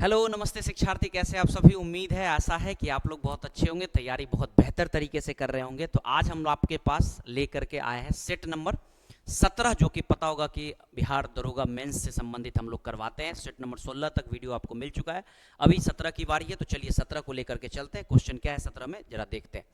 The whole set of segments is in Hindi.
हेलो, नमस्ते शिक्षार्थी, कैसे आप सभी। उम्मीद है, आशा है कि आप लोग बहुत अच्छे होंगे, तैयारी बहुत बेहतर तरीके से कर रहे होंगे। तो आज हम आपके पास लेकर के आए हैं सेट नंबर 17, जो कि पता होगा कि बिहार दरोगा मेंस से संबंधित हम लोग करवाते हैं। सेट नंबर 16 तक वीडियो आपको मिल चुका है, अभी 17 की बारी है। तो चलिए 17 को लेकर के चलते हैं। क्वेश्चन क्या है 17 में, जरा देखते हैं।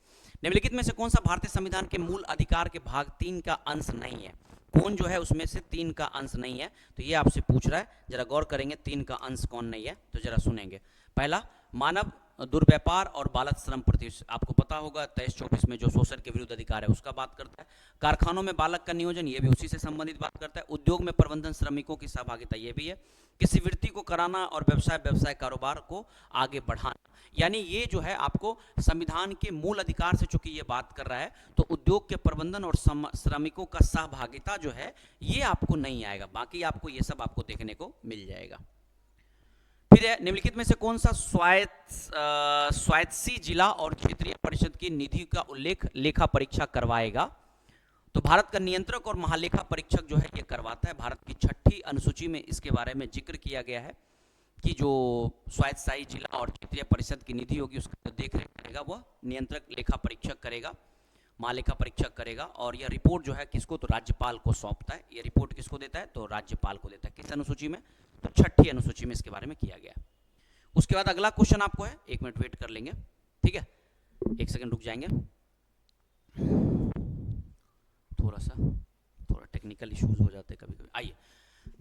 निम्नलिखित में से कौन सा भारतीय संविधान के मूल अधिकार के भाग 3 का अंश नहीं है। कौन जो है उसमें से 3 का अंश नहीं है, तो ये आपसे पूछ रहा है। जरा गौर करेंगे 3 का अंश कौन नहीं है, तो जरा सुनेंगे। पहला, मानव दुर्व्यापार और बाल श्रम प्रति, आपको पता होगा 23-24 में जो शोषण के विरुद्ध अधिकार है उसका बात करता है। कारखानों में बालक का नियोजन, ये भी उसी से संबंधित बात करता है। उद्योग में प्रबंधन, श्रमिकों की सहभागिता, ये भी है। किसी वृत्ति को कराना और व्यवसाय कारोबार को आगे बढ़ाना, यानी ये जो है आपको संविधान के मूल अधिकार से चूंकि ये बात कर रहा है, तो उद्योग के प्रबंधन और श्रमिकों का सहभागिता जो है ये आपको नहीं आएगा, बाकी आपको ये सब आपको देखने को मिल जाएगा। फिर निम्नलिखित में से कौन सा स्वायत्ती जिला और क्षेत्रीय परिषद की निधि का उल्लेख लेखा परीक्षा करवाएगा। तो भारत का नियंत्रक और महालेखा परीक्षक जो है ये करवाता है। भारत की 6ठी अनुसूची में इसके बारे में जिक्र किया गया है कि जो स्वायत्तशासी जिला और क्षेत्रीय परिषद की निधि होगी उसका देख रेख करेगा वह नियंत्रक लेखा परीक्षक करेगा, महालेखा परीक्षक करेगा। और यह रिपोर्ट जो है किसको, तो राज्यपाल को सौंपता है। यह रिपोर्ट किसको देता है, तो राज्यपाल को देता है। किस अनुसूची में, तो 6ठी अनुसूची में इसके बारे में किया गया है। उसके बाद अगला क्वेश्चन आपको है, 1 मिनट वेट कर लेंगे, ठीक है, 1 सेकंड रुक जाएंगे, थोड़ा टेक्निकल इश्यूज हो जाते हैं कभी कभी। आइए,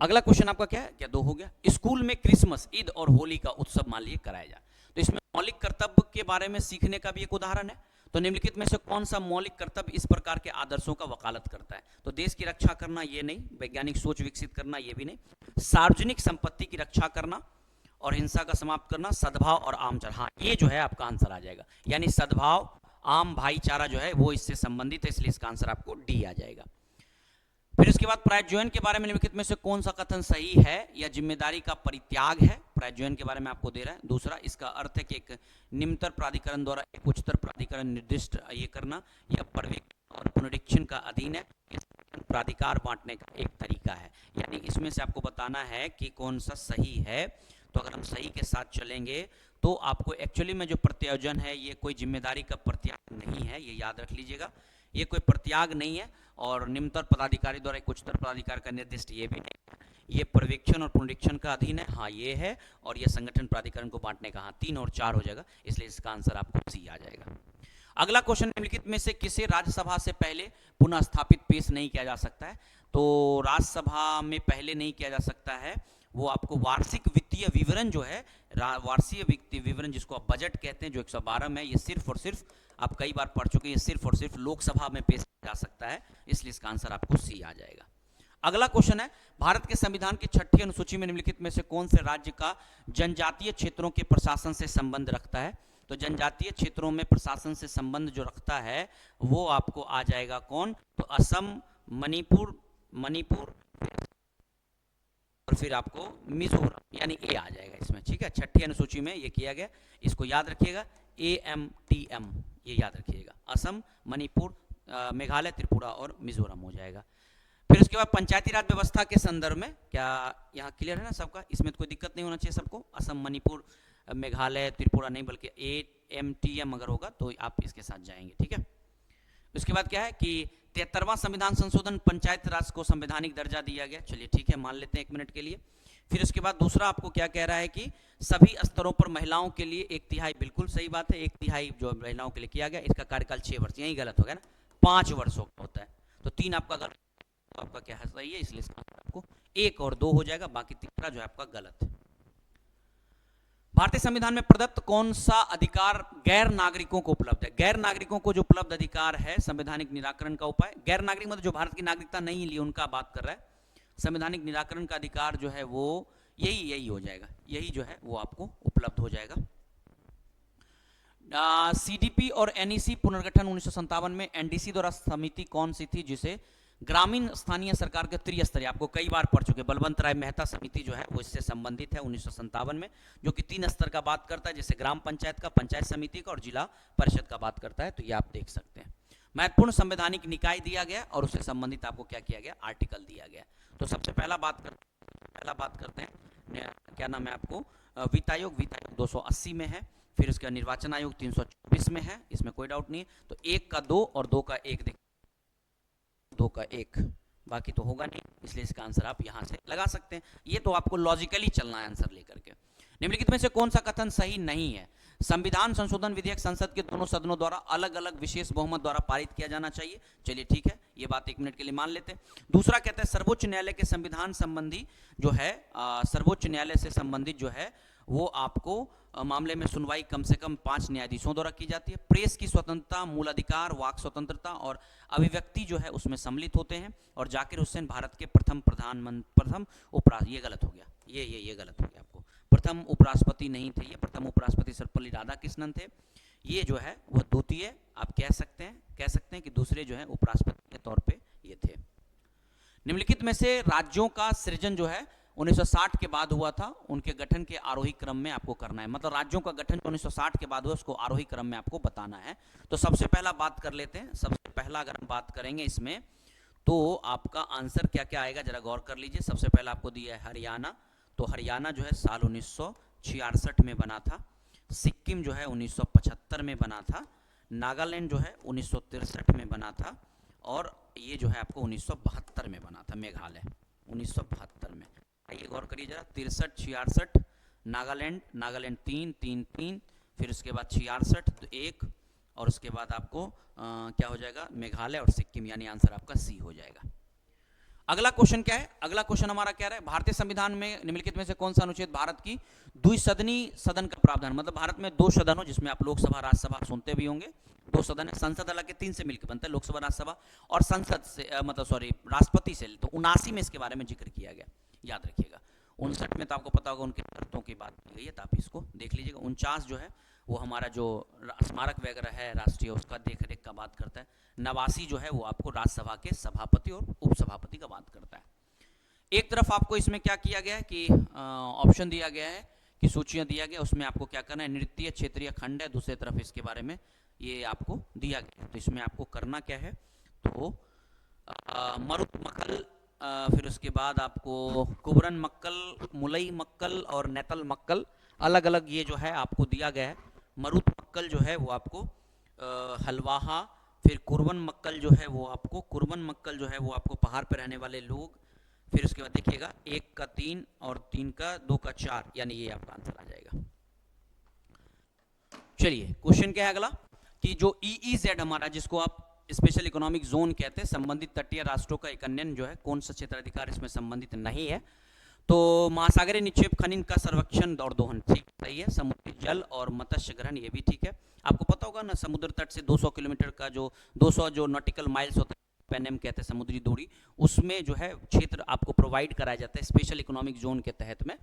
अगला क्वेश्चन आपका क्या है, क्या 2 हो गया। स्कूल में क्रिसमस, ईद और होली का उत्सव मान लीजिए कराया जाए, तो इसमें मौलिक कर्तव्य के बारे में सीखने का भी एक उदाहरण है। तो निम्नलिखित में से कौन सा मौलिक कर्तव्य इस प्रकार के आदर्शों का वकालत करता है। तो देश की रक्षा करना, ये नहीं। वैज्ञानिक सोच विकसित करना, ये भी नहीं। सार्वजनिक संपत्ति की रक्षा करना और हिंसा का समाप्त करना, सद्भाव और आमचार, हाँ ये जो है आपका आंसर आ जाएगा। यानी सद्भाव, आम भाईचारा जो है वो इससे संबंधित है, इसलिए इसका आंसर आपको डी आ जाएगा। फिर उसके बाद प्रायोजन के बारे में निम्नलिखित में से कौन सा कथन सही है या जिम्मेदारी का परित्याग है। प्रायोजन के बारे में आपको दे रहा है। दूसरा, इसका अर्थ है कि एक निम्नतर प्राधिकरण द्वारा एक उच्चतर प्राधिकरण निर्दिष्ट ये करना, यह पर्यवेक्षण और पुनरीक्षण का अधीन है, प्राधिकार बांटने का एक तरीका है। यानी इसमें से आपको बताना है कि कौन सा सही है। तो अगर हम सही के साथ चलेंगे तो आपको एक्चुअली में जो प्रत्यायोजन है ये कोई जिम्मेदारी का प्रत्याग नहीं है, ये याद रख लीजिएगा। ये कोई प्रत्याग नहीं है। और निम्नतर पदाधिकारी द्वारा एक उच्चतर पदाधिकारी का निर्दिष्ट, ये भी नहीं। ये पर्यवेक्षण और पुनरीक्षण का अधीन है, हाँ ये है। और ये संगठन प्राधिकरण को बांटने का, हाँ 3 और 4 हो जाएगा, इसलिए इसका आंसर आपको सी आ जाएगा। अगला क्वेश्चन, निम्नलिखित में से किसे राज्यसभा से पहले पुनः स्थापित पेश नहीं किया जा सकता है। तो राज्यसभा में पहले नहीं किया जा सकता है, वो आपको वार्षिक वित्तीय विवरण जो है, वार्षिक वित्तीय विवरण जिसको आप बजट कहते हैं, जो 112 में, ये सिर्फ और सिर्फ आप कई बार पढ़ चुके हैं, ये सिर्फ और सिर्फ लोकसभा में पेश किया जा सकता है, इसलिए इसका आंसर आपको सी आ जाएगा। अगला क्वेश्चन है, भारत के संविधान की 6ठी अनुसूची में निम्नलिखित में से कौन से राज्य का जनजातीय क्षेत्रों के प्रशासन से संबंध रखता है। तो जनजातीय क्षेत्रों में प्रशासन से संबंध जो रखता है वो आपको आ जाएगा कौन, तो असम, मणिपुर और फिर आपको मिजोरम, यानी ए आ जाएगा इसमें, ठीक है। 6ठी अनुसूची में ये किया गया, इसको याद रखिएगा, AMTM, ये याद रखिएगा। असम, मणिपुर, मेघालय, त्रिपुरा और मिजोरम हो जाएगा। फिर उसके बाद पंचायती राज व्यवस्था के संदर्भ में, क्या यहाँ क्लियर है ना सबका, इसमें तो कोई दिक्कत नहीं होना चाहिए सबको। असम, मणिपुर, मेघालय, त्रिपुरा नहीं, बल्कि AMTM अगर होगा तो आप इसके साथ जाएंगे, ठीक है। उसके बाद क्या है कि 73वां संविधान संशोधन पंचायत राज को संवैधानिक दर्जा दिया गया, चलिए ठीक है, मान लेते हैं 1 मिनट के लिए। फिर उसके बाद दूसरा आपको क्या कह रहा है कि सभी स्तरों पर महिलाओं के लिए 1/3, बिल्कुल सही बात है, 1/3 जो महिलाओं के लिए किया गया, इसका कार्यकाल 6 वर्ष, यही गलत हो गया ना, 5 वर्षों का होता है। तो 3 आपका गलत, आपका क्या है सही है, इसलिए आपको 1 और 2 हो जाएगा, बाकी तीसरा जो है आपका गलत है। भारतीय संविधान में प्रदत्त कौन सा अधिकार गैर नागरिकों को उपलब्ध है। गैर नागरिकों को जो उपलब्ध अधिकार है, संवैधानिक निराकरण का उपाय, गैर नागरिक मतलब जो भारत की नागरिकता नहीं ली उनका बात कर रहा है। संवैधानिक निराकरण का अधिकार जो है वो यही हो जाएगा, यही जो है वो आपको उपलब्ध हो जाएगा। CDP और NEC पुनर्गठन 1957 में NDC द्वारा समिति कौन सी थी, जिसे ग्रामीण स्थानीय सरकार के त्रिस्तरीय, आपको कई बार पढ़ चुके, बलवंत राय मेहता समिति जो है वो इससे संबंधित है 1957 में, जो कि 3 स्तर का बात करता है, जैसे ग्राम पंचायत का, पंचायत समिति का और जिला परिषद का बात करता है। तो ये आप देख सकते हैं। महत्वपूर्ण संवैधानिक निकाय दिया गया और उससे संबंधित आपको क्या किया गया, आर्टिकल दिया गया। तो सबसे पहला बात करते हैं क्या नाम है आपको, वित्त आयोग 280 में है। फिर इसका निर्वाचन आयोग 324 में है, इसमें कोई डाउट नहीं है। तो 1 का 2 और 2 का 1 देख, 2 का 1, बाकी तो होगा नहीं, इसलिए इसका आंसर आप यहां से लगा सकते हैं। ये तो आपको लॉजिकली चलना है आंसर लेकर के। निम्नलिखित में से कौन सा कथन सही नहीं है? संविधान संशोधन विधेयक संसद के दोनों सदनों द्वारा अलग अलग विशेष बहुमत द्वारा पारित किया जाना चाहिए। चलिए ठीक है, ये बात 1 मिनट के लिए मान लेते हैं। दूसरा कहता है सर्वोच्च न्यायालय के संविधान संबंधी जो है, सर्वोच्च न्यायालय से संबंधित जो है वो आपको मामले में सुनवाई कम से कम 5 न्यायाधीशों द्वारा की जाती है। प्रेस की स्वतंत्रता, मूल अधिकार, वाक स्वतंत्रता और अभिव्यक्ति जो है उसमें सम्मिलित होते हैं। और जाकिर हुसैन भारत के प्रथम उपराष्ट्रपति, ये गलत हो गया, ये गलत हो गया, आपको प्रथम उपराष्ट्रपति नहीं थे, ये प्रथम उपराष्ट्रपति सर्वपल्ली राधाकृष्णन थे। ये जो है वह द्वितीय आप कह सकते हैं कि दूसरे जो है उपराष्ट्रपति के तौर पे ये थे। निम्नलिखित में से राज्यों का सृजन जो है 1960 के बाद हुआ था, उनके गठन के आरोही क्रम में आपको करना है। मतलब राज्यों का गठन 1960 के बाद हुआ, उसको आरोही क्रम में आपको बताना है। तो सबसे पहला बात कर लेते हैं। सबसे पहला अगर हम बात करेंगे इसमें, तो आपका आंसर क्या क्या आएगा जरा गौर कर लीजिए। सबसे पहला आपको दिया है हरियाणा, तो हरियाणा जो है साल 1966 में बना था। सिक्किम जो है 1975 में बना था। नागालैंड जो है 1963 में बना था। और ये जो है आपको 1972 में बना था, मेघालय 1972 में। आइए गौर करिए जरा, 63, 66, नागालैंड 3, फिर उसके बाद 66 तो 1, और उसके बाद आपको क्या हो जाएगा, मेघालय और सिक्किम, यानी आंसर आपका सी हो जाएगा। अगला क्वेश्चन क्या है? अगला क्वेश्चन हमारा क्या है? भारतीय संविधान में निम्नलिखित में से कौन सा अनुच्छेद भारत की द्विसदनी सदन का प्रावधान, मतलब भारत में 2 सदन हो, जिसमें आप लोकसभा राज्यसभा सुनते भी होंगे। 2 सदन है, संसद हालांकि 3 से मिलकर बनता है, लोकसभा राज्यसभा, और संसद से राष्ट्रपति से। तो 79 में इसके बारे में जिक्र किया गया, याद रखिएगा। 59 में तो आपको पता होगा उनके शर्तों की बात की गई है, तो आप इसको देख लीजिएगा। 49 जो है वो हमारा जो स्मारक वगैरह है राष्ट्रीय, उसका देख रेख का बात करता है। 89 जो है वो आपको राज्यसभा के सभापति और उपसभापति का बात करता है। एक तरफ आपको इसमें क्या किया गया है कि ऑप्शन दिया गया है कि सूचियां दिया गया, उसमें आपको क्या करना है, नृत्य क्षेत्रीय खंड है। दूसरी तरफ इसके बारे में ये आपको दिया गया है, तो इसमें आपको करना क्या है, तो मरुत फिर उसके बाद आपको कुबरन मक्कल, मुलई मक्कल और नेतल मक्कल, अलग अलग ये जो है आपको दिया गया है। मरुत मक्कल जो है वो आपको हलवाहा, फिर कुरबन मक्कल जो है वो आपको पहाड़ पे रहने वाले लोग। फिर उसके बाद देखिएगा 1 का 3 और 3 का 2 का 4, यानी ये आपका आंसर आ जाएगा। चलिए क्वेश्चन क्या है अगला, कि जो EEZ हमारा, जिसको आप स्पेशल इकोनॉमिक जोन कहते हैं, संबंधित तटीय राष्ट्रों का एक अन्य जो है, कौन सा क्षेत्राधिकार इसमें संबंधित नहीं है, तो महासागरीय निक्षेप खनन का सर्वेक्षण और दोहन, ठीक सही है। समुद्री जल और मत्स्य ग्रहण, ये भी ठीक है। आपको पता होगा ना, समुद्र तट से 200 किलोमीटर का जो 200 जो नॉटिकल माइल्स होता है, पेनम कहते हैं समुद्री दूरी, उसमें जो है क्षेत्र आपको प्रोवाइड कराया जाता है स्पेशल इकोनॉमिक जोन के तहत में।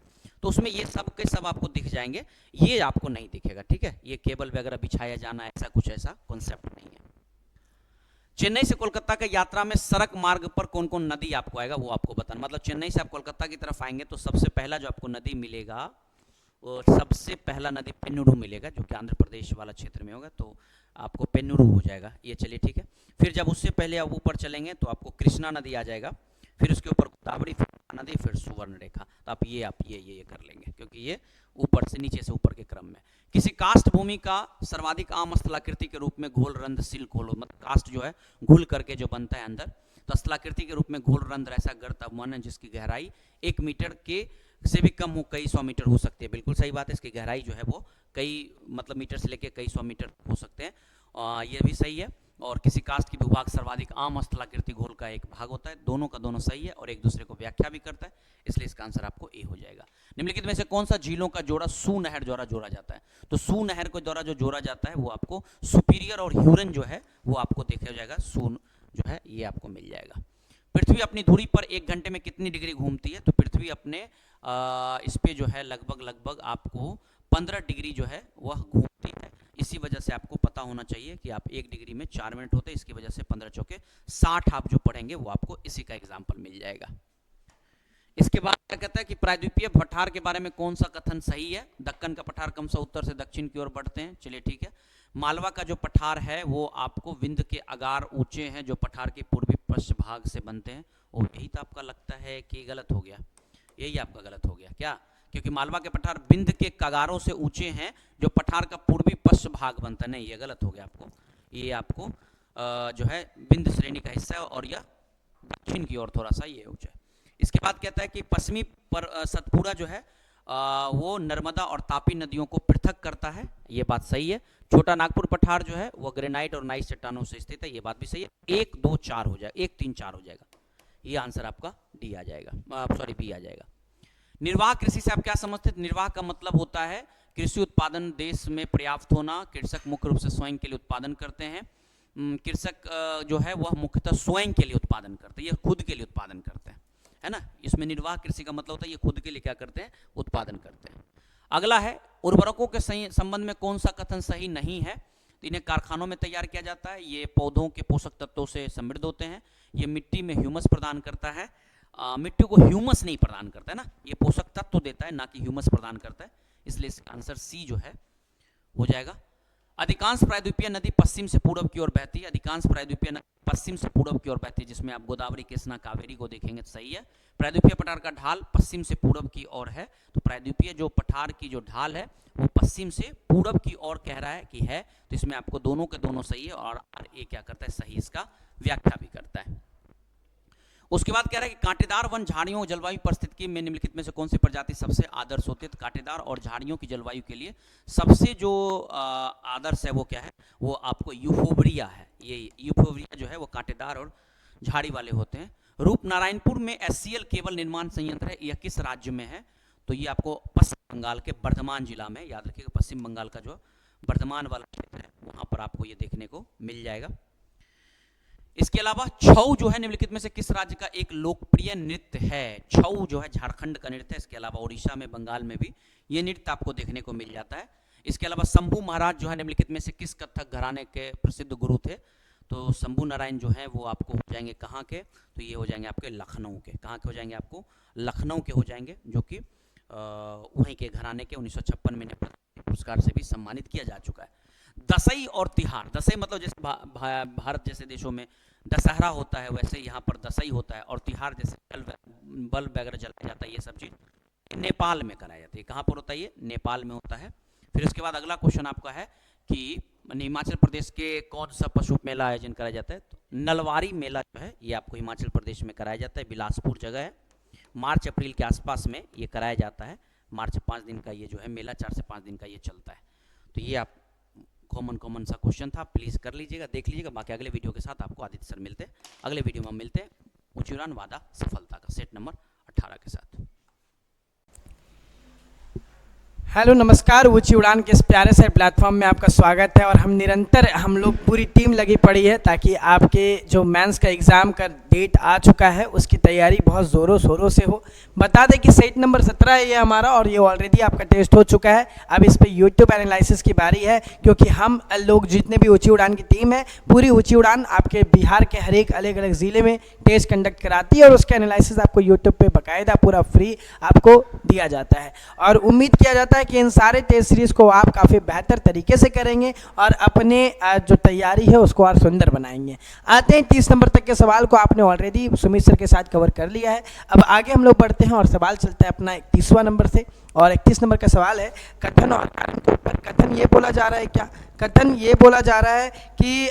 तो उसमें ये सब के सब आपको दिख जाएंगे, ये आपको नहीं दिखेगा, ठीक है। ये केबल वगैरह बिछाया जाना, ऐसा कुछ ऐसा कॉन्सेप्ट नहीं है। चेन्नई से कोलकाता के यात्रा में सड़क मार्ग पर कौन कौन नदी आपको आएगा, वो आपको बताना। मतलब चेन्नई से आप कोलकाता की तरफ आएंगे तो सबसे पहला जो आपको नदी मिलेगा, वो सबसे पहला नदी पेन्नूरू मिलेगा, जो कि आंध्र प्रदेश वाला क्षेत्र में होगा, तो आपको पेन्नूरू हो जाएगा ये। चलिए ठीक है। फिर जब उससे पहले आप ऊपर चलेंगे तो आपको कृष्णा नदी आ जाएगा, फिर उसके ऊपर गोदावरी, फिर नदी, फिर सुवर्ण रेखा। तो आप ये कर लेंगे, क्योंकि ये ऊपर से नीचे से ऊपर के क्रम में। किसी कास्ट भूमि का सर्वाधिक आम स्थलाकृति के रूप में घोल रंध्र सिल्क होल, मतलब कास्ट जो है घुल करके जो बनता है अंदर, तो स्थलाकृति के रूप में घोल रंध्र ऐसा गर्त अवमन है जिसकी गहराई 1 मीटर के से भी कम हो, कई 100 मीटर हो सकती है। बिल्कुल सही बात है, इसकी गहराई जो है वो कई मतलब मीटर से लेके कई 100 मीटर हो सकते हैं, ये भी सही है। और किसी कास्ट की भूभाग सर्वाधिक आम स्थलाकृति घोल का एक भाग होता है। दोनों का दोनों सही है और एक दूसरे को व्याख्या भी करता है, इसलिए इसका आंसर आपको ए हो जाएगा। निम्नलिखित में से कौन सा झीलों का जोड़ा सू नहर द्वारा जोड़ा जाता है, तो सू नहर को द्वारा जो जोड़ा जाता है वो आपको सुपीरियर और ह्यूरन जो है वो आपको देखा जाएगा, सू जो है ये आपको मिल जाएगा। पृथ्वी अपनी धुरी पर 1 घंटे में कितनी डिग्री घूमती है, तो पृथ्वी अपने इस पे जो है लगभग आपको 15 डिग्री जो है वह घूमती है। इसी वजह से आपको पता होना चाहिए कि आप 1 डिग्री में 4 मिनट होते हैं, इसकी वजह से 15 चौके 60 आप जो पढ़ेंगे वो आपको इसी का एग्जाम्पल मिल जाएगा। इसके बाद क्या कहता है कि प्रायद्वीपीय पठार के बारे में कौन सा कथन सही है, दक्कन का पठार क्रमशः उत्तर से दक्षिण की ओर बढ़ते हैं। चलिए ठीक है। मालवा का जो पठार है वो आपको विंध्य के अगार ऊंचे हैं जो पठार के पूर्वी पश्चिम भाग से बनते हैं, और यही तो आपका लगता है कि गलत हो गया, यही आपका गलत हो गया क्या, क्योंकि मालवा के पठार बिंद के कगारों से ऊंचे हैं, जो पठार का पूर्वी पश्चिम भाग बनता है। नहीं, ये गलत हो गया आपको, ये आपको जो है बिंद श्रेणी का हिस्सा है और यह दक्षिण की ओर थोड़ा सा ये ऊंचा है। इसके बाद कहता है कि पश्चिमी पर सतपुड़ा जो है वो नर्मदा और तापी नदियों को पृथक करता है, ये बात सही है। छोटा नागपुर पठार जो है वो ग्रेनाइट और नाइस चट्टानों से स्थित है, ये बात भी सही है। 1 2 4 हो जाएगा, 1 3 4 हो जाएगा, ये आंसर आपका डी आ जाएगा, सॉरी बी आ जाएगा। निर्वाह कृषि से आप क्या समझते हैं? निर्वाह का मतलब होता है कृषि उत्पादन देश में पर्याप्त होना। कृषक मुख्य रूप से स्वयं के लिए उत्पादन करते हैं। कृषक जो है वह मुख्यतः स्वयं के लिए उत्पादन करते हैं, ये खुद के लिए उत्पादन करते हैं, है ना। इसमें निर्वाह कृषि का मतलब होता है ये खुद के लिए क्या करते हैं? उत्पादन करते हैं। अगला है उर्वरकों के संबंध में कौन सा कथन सही नहीं है? तो इन्हें कारखानों में तैयार किया जाता है, ये पौधों के पोषक तत्वों से समृद्ध होते हैं, ये मिट्टी में ह्यूमस प्रदान करता है। मिट्टी को ह्यूमस नहीं प्रदान करता है ना, ये पोषक तत्व देता है ना कि ह्यूमस प्रदान करता है, इसलिए इसका आंसर सी जो है हो जाएगा। अधिकांश प्रायद्वीपीय नदी पश्चिम से पूर्व की ओर बहती है, अधिकांश प्रायद्वीपीय नदी पश्चिम से पूर्व की ओर बहती है, जिसमें आप गोदावरी, कृष्णा, कावेरी को देखेंगे तो सही है। प्रायद्वीपीय पठार का ढाल पश्चिम से पूर्व की ओर है, तो प्रायद्वीपीय जो पठार की जो ढाल है वो पश्चिम से पूर्व की ओर कह रहा है कि है, तो इसमें आपको दोनों के दोनों सही है और ये क्या करता है? सही इसका व्याख्या भी करता है। उसके बाद कह रहा है कि कांटेदार वन झाड़ियों जलवायु परिस्थिति में निम्नलिखित में से कौन सी प्रजाति सबसे आदर्श होती है? तो कांटेदार और झाड़ियों की जलवायु के लिए सबसे जो आदर्श है वो क्या है? वो आपको यूफोर्बिया है। ये यूफोर्बिया जो है वो कांटेदार और झाड़ी वाले होते हैं। रूपनारायणपुर में HCL केबल निर्माण संयंत्र है, यह किस राज्य में है? तो ये आपको पश्चिम बंगाल के बर्धमान जिला में, याद रखिएगा पश्चिम बंगाल का जो बर्धमान वाला क्षेत्र है वहां पर आपको ये देखने को मिल जाएगा। इसके अलावा छऊ जो है निम्नलिखित में से किस राज्य का एक लोकप्रिय नृत्य है? छऊ जो है झारखंड का नृत्य है, इसके अलावा उड़ीसा में, बंगाल में भी ये नृत्य आपको देखने को मिल जाता है। इसके अलावा शंभू महाराज जो है निम्नलिखित में से किस कथक घराने के प्रसिद्ध गुरु थे? तो शंभू नारायण जो है वो आपको हो जाएंगे कहाँ के? तो ये हो जाएंगे आपके लखनऊ के। कहाँ के हो जाएंगे? आपको लखनऊ के हो जाएंगे, जो कि वहीं के घराने के 1956 में पुरस्कार से भी सम्मानित किया जा चुका है। दशई और तिहार, दशई मतलब जैसे भारत जैसे देशों में दशहरा होता है वैसे यहाँ पर दशई होता है, और तिहार जैसे बल्ब वगैरह जलाया जाता है, ये सब चीज़ नेपाल में कराया जाती है। कहाँ पर होता है? ये नेपाल में होता है। फिर उसके बाद अगला क्वेश्चन आपका है कि हिमाचल प्रदेश के कौन सा पशु मेला आयोजन कराया जाता है? तो नलवारी मेला जो है ये आपको हिमाचल प्रदेश में कराया जाता है, बिलासपुर जगह है। मार्च अप्रैल के आसपास में ये कराया जाता है। मार्च 5 दिन का ये जो है मेला, 4 से 5 दिन का ये चलता है। तो ये आप कॉमन सा क्वेश्चन था, प्लीज़ कर लीजिएगा, देख लीजिएगा। बाकी अगले वीडियो के साथ आपको आदित्य सर मिलते हैं, अगले वीडियो में हम मिलते हैं ऊंची उड़ान वादा सफलता का सेट नंबर 18 के साथ। हेलो नमस्कार, ऊंची उड़ान के इस प्यारे से प्लेटफॉर्म में आपका स्वागत है। और हम लोग पूरी टीम लगी पड़ी है ताकि आपके जो मेंस का एग्ज़ाम का डेट आ चुका है उसकी तैयारी बहुत ज़ोरों शोरों से हो। बता दें कि सेट नंबर 17 है ये हमारा, और ये ऑलरेडी आपका टेस्ट हो चुका है। अब इस पे यूट्यूब एनालिसिस की बारी है, क्योंकि हम लोग जितने भी ऊंची उड़ान की टीम है, पूरी ऊंची उड़ान आपके बिहार के हर एक अलग अलग ज़िले में टेस्ट कंडक्ट कराती है, और उसका एनालिसिस आपको यूट्यूब पर बाकायदा पूरा फ्री आपको दिया जाता है। और उम्मीद किया जाता है कि इन सारे टेस्ट सीरीज़ को आप काफ़ी बेहतर तरीके से करेंगे और अपने जो तैयारी है उसको और सुंदर बनाएंगे। आते हैं 30 नंबर तक के सवाल को आपने ऑलरेडी सुमित सर के साथ कवर कर लिया है। अब आगे हम लोग बढ़ते हैं और सवाल चलता है अपना 31वां नंबर से, और 31 नंबर का सवाल है कथन और कारण के ऊपर। कथन ये बोला जा रहा है क्या? कथन ये बोला जा रहा है कि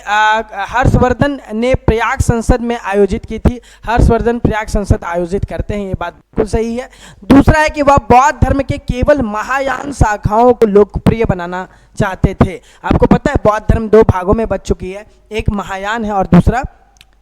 हर्षवर्धन ने प्रयाग संसद में आयोजित की थी। हर्षवर्धन प्रयाग संसद आयोजित करते हैं, ये बात बिल्कुल सही है। दूसरा है कि वह बौद्ध धर्म के केवल महायान शाखाओं को लोकप्रिय बनाना चाहते थे। आपको पता है बौद्ध धर्म 2 भागों में बच चुकी है, एक महायान है और दूसरा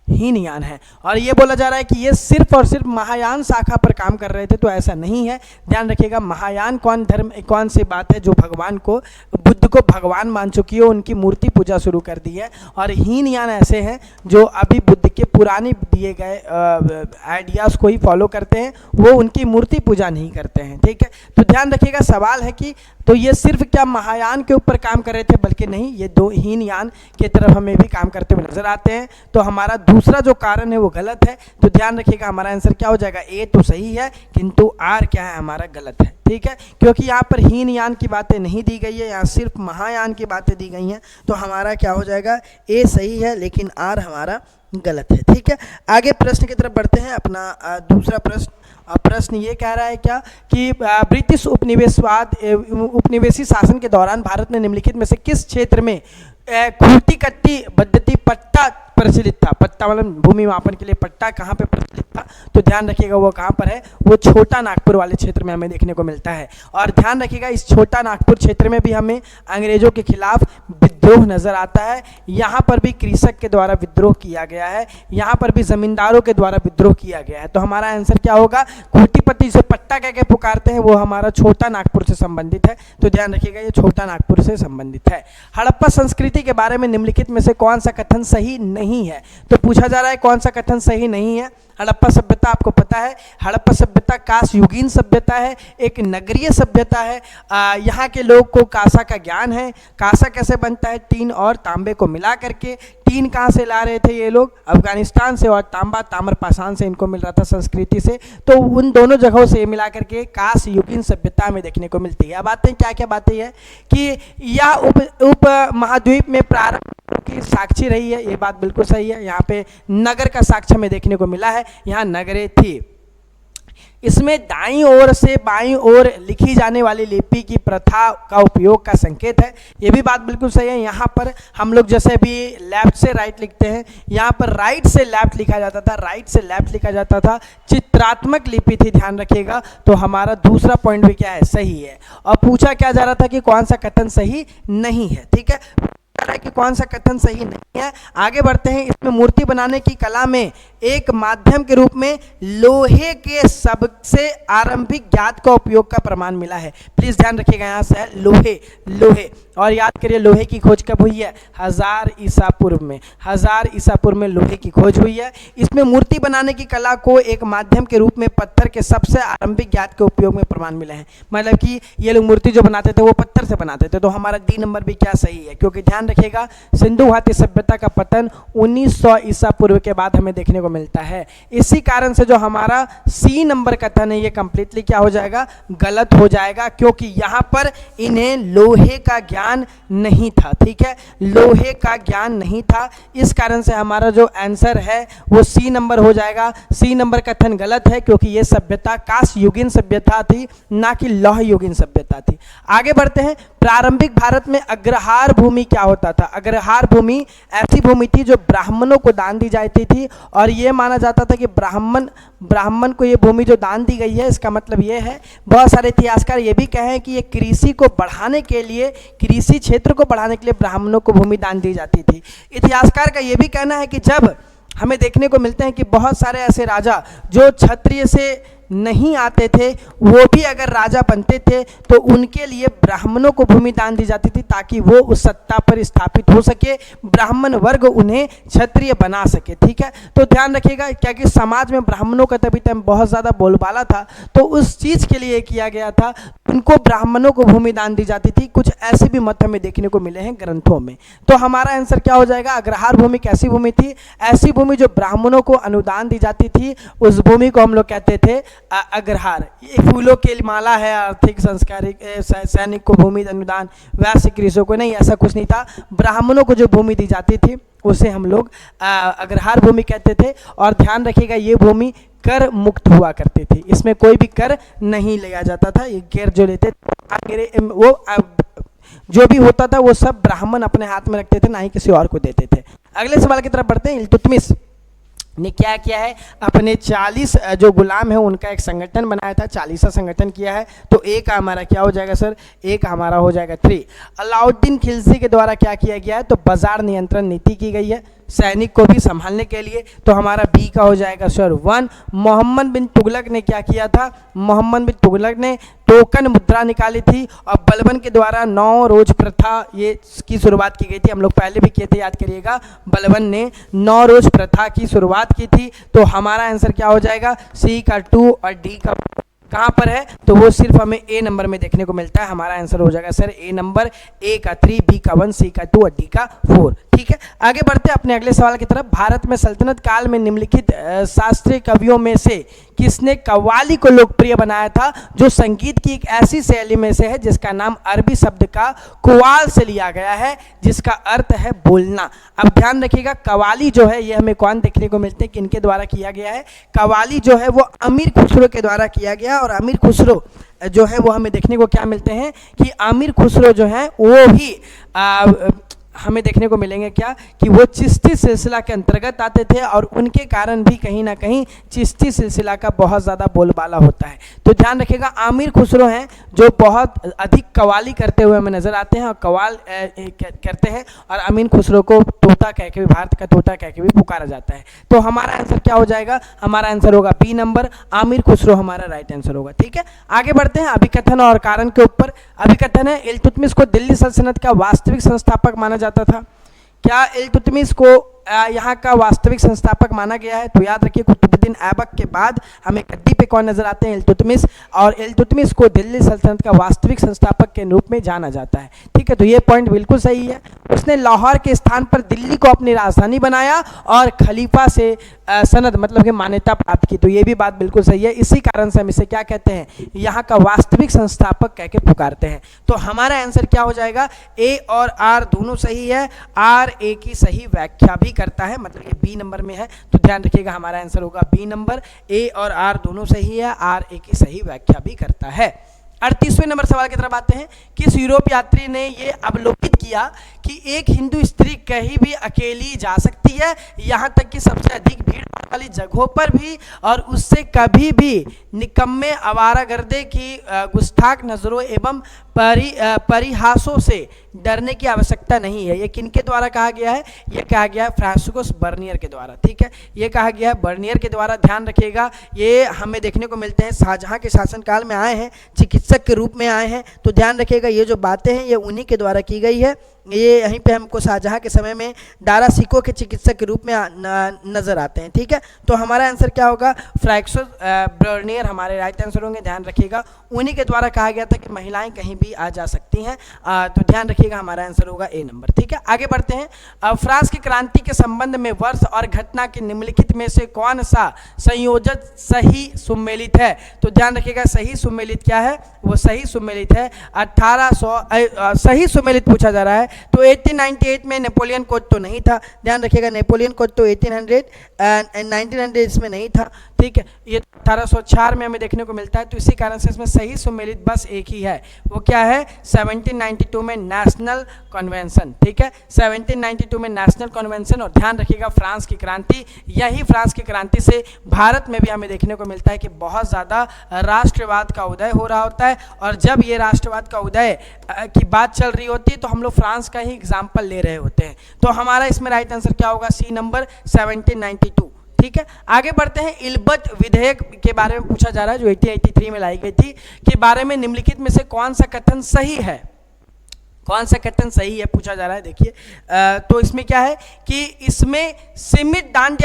हीनयान है। और ये बोला जा रहा है कि ये सिर्फ और सिर्फ महायान शाखा पर काम कर रहे थे, तो ऐसा नहीं है। ध्यान रखिएगा, महायान कौन सी बात है जो भगवान को, बुद्ध को भगवान मान चुकी है, उनकी मूर्ति पूजा शुरू कर दी है। और हीनयान ऐसे हैं जो अभी बुद्ध के पुराने दिए गए आइडियाज़ को ही फॉलो करते हैं, वो उनकी मूर्ति पूजा नहीं करते हैं। ठीक है, तो ध्यान रखिएगा, सवाल है कि तो ये सिर्फ क्या महायान के ऊपर काम कर रहे थे, बल्कि नहीं, ये 2 हीनयान की तरफ हमें भी काम करते हुए नजर आते हैं। तो हमारा दूसरा जो कारण है वो गलत है। तो ध्यान रखिएगा, हमारा आंसर क्या हो जाएगा? ए तो सही है, किंतु आर क्या है? हमारा गलत है। ठीक है, क्योंकि यहाँ पर हीनयान की बातें नहीं दी गई है, यहाँ सिर्फ महायान की बातें दी गई हैं। तो हमारा क्या हो जाएगा? ए सही है, लेकिन आर हमारा गलत है। ठीक है, आगे प्रश्न की तरफ बढ़ते हैं, अपना दूसरा प्रश्न। प्रश्न ये कह रहा है क्या कि ब्रिटिश उपनिवेशी शासन के दौरान भारत में निम्नलिखित में से किस क्षेत्र में खूंटी कट्टी पद्धति पट्टा प्रचलित था। पट्टा मतलब भूमि मापन के लिए पट्टा कहाँ पे प्रचलित था, तो ध्यान रखिएगा वो कहाँ पर है, वो छोटा नागपुर वाले क्षेत्र में हमें देखने को मिलता है। और ध्यान रखिएगा इस छोटा नागपुर क्षेत्र में भी हमें अंग्रेजों के खिलाफ विद्रोह नजर आता है। यहाँ पर भी कृषक के द्वारा विद्रोह किया गया है, यहाँ पर भी जमींदारों के द्वारा विद्रोह किया गया है। तो हमारा आंसर क्या होगा, खूंटी पट्टी से पट्टा कह के पुकारते हैं वो हमारा छोटा नागपुर से संबंधित है। तो ध्यान रखिएगा ये छोटा नागपुर से संबंधित है। हड़प्पा संस्कृति के बारे में निम्नलिखित में से कौन सा कथन सही नहीं है, तो पूछा जा रहा है कौन सा कथन सही नहीं है। हड़प्पा सभ्यता आपको पता है, हड़प्पा सभ्यता कांस्य युगीन सभ्यता है, एक नगरीय सभ्यता है। यहाँ के लोग को कांसा का ज्ञान है। कांसा कैसे बनता है, टीन और तांबे को मिला करके। टीन कहाँ से ला रहे थे ये लोग, अफगानिस्तान से, और तांबा ताम्रपाषाण से इनको मिल रहा था संस्कृति से। तो उन दोनों जगहों से मिला करके कांस्य युगीन सभ्यता में देखने को मिलती है। अब बातें क्या क्या बातें है कि यह उप महाद्वीप में प्रारंभ की साक्षी रही है, ये बात बिल्कुल सही है। यहाँ पे नगर का साक्ष्य में देखने को मिला है, यहाँ नगरें थी। इसमें दाईं ओर से बाईं ओर लिखी जाने वाली लिपि की प्रथा का उपयोग का संकेत है, ये भी बात बिल्कुल सही है। यहाँ पर हम लोग जैसे भी लेफ्ट से राइट लिखते हैं, यहाँ पर राइट से लेफ्ट लिखा जाता था, राइट से लेफ्ट लिखा जाता था। चित्रात्मक लिपि थी, ध्यान रखिएगा। तो हमारा दूसरा पॉइंट भी क्या है, सही है। और पूछा क्या जा रहा था कि कौन सा कथन सही नहीं है, ठीक है, कि कौन सा कथन सही नहीं है। आगे बढ़ते हैं। इसमें मूर्ति बनाने की कला में एक माध्यम के रूप में लोहे के सबसे आरंभिक ज्ञात का उपयोग का प्रमाण मिला है। प्लीज ध्यान रखिएगा, यहाँ से है लोहे। और याद करिए लोहे की खोज कब हुई है, 1000 ईसा पूर्व में। 1000 ईसा पूर्व में लोहे की खोज हुई है। इसमें मूर्ति बनाने की कला को एक माध्यम के रूप में पत्थर के सबसे आरंभिक ज्ञात के उपयोग में प्रमाण मिला है। मतलब कि ये लोग मूर्ति जो बनाते थे वो पत्थर से बनाते थे। तो हमारा डी नंबर भी क्या सही है, क्योंकि ध्यान रखिएगा सिंधु घाटी सभ्यता का पतन 1900 ईसा पूर्व के बाद हमें देखने को मिलता है। इसी कारण से जो हमारा सी नंबर कथन है ये कंप्लीटली क्या हो जाएगा, गलत हो जाएगा, क्योंकि यहाँ पर इन्हें लोहे का ज्ञान नहीं था। ठीक है, लोहे का ज्ञान नहीं था, इस कारण से हमारा जो आंसर है वो सी नंबर हो जाएगा। सी नंबर कथन गलत है, क्योंकि ये सभ्यता कांस्य युगीन सभ्यता थी, ना कि लौह युगीन सभ्यता थी। आगे बढ़ते हैं। प्रारंभिक भारत में अग्रहार भूमि क्या होता था। अग्रहार भूमि ऐसी भूमि थी जो ब्राह्मणों को दान दी जाती थी, और ये माना जाता था कि ब्राह्मण को ये भूमि जो दान दी गई है, इसका मतलब ये है, बहुत सारे इतिहासकार ये भी कहे कि ये कृषि को बढ़ाने के लिए, कृषि क्षेत्र को बढ़ाने के लिए ब्राह्मणों को भूमि दान दी जाती थी। इतिहासकार का ये भी कहना है कि जब हमें देखने को मिलते हैं कि बहुत सारे ऐसे राजा जो क्षत्रिय से नहीं आते थे, वो भी अगर राजा बनते थे तो उनके लिए ब्राह्मणों को भूमि दान दी जाती थी, ताकि वो उस सत्ता पर स्थापित हो सके, ब्राह्मण वर्ग उन्हें क्षत्रिय बना सके। ठीक है, तो ध्यान रखिएगा, क्योंकि समाज में ब्राह्मणों का तभी टाइम बहुत ज़्यादा बोलबाला था, तो उस चीज़ के लिए किया गया था, उनको ब्राह्मणों को भूमि दान दी जाती थी। कुछ ऐसे भी मत हमें देखने को मिले हैं ग्रंथों में। तो हमारा आंसर क्या हो जाएगा, अग्रहार भूमि कैसी भूमि थी, ऐसी भूमि जो ब्राह्मणों को अनुदान दी जाती थी, उस भूमि को हम लोग कहते थे अग्रहार। ये फूलों की माला है, आर्थिक संस्कारिक सैनिक को भूमि अनुदान, वैश्य कृषकों को नहीं, ऐसा कुछ नहीं था। ब्राह्मणों को जो भूमि दी जाती थी उसे हम लोग अग्रहार भूमि कहते थे। और ध्यान रखिएगा ये भूमि कर मुक्त हुआ करती थी, इसमें कोई भी कर नहीं लिया जाता था। ये कर जो लेते वो जो भी होता था वो सब ब्राह्मण अपने हाथ में रखते थे, ना ही किसी और को देते थे। अगले सवाल की तरफ बढ़ते हैं। इल्तुतमिश ने क्या किया है, अपने 40 जो गुलाम है उनका एक संगठन बनाया था, 40वां संगठन किया है। तो एक हमारा क्या हो जाएगा सर, एक हमारा हो जाएगा 3। अलाउद्दीन खिलजी के द्वारा क्या किया गया है, तो बाजार नियंत्रण नीति की गई है सैनिक को भी संभालने के लिए। तो हमारा बी का हो जाएगा सर 1। मोहम्मद बिन तुगलक ने क्या किया था, मोहम्मद बिन तुगलक ने टोकन मुद्रा निकाली थी, और बलबन के द्वारा 9 रोज प्रथा ये की शुरुआत की गई थी। हम लोग पहले भी किए थे, याद करिएगा, बलबन ने 9 रोज प्रथा की शुरुआत की थी। तो हमारा आंसर क्या हो जाएगा, सी का 2 और डी का कहाँ पर है, तो वो सिर्फ हमें ए नंबर में देखने को मिलता है। हमारा आंसर हो जाएगा सर ए नंबर, ए का 3, बी का 1, सी का 2 और डी का 4। ठीक है, आगे बढ़ते हैं अपने अगले सवाल की तरफ। भारत में सल्तनत काल में निम्नलिखित शास्त्रीय कवियों में से किसने कव्वाली को लोकप्रिय बनाया था, जो संगीत की एक ऐसी शैली में से है जिसका नाम अरबी शब्द का कुवाल से लिया गया है, जिसका अर्थ है बोलना। अब ध्यान रखिएगा, कव्वाली जो है ये हमें कौन देखने को मिलते हैं, किनके द्वारा किया गया है? कव्वाली जो है वो अमीर खुसरो के द्वारा किया गया, और अमीर खुसरो जो है वो हमें देखने को क्या मिलते हैं कि अमीर खुसरो जो है वो भी हमें देखने को मिलेंगे क्या कि वो चिश्ती सिलसिला के अंतर्गत आते थे, और उनके कारण भी कहीं ना कहीं चिश्ती सिलसिला का बहुत ज़्यादा बोलबाला होता है। तो ध्यान रखिएगा, आमिर खुसरो हैं जो बहुत अधिक कव्वाली करते हुए हमें नजर आते हैं, और कव्वाल करते हैं, और अमीर खुसरो को तोता कह के भी, भारत का तोता कह के भी पुकारा जाता है। तो हमारा आंसर क्या हो जाएगा? हमारा आंसर होगा बी नंबर, आमिर खुसरो हमारा राइट आंसर होगा। ठीक है, आगे बढ़ते हैं अभिकथन और कारण के ऊपर। अभिकथन है, इल्तुतमिश को दिल्ली सल्तनत का वास्तविक संस्थापक माना जाता था। क्या इल्तुतमिश को यहाँ का वास्तविक संस्थापक माना गया है? तो याद रखिए, कुतुबुद्दीन ऐबक के बाद हमें गद्दी पे कौन नजर आते हैं? इल्तुतमिश, और इल्तुतमिश को दिल्ली सल्तनत का वास्तविक संस्थापक के रूप में जाना जाता है। ठीक है, तो ये पॉइंट बिल्कुल सही है। उसने लाहौर के स्थान पर दिल्ली को अपनी राजधानी बनाया और खलीफा से सनद मतलब कि मान्यता प्राप्त की। तो ये भी बात बिल्कुल सही है। इसी कारण से हम इसे क्या कहते हैं? यहाँ का वास्तविक संस्थापक कह के पुकारते हैं। तो हमारा आंसर क्या हो जाएगा? ए और आर दोनों सही है। आर ए की सही व्याख्या भी करता है, मतलब ये बी नंबर में है। तो ध्यान रखिएगा, हमारा आंसर होगा बी नंबर। ए और आर दोनों सही है, आर ए की सही व्याख्या भी करता है। 38वें नंबर सवाल की तरफ आते हैं। किस यूरोप यात्री ने ये अवलोकित किया कि एक हिंदू स्त्री कहीं भी अकेली जा सकती है, यहाँ तक कि सबसे अधिक भीड़ वाली जगहों पर भी, और उससे कभी भी निकम्मे आवारागर्दे की गुस्ताख नजरों एवं परिहासों से डरने की आवश्यकता नहीं है। ये किनके द्वारा कहा गया है? ये कहा गया है फ्रांसिस बर्नियर के द्वारा। ठीक है, ये कहा गया है बर्नियर के द्वारा। ध्यान रखिएगा, ये हमें देखने को मिलते हैं शाहजहां के शासनकाल में आए हैं, चिकित्सक के रूप में आए हैं। तो ध्यान रखिएगा, ये जो बातें हैं ये उन्हीं के द्वारा की गई है। ये यहीं पे हमको शाहजहां के समय में दारा सिकों के चिकित्सक के रूप में नजर आते हैं। ठीक है, तो हमारा आंसर क्या होगा? फ्रांसिस बर्नियर हमारे राइट आंसर होंगे। ध्यान रखिएगा, उन्हीं के द्वारा कहा गया था कि महिलाएं कहीं भी आ जा सकती हैं। तो ध्यान रखिएगा, हमारा आंसर होगा ए नंबर। ठीक है, आगे बढ़ते हैं। फ्रांस की क्रांति के संबंध में वर्ष और घटना के निम्नलिखित में से कौन सा संयोजन सही सुमेलित है? तो ध्यान रखिएगा, सही सुमेलित क्या है? वो सही सुमेलित है 1800। सही सुमेलित पूछा जा रहा है, तो 1898 में नेपोलियन कोड तो नहीं था। ध्यान रखिएगा, नेपोलियन कोड तो 1800 एंड 1900 इसमें नहीं था। ठीक है, ये 1804 में हमें देखने को मिलता है। तो इसी कारण से इसमें सही सुमेलित बस एक ही है, वो क्या है? 1792 में नेशनल कन्वेंशन। ठीक है, 1792 में नेशनल कन्वेंशन। और ध्यान रखिएगा, फ्रांस की क्रांति, यही फ्रांस की क्रांति से भारत में भी हमें देखने को मिलता है कि बहुत ज़्यादा राष्ट्रवाद का उदय हो रहा होता है। और जब ये राष्ट्रवाद का उदय की बात चल रही होती है तो हम लोग फ्रांस का ही एग्जाम्पल ले रहे होते हैं। तो हमारा इसमें राइट आंसर क्या होगा? C number, 1792। ठीक है, आगे बढ़ते हैं। इल्बत विधेयक के बारे में पूछा जा रहा है, जो 1883 में लाई गई थी, के बारे में निम्नलिखित में से कौन सा कथन सही है? कौन सा कथन सही है पूछा जा रहा है। देखिए, तो इसमें क्या है कि इसमें सीमित दंड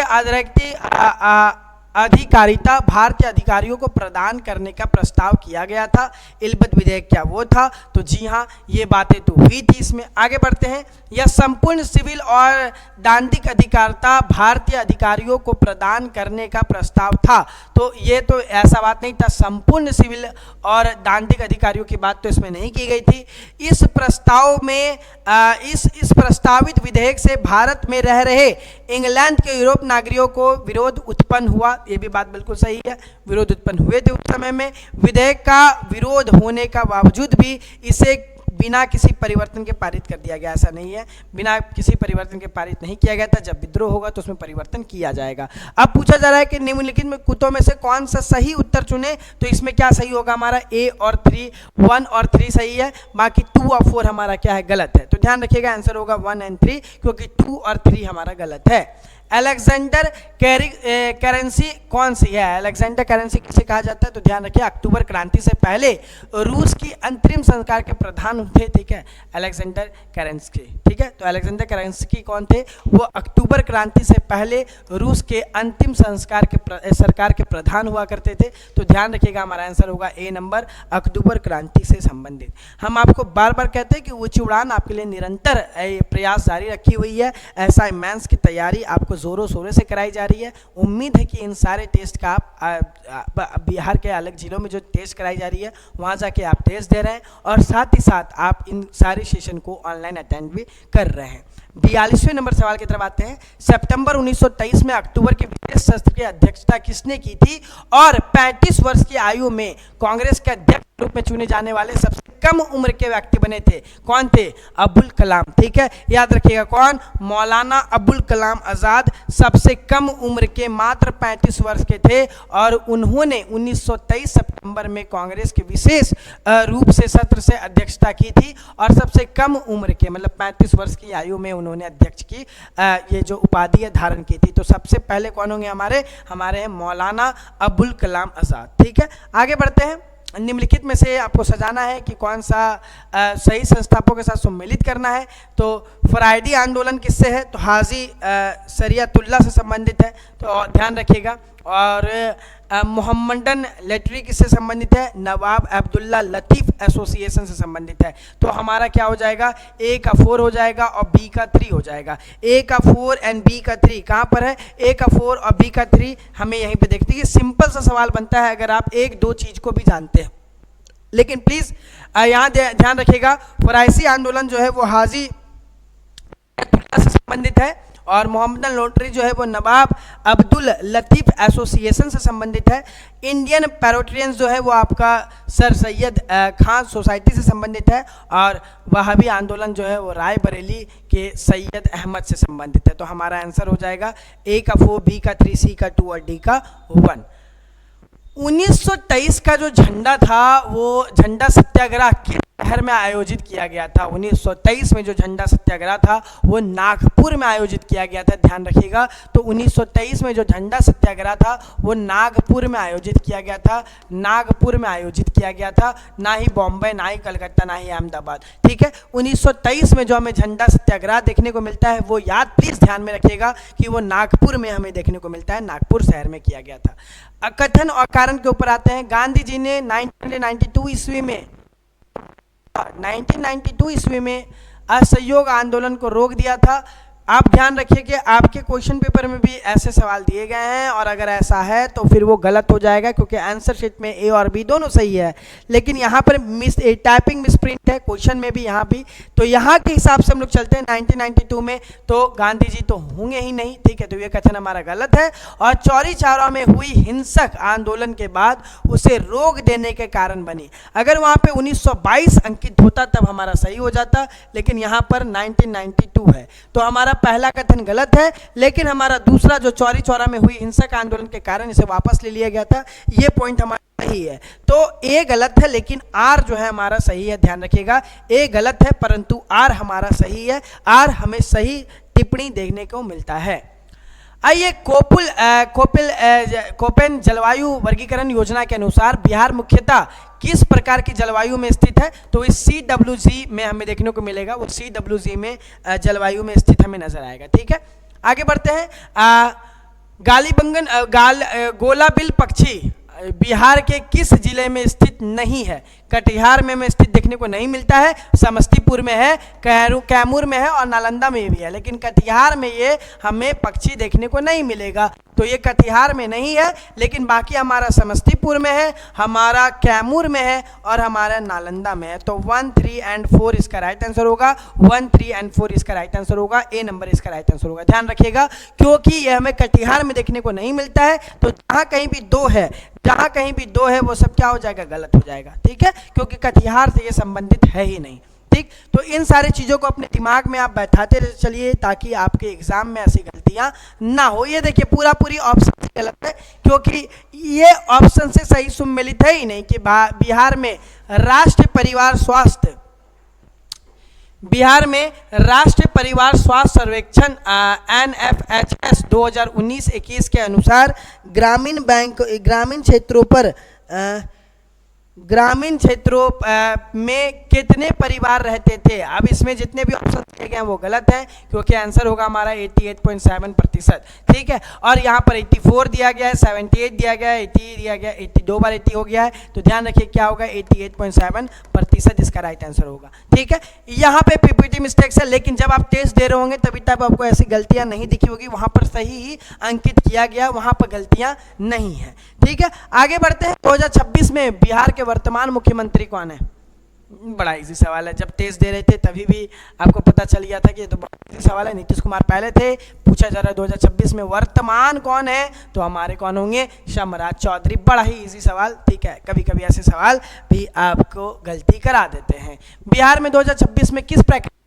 अधिकारिता भारतीय अधिकारियों को प्रदान करने का प्रस्ताव किया गया था। इल्बत विधेयक क्या वो था? तो जी हाँ, ये बातें तो हुई थी इसमें। आगे बढ़ते हैं। यह संपूर्ण सिविल और दांडिक अधिकारिता भारतीय अधिकारियों को प्रदान करने का प्रस्ताव था। तो ये तो ऐसा बात नहीं था, संपूर्ण सिविल और दांडिक अधिकारियों की बात तो इसमें नहीं की गई थी। इस प्रस्ताव में इस प्रस्तावित विधेयक से भारत में रह रहे इंग्लैंड के यूरोप नागरिकों को विरोध उत्पन्न हुआ। ये भी बात बिल्कुल सही है, विरोध उत्पन्न हुए थे उस समय में। विधेयक का विरोध होने का बावजूद भी इसे बिना किसी परिवर्तन के पारित कर दिया गया। ऐसा नहीं है, बिना किसी परिवर्तन के पारित नहीं किया गया था। जब विद्रोह होगा तो उसमें परिवर्तन किया जाएगा। अब पूछा जा रहा है कि निम्नलिखित में कुतों में से कौन सा सही उत्तर चुने? तो इसमें क्या सही होगा? हमारा ए और 3, 1 और 3 सही है, बाकी 2 और 4 हमारा क्या है? गलत है। तो ध्यान रखिएगा, आंसर होगा 1 एंड 3, क्योंकि 2 और 3 हमारा गलत है। अलेक्जेंडर करेंसी कौन सी है? अलेक्जेंडर करेंसी किसे कहा जाता है? तो ध्यान रखिए, अक्टूबर क्रांति से पहले रूस की अंतरिम संस्कार के प्रधान थे, ठीक है, अलेक्जेंडर करेंसी, ठीक है। तो अलेक्जेंडर करेंसी कौन थे? वो अक्टूबर क्रांति से पहले रूस के अंतिम संस्कार के सरकार के प्रधान हुआ करते थे। तो ध्यान रखिएगा, हमारा आंसर होगा ए नंबर, अक्टूबर क्रांति से संबंधित। हम आपको बार बार कहते हैं कि ऊंची उड़ान आपके लिए निरंतर प्रयास जारी रखी हुई है। ऐसा मेंस की तैयारी आपको जोरों शोरों से कराई जा रही है। उम्मीद है कि इन सारे टेस्ट का आप बिहार के अलग जिलों में जो टेस्ट कराई जा रही है वहाँ जाके आप टेस्ट दे रहे हैं और साथ ही साथ आप इन सारे सेशन को ऑनलाइन अटेंड भी कर रहे हैं। 42वें नंबर सवाल की तरफ आते हैं। सितंबर 1923 में अक्टूबर के विशेष सत्र की अध्यक्षता किसने की थी और 35 वर्ष की आयु में कांग्रेस के अध्यक्ष रूप में चुने जाने वाले सबसे कम उम्र के व्यक्ति बने थे? कौन थे? अब्दुल कलाम, ठीक है, याद रखिएगा कौन? मौलाना अब्दुल कलाम आज़ाद सबसे कम उम्र के मात्र 35 वर्ष के थे और उन्होंने 1923 सितंबर में कांग्रेस के विशेष रूप से सत्र से अध्यक्षता की थी और सबसे कम उम्र के मतलब 35 वर्ष की आयु में उन्होंने अध्यक्ष की ये जो उपाधि है धारण की थी। तो सबसे पहले कौन होंगे हमारे हैं मौलाना अब्दुल कलाम आज़ाद, ठीक है। आगे बढ़ते हैं। निम्नलिखित में से आपको सजाना है कि कौन सा सही संस्थापकों के साथ सम्मिलित करना है। तो फ्राइडे आंदोलन किससे है? तो हाजी शरियतुल्लाह से संबंधित है, तो ध्यान रखिएगा। और मोहम्मदन लेटरी किससे संबंधित है? नवाब अब्दुल्ला लतीफ़ एसोसिएशन से संबंधित है। तो हमारा क्या हो जाएगा? ए का 4 हो जाएगा और बी का 3 हो जाएगा। ए का 4 एंड बी का 3 कहाँ पर है? ए का 4 और बी का 3 हमें यहीं पे देखते हैं। सिंपल सा सवाल बनता है अगर आप एक दो चीज़ को भी जानते हैं, लेकिन प्लीज़ यहाँ ध्यान रखिएगा, फराइसी आंदोलन जो है वो हाजी से संबंधित है और मोहम्मदन लोटरी जो है वो नवाब अब्दुल लतीफ़ एसोसिएशन से संबंधित है। इंडियन पैरोट्रियंस जो है वो आपका सर सैयद खान सोसाइटी से संबंधित है और वहाबी आंदोलन जो है वो रायबरेली के सैयद अहमद से संबंधित है। तो हमारा आंसर हो जाएगा ए का 4, बी का 3, सी का 2 और डी का 1। 1923 का जो झंडा था वो झंडा सत्याग्रह किस शहर में आयोजित किया गया था? 1923 में जो झंडा सत्याग्रह था वो नागपुर में आयोजित किया गया था, ध्यान रखिएगा। तो 1923 में जो झंडा सत्याग्रह था वो नागपुर में आयोजित किया गया था, नागपुर में आयोजित किया गया था, ना ही बॉम्बे, ना ही कलकत्ता, ना ही अहमदाबाद, ठीक है। 1923 में जो हमें झंडा सत्याग्रह देखने को मिलता है वो याद प्लीज़ ध्यान में रखिएगा कि वो नागपुर में हमें देखने को मिलता है, नागपुर शहर में किया गया था। कथन और कारण के ऊपर आते हैं। गांधी जी ने 1992 ईस्वी में असहयोग आंदोलन को रोक दिया था। आप ध्यान रखिए कि आपके क्वेश्चन पेपर में भी ऐसे सवाल दिए गए हैं और अगर ऐसा है तो फिर वो गलत हो जाएगा क्योंकि आंसर शीट में ए और बी दोनों सही है, लेकिन यहाँ पर टाइपिंग मिसप्रिंट है क्वेश्चन में भी, यहाँ भी। तो यहाँ के हिसाब से हम लोग चलते हैं 1992 में, तो गांधी जी तो होंगे ही नहीं, ठीक है। तो ये कथन हमारा गलत है और चौरी चौरा में हुई हिंसक आंदोलन के बाद उसे रोक देने के कारण बनी। अगर वहाँ पे 1922 अंकित होता तब हमारा सही हो जाता, लेकिन यहाँ पर 1992 है। तो हमारा पहला कथन गलत है, लेकिन हमारा दूसरा जो चौरी चौरा में हुई हिंसक आंदोलन के कारण इसे वापस ले लिया गया था, ये पॉइंट हमारा सही है। तो ए गलत है लेकिन आर जो है हमारा सही है, ध्यान रखिएगा। ए गलत है परंतु आर हमारा सही है, आर हमें सही टिप्पणी देखने को मिलता है। आइए कोपेन जलवायु वर्गीकरण योजना के अनुसार बिहार मुख्यतः किस प्रकार की जलवायु में स्थित है? तो इस CWG में हमें देखने को मिलेगा, वो CWG में जलवायु में स्थित हमें नजर आएगा, ठीक है। आगे बढ़ते हैं। गोलाबिल पक्षी बिहार के किस जिले में स्थित नहीं है? कटिहार में स्थित देखने को नहीं मिलता है, समस्तीपुर में है, कैमूर में है और नालंदा में भी है, लेकिन कटिहार में ये हमें पक्षी देखने को नहीं मिलेगा। तो ये कटिहार में नहीं है, लेकिन बाकी हमारा समस्तीपुर में है, हमारा कैमूर में है और हमारा नालंदा में है। तो 1, 3 एंड 4 इसका राइट आंसर होगा। 1, 3 एंड 4 इसका राइट आंसर होगा। ए नंबर इसका राइट आंसर होगा। ध्यान रखिएगा क्योंकि ये हमें कटिहार में देखने को नहीं मिलता है, तो जहाँ कहीं भी दो है वो सब क्या हो जाएगा? गलत हो जाएगा, ठीक है, क्योंकि कटिहार से ये संबंधित है ही नहीं, ठीक। तो इन सारी चीज़ों को अपने दिमाग में आप बैठाते चलिए ताकि आपके एग्जाम में ऐसी गलतियां ना हो। ये देखिए पूरी ऑप्शन गलत है क्योंकि ये ऑप्शन से सही सम्मिलित है ही नहीं कि बिहार में राष्ट्रीय परिवार स्वास्थ्य बिहार में राष्ट्रीय परिवार स्वास्थ्य सर्वेक्षण NFHS 2019-21 के अनुसार ग्रामीण क्षेत्रों में कितने परिवार रहते थे। अब इसमें जितने भी ऑप्शन दिए गए हैं वो गलत है, क्योंकि आंसर होगा हमारा 88.7%। ठीक है, और यहाँ पर 84 दिया गया है, 78 दिया गया है, 80 दिया गया है, 82 बार 80 हो गया है, तो ध्यान रखिए क्या होगा 88.7% इसका राइट आंसर होगा। ठीक है, यहाँ पे पीपीटी मिस्टेक्स है, लेकिन जब आप टेस्ट दे रहे होंगे तभी तक आपको ऐसी गलतियाँ नहीं दिखी होगी, वहाँ पर सही ही अंकित किया गया, वहाँ पर गलतियाँ नहीं है। ठीक है, आगे बढ़ते हैं। 2026 में बिहार के वर्तमान मुख्यमंत्री कौन है। बड़ा इजी सवाल है, जब टेस्ट दे रहे थे तभी भी आपको पता चल गया था कि ये तो बहुत इजी सवाल है। नीतीश कुमार पहले थे, पूछा जा रहा है 2026 में वर्तमान कौन है, तो हमारे कौन होंगे, शमराज चौधरी। बड़ा ही इजी सवाल। ठीक है, कभी कभी ऐसे सवाल भी आपको गलती करा देते हैं। बिहार में 2026 में किस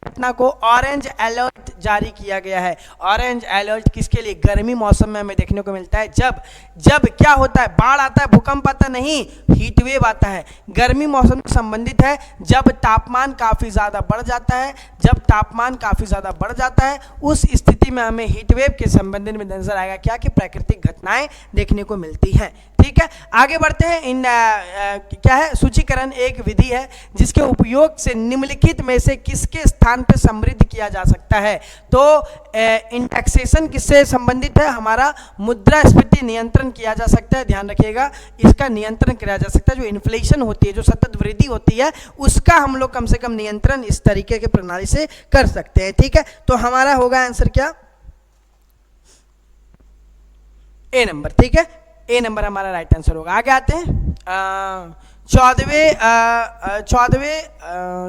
घटना को ऑरेंज अलर्ट जारी किया गया है। ऑरेंज अलर्ट किसके लिए, गर्मी मौसम में हमें देखने को मिलता है। जब क्या होता है, बाढ़ आता है, भूकंप आता नहीं, हीट वेव आता है। गर्मी मौसम से संबंधित है, जब तापमान काफी ज्यादा बढ़ जाता है, उस स्थिति में हमें हीट वेव के संबंध में नजर आएगा क्या, कि प्राकृतिक घटनाएं देखने को मिलती हैं। ठीक है, आगे बढ़ते हैं। क्या है, सूचीकरण एक विधि है जिसके उपयोग से निम्नलिखित में से किसके स्थान पे समृद्ध किया जा सकता है। तो इंडेक्सेशन किससे संबंधित है, हमारा मुद्रास्फीति नियंत्रण किया जा सकता है। ध्यान रखिएगा, इसका नियंत्रण किया जा सकता है। जो इन्फ्लेशन होती है, जो सतत वृद्धि होती है, उसका हम लोग कम से कम नियंत्रण इस तरीके के प्रणाली से कर सकते हैं। ठीक है, तो हमारा होगा आंसर क्या, ए नंबर। ठीक है, ए नंबर हमारा राइट आंसर होगा। आगे आते हैं। 14वें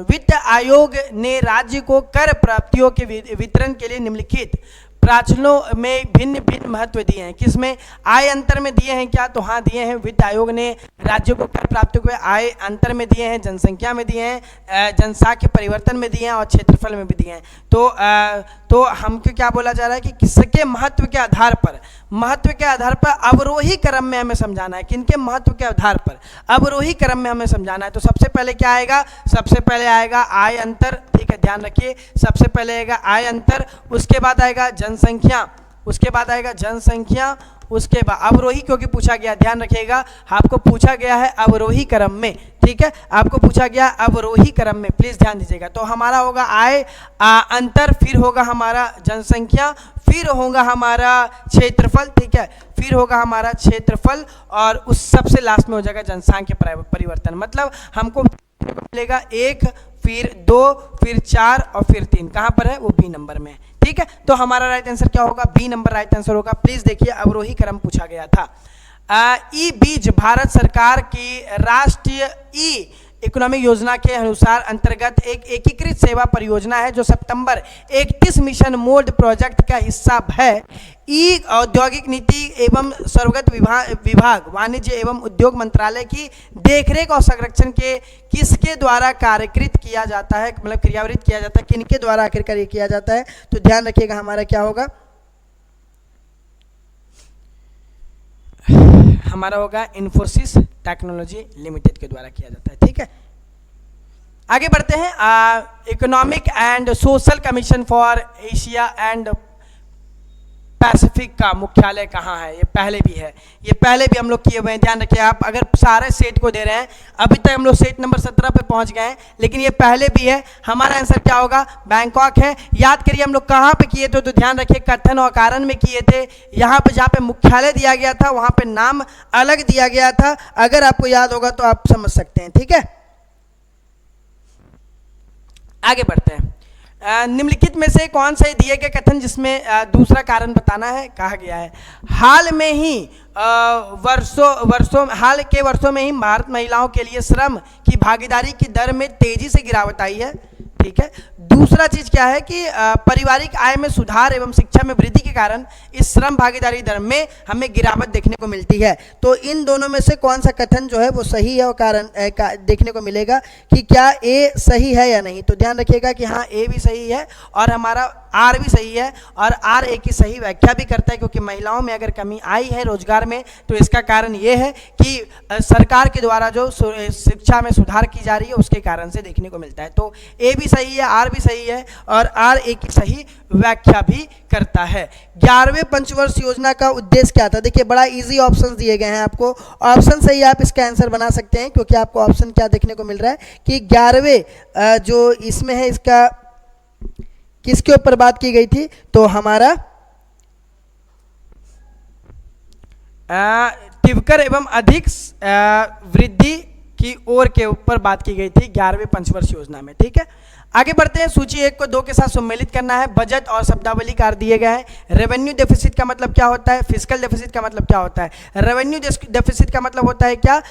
वित्त आयोग ने राज्य को कर प्राप्तियों के वितरण के लिए निम्नलिखित प्राचलों में भिन्न भिन्न महत्व दिए हैं। किसमें, आय अंतर में दिए हैं क्या, तो हाँ दिए हैं। वित्त आयोग ने राज्यों को कर प्राप्तियों के आय अंतर में दिए हैं, जनसंख्या में दिए हैं, जनसांख्य परिवर्तन में दिए हैं और क्षेत्रफल में भी दिए हैं। तो हमको क्या बोला जा रहा है कि किसके महत्व के आधार पर, अवरोही क्रम में हमें समझाना है। किनके महत्व के आधार पर, अवरोही क्रम में हमें समझाना है। तो सबसे पहले क्या आएगा, सबसे पहले आएगा आय अंतर। ठीक है, ध्यान रखिए, सबसे पहले आएगा आय अंतर, उसके बाद आएगा जनसंख्या, उसके बाद अवरोही, क्योंकि पूछा गया, ध्यान रखिएगा, आपको पूछा गया है अवरोही क्रम में। ठीक है, आपको पूछा गया अवरोही क्रम में, प्लीज ध्यान दीजिएगा। तो हमारा होगा आय अंतर, फिर होगा हमारा जनसंख्या, फिर होगा हमारा क्षेत्रफल। ठीक है, फिर होगा हमारा क्षेत्रफल, और उस सबसे लास्ट में हो जाएगा जनसांख्य परिवर्तन। मतलब हमको मिलेगा 1, फिर 2, फिर 4 और फिर 3। कहाँ पर है, वो बी नंबर में। ठीक है, तो हमारा राइट आंसर क्या होगा, बी नंबर राइट आंसर होगा। प्लीज देखिए, अवरोही क्रम पूछा गया था। ई बीज भारत सरकार की राष्ट्रीय ई इकोनॉमिक योजना के अनुसार अंतर्गत एक एकीकृत सेवा परियोजना है जो सितंबर 31 मिशन मोड प्रोजेक्ट का हिस्सा है। ई औद्योगिक नीति एवं सर्वगत विभाग वाणिज्य एवं उद्योग मंत्रालय की देखरेख और संरक्षण के किसके द्वारा कार्यकृत किया जाता है, मतलब क्रियान्वित किया जाता है, किनके द्वारा आखिरकार ये किया जाता है। तो ध्यान रखिएगा, हमारा क्या होगा, हमारा होगा इन्फोसिस टेक्नोलॉजी लिमिटेड के द्वारा किया जाता है। ठीक है, आगे बढ़ते हैं। Economic and social commission for Asia and Pacific का मुख्यालय कहाँ है, ये पहले भी है, ये पहले भी हम लोग किए हुए हैं। ध्यान रखिए, आप अगर सारे सेट को दे रहे हैं, अभी तक हम लोग सेट नंबर 17 पे पहुंच गए हैं, लेकिन ये पहले भी है। हमारा आंसर क्या होगा, बैंकॉक है। याद करिए हम लोग कहाँ पे किए थे, तो ध्यान रखिए कथन और कारण में किए थे। यहाँ पे जहाँ पे मुख्यालय दिया गया था वहाँ पे नाम अलग दिया गया था, अगर आपको याद होगा तो आप समझ सकते हैं। ठीक है, आगे बढ़ते हैं। निम्नलिखित में से कौन से दिए गए कथन जिसमें दूसरा कारण बताना है, कहा गया है हाल के वर्षों में ही भारत महिलाओं के लिए श्रम की भागीदारी की दर में तेजी से गिरावट आई है। ठीक है, दूसरा चीज क्या है कि पारिवारिक आय में सुधार एवं शिक्षा में वृद्धि के कारण इस श्रम भागीदारी दर में हमें गिरावट देखने को मिलती है। तो इन दोनों में से कौन सा कथन जो है वो सही है, और कारण देखने को मिलेगा कि क्या ए सही है या नहीं। तो ध्यान रखिएगा कि हाँ, ए भी सही है और हमारा आर भी सही है, और आर ए की सही व्याख्या भी करता है, क्योंकि महिलाओं में अगर कमी आई है रोजगार में तो इसका कारण ये है कि सरकार के द्वारा जो शिक्षा में सुधार की जा रही है उसके कारण से देखने को मिलता है। तो ए भी सही है, आर भी सही है, और आर ए की सही व्याख्या भी करता है। 11वें पंचवर्ष योजना का उद्देश्य क्या था? देखिए बड़ा इजी ऑप्शन दिए गए हैं आपको, ऑप्शन से ही आप इसका आंसर बना सकते हैं, क्योंकि आपको ऑप्शन क्या देखने को मिल रहा है कि 11वें जो इसमें है, इसका किसके ऊपर बात की गई थी? तो हमारा तीव्र एवं अधिक वृद्धि की ओर के ऊपर बात की गई थी 11वें पंचवर्ष योजना में। ठीक है, आगे बढ़ते हैं। सूची 1 को 2 के साथ सम्मिलित करना है। बजट और शब्दावली कार दिए गए हैं। रेवेन्यू डेफिसिट का मतलब क्या होता है? फिजिकल डेफिसिट का मतलब क्या होता है? रेवेन्यू डेफिसिट का मतलब होता है क्या?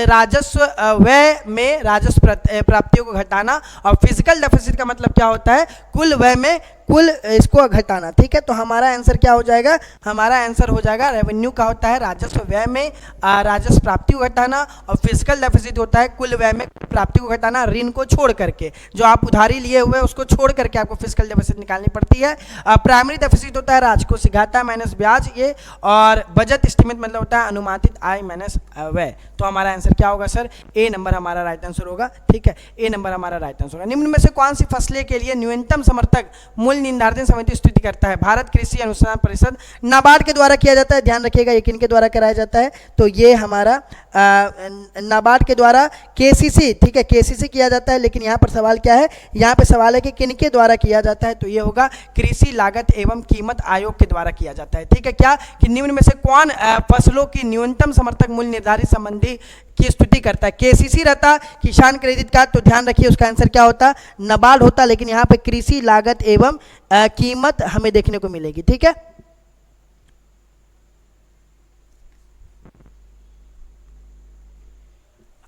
राजस्व व्यय में राजस्व प्राप्तियों को घटाना, और फिजिकल डेफिसिट का मतलब क्या होता है? कुल व्यय में कुल इसको घटाना। ठीक है, तो हमारा आंसर क्या हो जाएगा? हमारा आंसर हो जाएगा रेवेन्यू का होता है राजस्व व्यय में राजस्व प्राप्ति को घटाना, और फिजिकल डेफिसिट होता है कुल व्यय में प्राप्ति को घटाना, ऋण को छोड़ करके, जो आप उधारी लिए हुए उसको छोड़ करके आपको फिजिकल डेफिसिट निकालनी पड़ती है। प्राइमरी डेफिसिट होता है राजकोषीय घाटा माइनस ब्याज ये, और बजट एस्टिमेट मतलब होता है अनुमानित आय माइनस व्यय। तो हमारा आंसर क्या होगा सर? ए नंबर हमारा राइट आंसर होगा। ठीक है, ए नंबर हमारा राइट आंसर होगा। निम्न में से कौन सी फसलें के लिए न्यूनतम समर्थक मूल्य निर्धारण समिति स्तुति करता है? भारत कृषि अनुसंधान परिषद, नाबार्ड के द्वारा किया जाता है। ध्यान रखिएगा ये किन के द्वारा कराया जाता है? तो ये हमारा नाबार्ड के द्वारा केसीसी, ठीक है, केसीसी किया जाता है। लेकिन यहाँ पर सवाल क्या है? यहाँ पे सवाल है कि किन के द्वारा किया जाता है? तो ये होगा कृषि लागत एवं कीमत आयोग के द्वारा किया जाता है। ठीक है, क्या कि निम्न में से कौन फसलों की न्यूनतम समर्थक मूल्य निर्धारित संबंधी की स्तुति करता है? केसीसी रहता, किसान क्रेडिट कार्ड, तो ध्यान रखिए उसका आंसर क्या होता? नाबार्ड होता। लेकिन यहाँ पे कृषि लागत एवं कीमत हमें देखने को मिलेगी। ठीक है,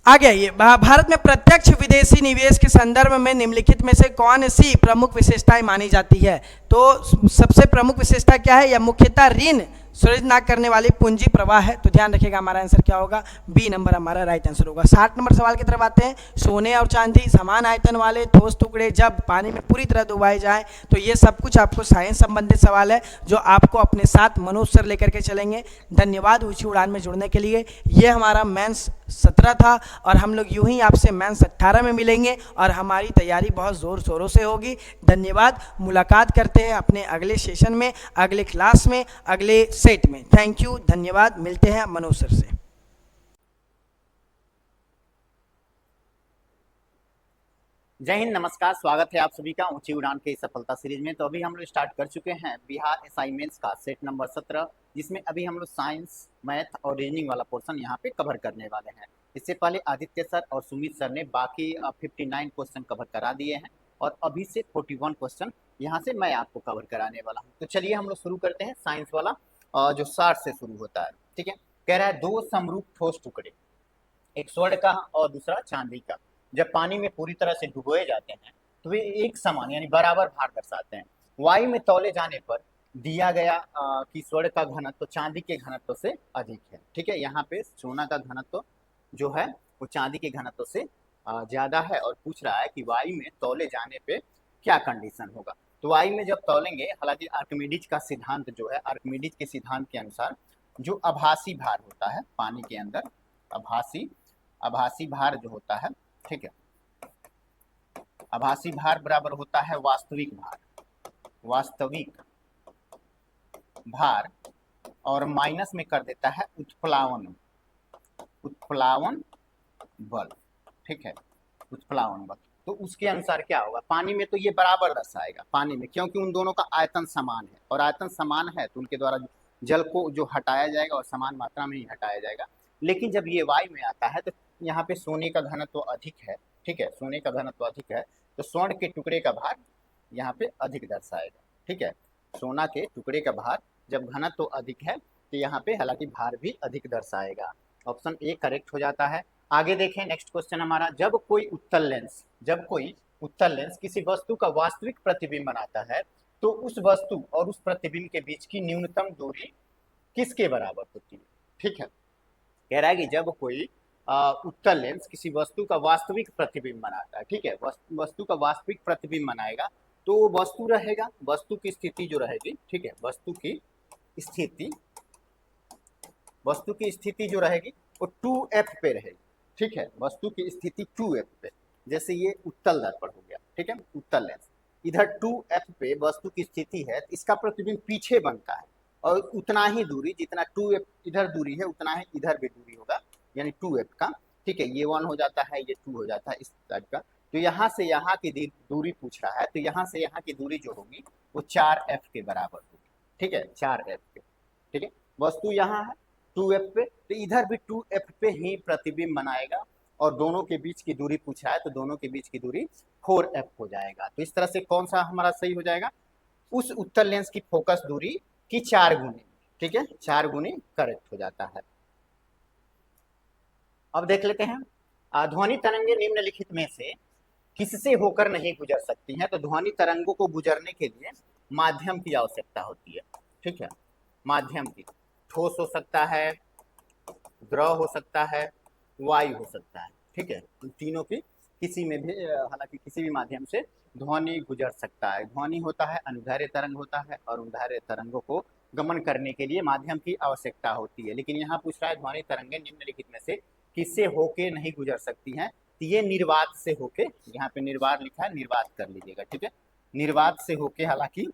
आगे आइए। भारत में प्रत्यक्ष विदेशी निवेश के संदर्भ में निम्नलिखित में से कौन सी प्रमुख विशेषताएं मानी जाती है? तो सबसे प्रमुख विशेषता क्या है? यह मुख्यतः ऋण सृजित न करने वाली पूंजी प्रवाह है। तो ध्यान रखिएगा हमारा आंसर क्या होगा? बी नंबर हमारा राइट आंसर होगा। 60 नंबर सवाल की तरफ आते हैं। सोने और चांदी समान आयतन वाले ठोस टुकड़े जब पानी में पूरी तरह डुबाए जाएं, तो ये सब कुछ आपको साइंस संबंधित सवाल है, जो आपको अपने साथ मनोज सर लेकर के चलेंगे। धन्यवाद ऊंची उड़ान में जुड़ने के लिए। ये हमारा मेंस 17 था, और हम लोग यूं ही आपसे मेंस 18 में मिलेंगे, और हमारी तैयारी बहुत ज़ोर शोरों से होगी। धन्यवाद। मुलाकात करते हैं अपने अगले सेशन में, अगले क्लास में, अगले सेट में। थैंक यू, धन्यवाद। मिलते हैं मनोज सर से। जय हिंद, नमस्कार, स्वागत है आप सभी का ऊंची उड़ान के सफलता सीरीज में। तो अभी हम लोग स्टार्ट कर चुके हैं बिहार असाइनमेंट्स का सेट नंबर 17, जिसमें अभी हम लोग साइंस, मैथ और रीजनिंग वाला पोर्शन यहाँ पे कवर करने वाले हैं। इससे पहले आदित्य सर और सुमित सर ने बाकी 59 क्वेश्चन कवर करा दिए हैं, और अभी से 41 क्वेश्चन यहाँ से मैं आपको कवर कराने वाला हूँ। तो चलिए हम लोग शुरू करते हैं साइंस वाला, जो 60 से शुरू होता है। ठीक है, कह रहा है 2 समरूप ठोस टुकड़े, एक स्वर्ण का और दूसरा चांदी का, जब पानी में पूरी तरह से डुबोए जाते हैं तो वे एक समान यानी बराबर भार दर्शाते हैं। वायु में तौले जाने पर दिया गया कि स्वर्ण का घनत्व चांदी के घनत्व से अधिक है। ठीक है, यहाँ पे सोना का घनत्व जो है वो चांदी के घनत्व से ज्यादा है, और पूछ रहा है कि वायु में तौले जाने पे क्या कंडीशन होगा। तो वायु में जब तौलेंगे, हालांकि आर्किमिडीज का सिद्धांत जो है, आर्किमिडीज के सिद्धांत के अनुसार जो आभासी भार होता है पानी के अंदर, आभासी भार जो होता है, ठीक है, आभासी भार बराबर होता है वास्तविक भार, और माइनस में कर देता है उत्प्लावन बल। ठीक है, उत्प्लावन बल। तो उसके अनुसार क्या होगा? पानी में तो ये बराबर दर्शाएगा, पानी में, क्योंकि उन दोनों का आयतन समान है, और आयतन समान है तो उनके द्वारा जल को जो हटाया जाएगा और समान मात्रा में ही हटाया जाएगा। लेकिन जब ये वायु में आता है तो यहाँ पे सोने का घनत्व तो अधिक है। ठीक है, सोने का घनत्व तो अधिक है, तो स्वर्ण के टुकड़े का भार यहाँ पे अधिक दर्शाएगा। ठीक है, सोना के टुकड़े का भार जब घनत्व तो अधिक है तो यहाँ पे हालांकि भार भी अधिक दर्शाएगा। ऑप्शन ए करेक्ट हो जाता है। आगे देखें, नेक्स्ट क्वेश्चन हमारा, जब कोई उत्तल लेंस किसी वस्तु का वास्तविक प्रतिबिंब बनाता है तो उस वस्तु और उस प्रतिबिंब के बीच की न्यूनतम दूरी किसके बराबर होती है? ठीक है, कह रहा है कि जब कोई उत्तल लेंस किसी वस्तु का वास्तविक प्रतिबिंब बनाता है, ठीक है, वस्तु का वास्तविक प्रतिबिंब बनाएगा, तो वस्तु रहेगा, वस्तु की स्थिति जो रहेगी, ठीक है, वस्तु की स्थिति जो रहेगी वो 2f पे रहेगी। ठीक है, वस्तु की स्थिति 2f पे, जैसे ये उत्तल दर्पण हो गया, ठीक है, उत्तल लेंस। इधर 2f पे वस्तु की स्थिति है, तो इसका प्रतिबिंब पीछे बनता है और उतना ही दूरी, जितना 2f इधर दूरी है उतना ही इधर भी दूरी होगा, यानी 2f का, ठीक है। ये 1 हो जाता है, ये 2 हो जाता है, इस टाइप का। तो यहाँ से यहाँ की दूरी पूछ रहा है, तो यहाँ से यहाँ की दूरी जो होगी वो 4f के बराबर होगी, ठीक है, 4f के, ठीक है। वस्तु यहाँ है 2f पे, तो इधर भी 2f पे ही प्रतिबिंब बनाएगा और दोनों के बीच की दूरी पूछ रहा है, तो दोनों के बीच की दूरी 4f हो जाएगा। तो इस तरह से कौन सा हमारा सही हो जाएगा, उस उत्तल लेंस की फोकस दूरी की 4 गुनी, ठीक है, 4 गुनी करेक्ट हो जाता है। अब देख लेते हैं, ध्वनि तरंगे निम्नलिखित में से किससे होकर नहीं गुजर सकती हैं। तो ध्वनि तरंगों को गुजरने के लिए माध्यम की आवश्यकता होती है, ठीक है, माध्यम की। ठोस हो सकता है, द्रव हो सकता है, वायु हो सकता है, ठीक है। तीनों की किसी में भी, हालांकि किसी भी माध्यम से ध्वनि गुजर सकता है। ध्वनि होता है अनुदैर्घ्य तरंग होता है, और अनुदैर्घ्य तरंगों को गमन करने के लिए माध्यम की आवश्यकता होती है। लेकिन यहाँ पूछ रहा है ध्वनि तरंगें निम्नलिखित में से किससे होके नहीं गुजर सकती हैं। तो ये निर्वात से होके, यहाँ पे निर्वात लिखा है, निर्वात कर लीजिएगा, ठीक है। निर्वात से होके हालांकि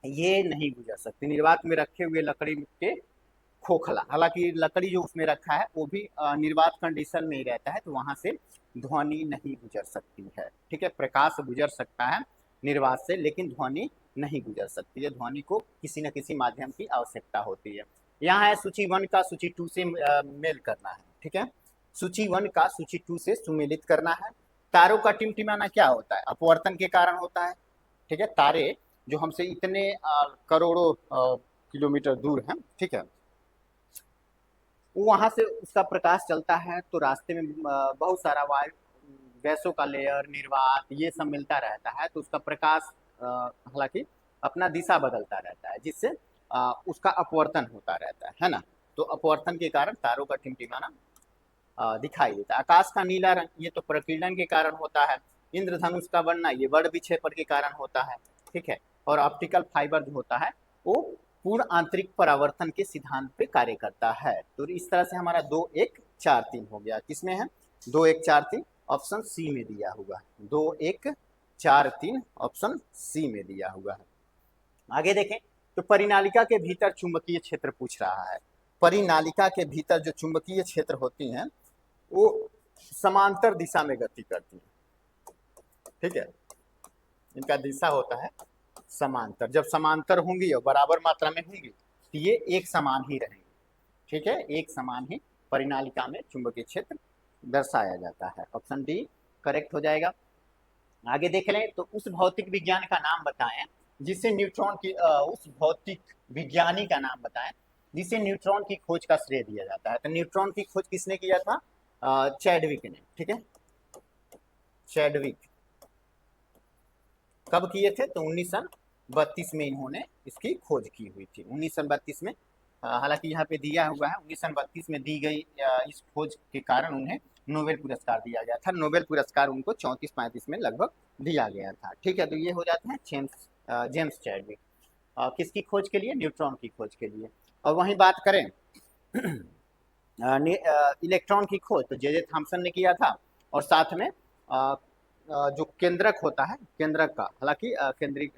ये नहीं गुजर सकती। निर्वात में रखे हुए लकड़ी के खोखला, हालांकि लकड़ी जो उसमें रखा है वो भी निर्वात कंडीशन में ही रहता है, तो वहां से ध्वनि नहीं गुजर सकती है, ठीक है। प्रकाश गुजर सकता है निर्वात से, लेकिन ध्वनि नहीं गुजर सकती है। ध्वनि को किसी न किसी माध्यम की आवश्यकता होती है। यहाँ है सूची 1 का सूची 2 से मेल करना है, ठीक है। सूची 1 का सूची 2 से सुमेलित करना है। तारों का टिमटिमाना क्या होता है, अपवर्तन के कारण होता है, ठीक है। तारे जो हमसे इतने करोड़ों किलोमीटर दूर हैं, ठीक है, वहां से उसका प्रकाश चलता है, तो रास्ते में बहुत सारा वायु, गैसों का लेयर, निर्वात, ये सब मिलता रहता है, तो उसका प्रकाश हालांकि अपना दिशा बदलता रहता है, जिससे उसका अपवर्तन होता रहता है ना। तो अपवर्तन के कारण तारों का टिमटिमाना दिखाई देता है। आकाश का नीला रंग, ये तो प्रकीर्णन के कारण होता है। इंद्रधनुष का बनना, ये बड़ विक्षेपण के कारण होता है, ठीक है। और ऑप्टिकल फाइबर जो होता है वो पूर्ण आंतरिक परावर्तन के सिद्धांत पे कार्य करता है। तो इस तरह से हमारा 2 1 4 3 हो गया। किसमें है, 2 1 4 3 ऑप्शन सी में दिया हुआ है। 2 1 4 3 ऑप्शन सी में दिया हुआ है। आगे देखें, तो परिनालिका के भीतर चुंबकीय क्षेत्र पूछ रहा है। परिनालिका के भीतर जो चुंबकीय क्षेत्र होती हैं वो समांतर दिशा में गति करती है, ठीक है। इनका दिशा होता है समांतर। जब समांतर होंगी और बराबर मात्रा में होंगी तो ये एक समान ही रहेंगे, ठीक है, एक समान ही परिनालिका में चुंबकीय क्षेत्र दर्शाया जाता है। ऑप्शन डी करेक्ट हो जाएगा। आगे देख लें, तो उस भौतिक विज्ञान का नाम बताएं जिसे न्यूट्रॉन की, उस भौतिक विज्ञानी का नाम बताएं जिसे न्यूट्रॉन की खोज का श्रेय दिया जाता है। तो न्यूट्रॉन की खोज किसने किया था, चैडविक ने, ठीक है। चैडविक कब किए थे, तो 1932 में इन्होंने इसकी खोज की हुई थी, 1932 में। हालांकि यहाँ पे दिया हुआ है 1932 में दी गई इस खोज के कारण उन्हें नोबेल पुरस्कार दिया गया था। नोबेल पुरस्कार उनको 34-35 में लगभग दिया गया था, ठीक है। तो ये हो जाते हैं जेम्स चैडविक, किसकी खोज के लिए, न्यूट्रॉन की खोज के लिए। और वहीं बात करें इलेक्ट्रॉन की खोज, तो जे थॉम्सन ने किया था। और साथ में जो केंद्रक होता है, केंद्रक का, हालांकि केंद्रिक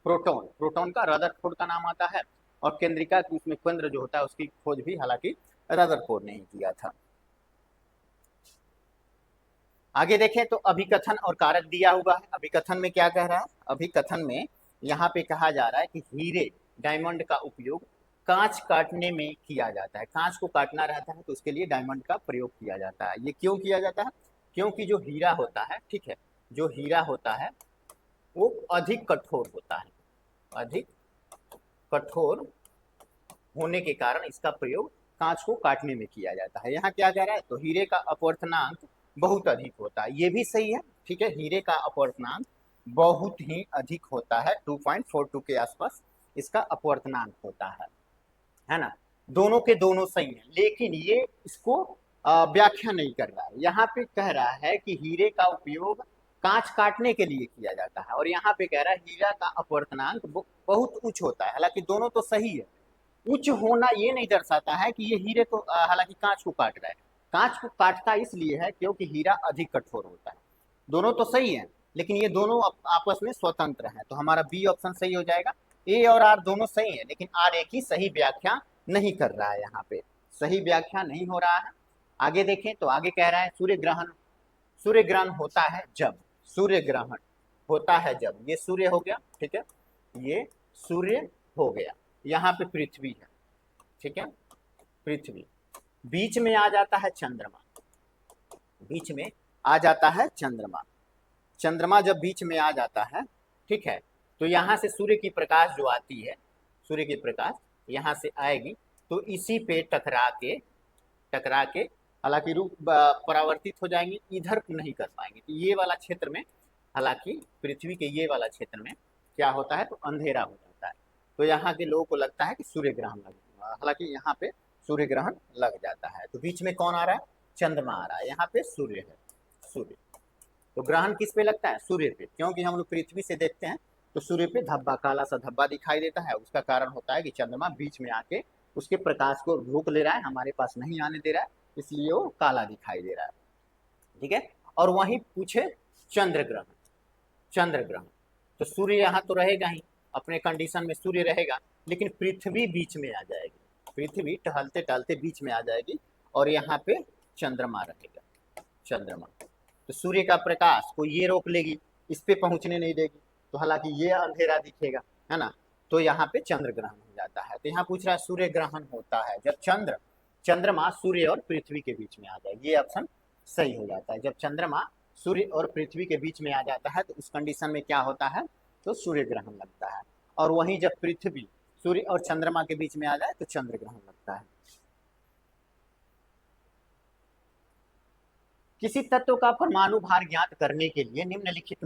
प्रोटॉन का रदरफोर्ड का नाम आता है, और केंद्रिका उसमें केंद्र जो होता है उसकी खोज भी हालांकि रदरफोर्ड ने ही किया था। आगे देखें, तो अभिकथन और कारक दिया हुआ है। अभिकथन में क्या कह रहा है, अभिकथन में यहाँ पे कहा जा रहा है कि हीरे, डायमंड का उपयोग कांच काटने में किया जाता है। कांच को काटना रहता है तो उसके लिए डायमंड का प्रयोग किया जाता है। ये क्यों किया जाता है, क्योंकि जो हीरा होता है, ठीक है, जो हीरा होता है वो अधिक कठोर होता है। अधिक कठोर होने के कारण इसका प्रयोग कांच को काटने में किया जाता है। यहाँ क्या कह रहा है, तो हीरे का अपवर्तनांक बहुत अधिक होता है। ये भी सही है, ठीक है, हीरे का अपवर्तनांक बहुत ही अधिक होता है, 2.42 के आसपास इसका अपवर्तनांक होता है ना। दोनों के दोनों सही है, लेकिन ये इसको व्याख्या नहीं कर रहा है। यहाँ पे कह रहा है कि हीरे का उपयोग कांच काटने के लिए किया जाता है, और यहाँ पे कह रहा है हीरा का अपवर्तनांक बहुत उच्च होता है। हालांकि दोनों तो सही है, उच्च होना ये नहीं दर्शाता है कि ये हीरे को, हालांकि कांच को काट रहा है। कांच को काटता इसलिए है क्योंकि हीरा अधिक कठोर होता है। दोनों तो सही है, लेकिन ये दोनों आपस में स्वतंत्र हैं, तो हमारा बी ऑप्शन सही हो जाएगा। ए और आर दोनों सही है, लेकिन आर ए की सही व्याख्या नहीं कर रहा है, यहाँ पे सही व्याख्या नहीं हो रहा है। आगे देखें तो आगे कह रहा है सूर्य ग्रहण होता है जब, सूर्य ग्रहण होता है जब, ये सूर्य हो गया, ठीक है, ये सूर्य हो गया, यहाँ पे पृथ्वी है, ठीक है, पृथ्वी, बीच में आ जाता है चंद्रमा, बीच में आ जाता है चंद्रमा, चंद्रमा जब बीच में आ जाता है, ठीक है, तो यहाँ से सूर्य की प्रकाश जो आती है, सूर्य की प्रकाश यहाँ से आएगी, तो इसी पे टकरा के हालांकि रूप परावर्तित हो जाएंगे, इधर नहीं कर पाएंगे, तो ये वाला क्षेत्र में, हालांकि पृथ्वी के ये वाला क्षेत्र में क्या होता है, तो अंधेरा हो जाता है, तो यहाँ के लोगों को लगता है कि सूर्य ग्रहण लग, हालांकि यहाँ पे सूर्य ग्रहण लग जाता है। तो बीच में कौन आ रहा है, चंद्रमा आ रहा है, यहाँ पे सूर्य है, सूर्य, तो ग्रहण किस पे लगता है, सूर्य पे, क्योंकि हम लोग पृथ्वी से देखते हैं तो सूर्य पे धब्बा, काला सा धब्बा दिखाई देता है, उसका कारण होता है कि चंद्रमा बीच में आके उसके प्रकाश को रोक ले रहा है, हमारे पास नहीं आने दे रहा है, इसलिए वो काला दिखाई दे रहा है, ठीक है। और वहीं पूछे चंद्र ग्रहण, तो सूर्य यहाँ तो रहेगा ही, अपने कंडीशन में सूर्य रहेगा, लेकिन पृथ्वी बीच में आ जाएगी, पृथ्वी टहलते टहलते बीच में आ जाएगी, और यहाँ पे चंद्रमा रहेगा, चंद्रमा, तो सूर्य का प्रकाश को ये रोक लेगी, इस पे पहुंचने नहीं देगी, तो हालांकि ये अंधेरा दिखेगा, है ना, तो यहाँ पे चंद्र ग्रहण हो जाता है। तो यहाँ पूछ रहा है सूर्य ग्रहण होता है जब चंद्रमा सूर्य और पृथ्वी के बीच में आ जाए, ये ऑप्शन सही हो जाता है। जब चंद्रमा सूर्य और पृथ्वी के बीच में आ जाता है तो उस कंडीशन में क्या होता है, तो सूर्य ग्रहण लगता है, और वहीं जब पृथ्वी सूर्य और चंद्रमा के बीच में आ जाए तो चंद्र ग्रहण लगता है। किसी तत्व का परमाणु भार ज्ञात करने के लिए निम्नलिखित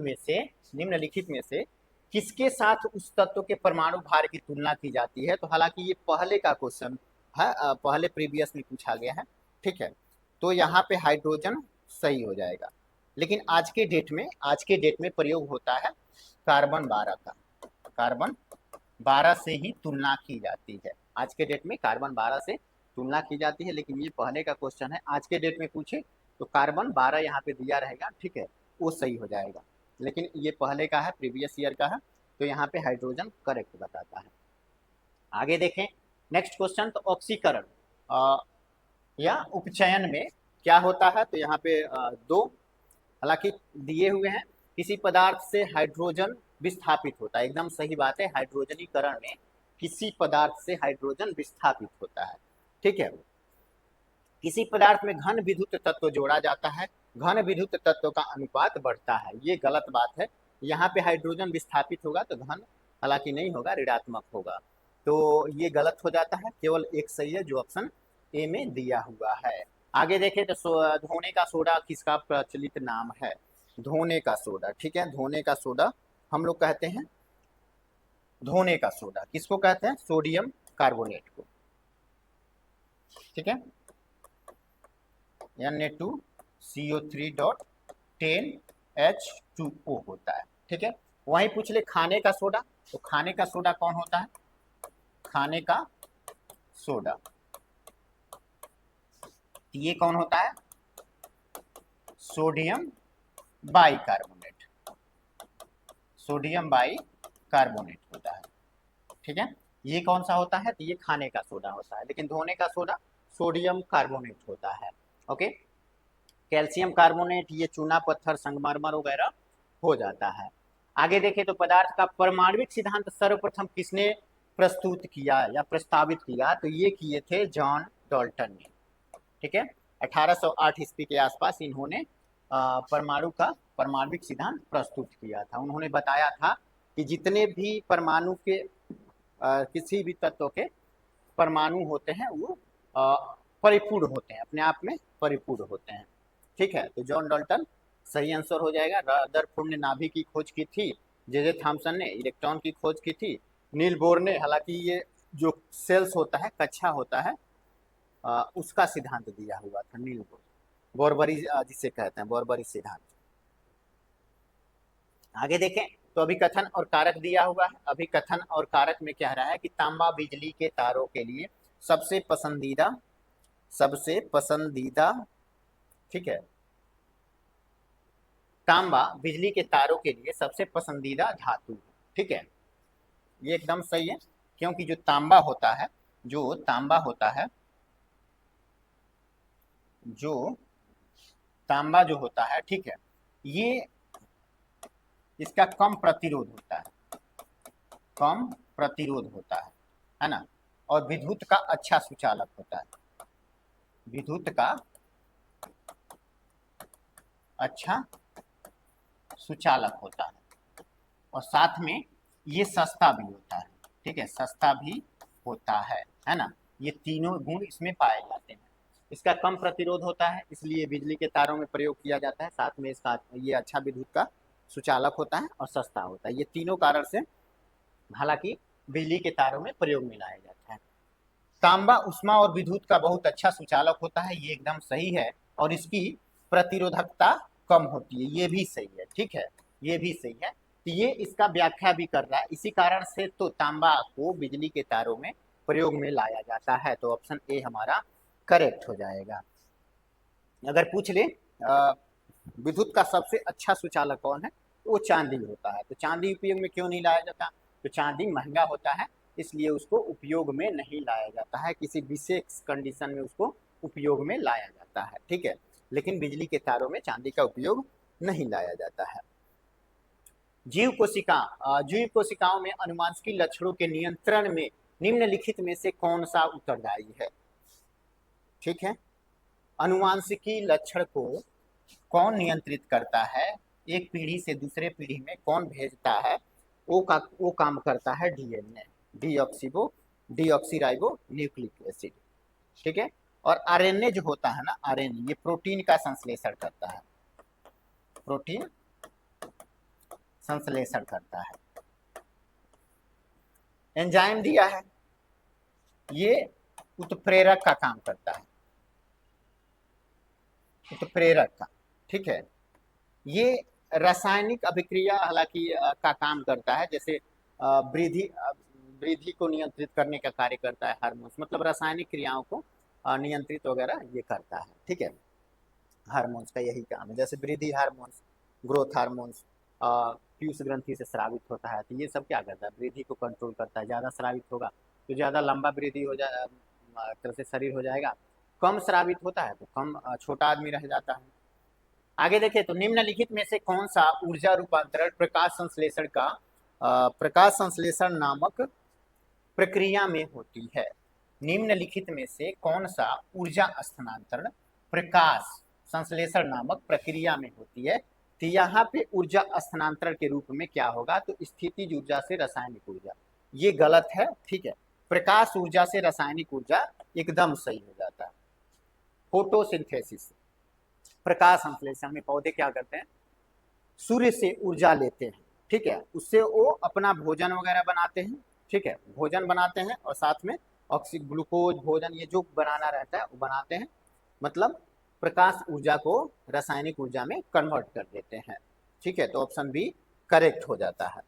में से किसके साथ उस तत्व के परमाणु भार की तुलना की जाती है। तो हालांकि ये पहले का क्वेश्चन है, पहले प्रीवियस में पूछा गया है, ठीक है, तो यहाँ पे हाइड्रोजन सही हो जाएगा, लेकिन आज के डेट में प्रयोग होता है कार्बन 12 का, कार्बन 12 से ही तुलना की जाती है, आज के डेट में कार्बन 12 से तुलना की जाती है, लेकिन ये पहले का क्वेश्चन है, आज के डेट में पूछे तो कार्बन 12 यहाँ पे दिया रहेगा, ठीक है, वो सही हो जाएगा, लेकिन ये पहले का है, प्रीवियस ईयर का है, तो यहाँ पे हाइड्रोजन करेक्ट बताता है। आगे देखें नेक्स्ट क्वेश्चन, तो ऑक्सीकरण या उपचयन में क्या होता है, तो यहाँ पे दो हालांकि दिए हुए हैं, किसी पदार्थ से हाइड्रोजन विस्थापित होता है, एकदम सही बात है, हाइड्रोजनीकरण में किसी पदार्थ से हाइड्रोजन विस्थापित होता है, ठीक है। किसी पदार्थ में घन विद्युत तत्व जोड़ा जाता है, घन विद्युत तत्व का अनुपात बढ़ता है, ये गलत बात है, यहाँ पे हाइड्रोजन विस्थापित होगा तो घन हालांकि नहीं होगा, ऋणात्मक होगा, तो ये गलत हो जाता है, केवल एक सही है जो ऑप्शन ए में दिया हुआ है। आगे देखें तो धोने का सोडा किसका प्रचलित नाम है, धोने का सोडा, ठीक है, धोने का सोडा हम लोग कहते हैं, धोने का सोडा किसको कहते हैं, सोडियम कार्बोनेट को, ठीक है, Na2CO3.10H2O होता है, ठीक है। वहीं पूछ ले खाने का सोडा, तो खाने का सोडा कौन होता है, खाने का सोडा ये कौन होता है, सोडियम बाइकार्बोनेट, सोडियम बाइकार्बोनेट होता है, ठीक है, ये कौन सा होता है, तो ये खाने का सोडा होता है, लेकिन धोने का सोडा सोडियम कार्बोनेट होता है, ओके। कैल्शियम कार्बोनेट ये चूना पत्थर संगमरमर वगैरह हो जाता है। आगे देखें तो पदार्थ का परमाणविक सिद्धांत सर्वप्रथम किसने प्रस्तुत किया या प्रस्तावित किया, तो ये किए थे जॉन डाल्टन ने, ठीक है, 1808 ईस्वी के आसपास इन्होंने परमाणु का परमाणविक सिद्धांत प्रस्तुत किया था। उन्होंने बताया था कि जितने भी परमाणु के किसी भी तत्व के परमाणु होते हैं वो परिपूर्ण होते हैं, अपने आप में परिपूर्ण होते हैं, ठीक है, तो जॉन डाल्टन सही आंसर हो जाएगा। रदरफोर्ड ने नाभि की खोज की थी, जे थॉमसन ने इलेक्ट्रॉन की खोज की थी, नील बोर ने हालांकि ये जो सेल्स होता है, कक्षा होता है, उसका सिद्धांत दिया हुआ था नील बोर, बोरबरी जिसे कहते हैं, बोरबरी सिद्धांत। आगे देखें तो अभिकथन और कारक दिया हुआ है, अभिकथन और कारक में कह रहा है कि तांबा बिजली के तारों के लिए सबसे पसंदीदा, ठीक है, तांबा बिजली के तारों के लिए सबसे पसंदीदा धातु है। ठीक है, ये एकदम सही है, क्योंकि जो तांबा होता है, जो तांबा होता है, जो तांबा जो होता है, ठीक है, ये इसका कम प्रतिरोध होता है, कम प्रतिरोध होता है ना, और विद्युत का अच्छा सुचालक होता है, विद्युत का अच्छा सुचालक होता है, और साथ में ये सस्ता भी होता है। ठीक है, सस्ता भी होता है ना, ये तीनों गुण इसमें पाए जाते हैं। इसका कम प्रतिरोध होता है, इसलिए बिजली के तारों में प्रयोग किया जाता है, साथ में इसका ये अच्छा विद्युत का सुचालक होता है और सस्ता होता है। ये तीनों कारण से हालांकि बिजली के तारों में प्रयोग में लाया जाता है। तांबा ऊष्मा और विद्युत का बहुत अच्छा सुचालक होता है, ये एकदम सही है, और इसकी प्रतिरोधकता कम होती है, ये भी सही है। ठीक है, ये भी सही है, तो ये इसका व्याख्या भी कर रहा है। इसी कारण से तो तांबा को बिजली के तारों में प्रयोग में लाया जाता है, तो ऑप्शन ए हमारा करेक्ट हो जाएगा। अगर पूछ ले विद्युत का सबसे अच्छा सुचालक कौन है, वो चांदी होता है। तो चांदी उपयोग में क्यों नहीं लाया जाता, तो चांदी महंगा होता है, इसलिए उसको उपयोग में नहीं लाया जाता है, किसी विशेष कंडीशन में उसको उपयोग में लाया जाता है। ठीक है, लेकिन बिजली के तारों में चांदी का उपयोग नहीं लाया जाता है। जीव कोशिकाओं में अनुवांशिकी लक्षणों के नियंत्रण में निम्नलिखित में से कौन सा उत्तरदायी है। ठीक है, अनुवांशिकी लक्षण को कौन नियंत्रित करता है, एक पीढ़ी से दूसरे पीढ़ी में कौन भेजता है, वो काम करता है डीएनए, डीऑक्सीराइबो न्यूक्लिक एसिड। ठीक है, और आरएनए जो होता है ना, आरएनए ये प्रोटीन का संश्लेषण करता है, प्रोटीन संश्लेषण करता है। एंजाइम दिया है, ये उत्प्रेरक का काम करता है, उत्प्रेरक का। ठीक है, ये रासायनिक अभिक्रिया हालांकि का काम करता है, जैसे वृद्धि को नियंत्रित करने का कार्य करता है हार्मोन्स, मतलब रासायनिक क्रियाओं को नियंत्रित वगैरह ये करता है। ठीक है, हार्मोन्स का यही काम है, जैसे वृद्धि हार्मोन्स, ग्रोथ हार्मोन्स पीयूष ग्रंथि से स्रावित होता है, तो ये सब क्या करता है, वृद्धि को कंट्रोल करता है। ज़्यादा स्रावित होगा तो ज़्यादा लंबा वृद्धि हो जाए, तरह से शरीर हो जाएगा, कम स्रावित होता है तो कम छोटा आदमी रह जाता है। आगे देखिए, तो निम्नलिखित में से कौन सा ऊर्जा रूपांतरण प्रकाश संश्लेषण नामक प्रक्रिया में होती है। निम्नलिखित में से कौन सा ऊर्जा स्थानांतरण प्रकाश संश्लेषण नामक प्रक्रिया में होती है। तो यहाँ पे ऊर्जा स्थानांतरण के रूप में क्या होगा, तो स्थितिज ऊर्जा से रासायनिक ऊर्जा, ये गलत है। ठीक है, प्रकाश ऊर्जा से रासायनिक ऊर्जा एकदम सही हो जाता है। फोटोसिंथेसिस, प्रकाश संश्लेषण में पौधे क्या करते हैं, सूर्य से ऊर्जा लेते हैं। ठीक है, उससे वो अपना भोजन वगैरह बनाते हैं। ठीक है, भोजन बनाते हैं और साथ में ऑक्सीजन, ग्लूकोज, भोजन, ये जो बनाना रहता है वो बनाते हैं, मतलब प्रकाश ऊर्जा को रासायनिक ऊर्जा में कन्वर्ट कर देते हैं। ठीक है, तो ऑप्शन बी करेक्ट हो जाता है।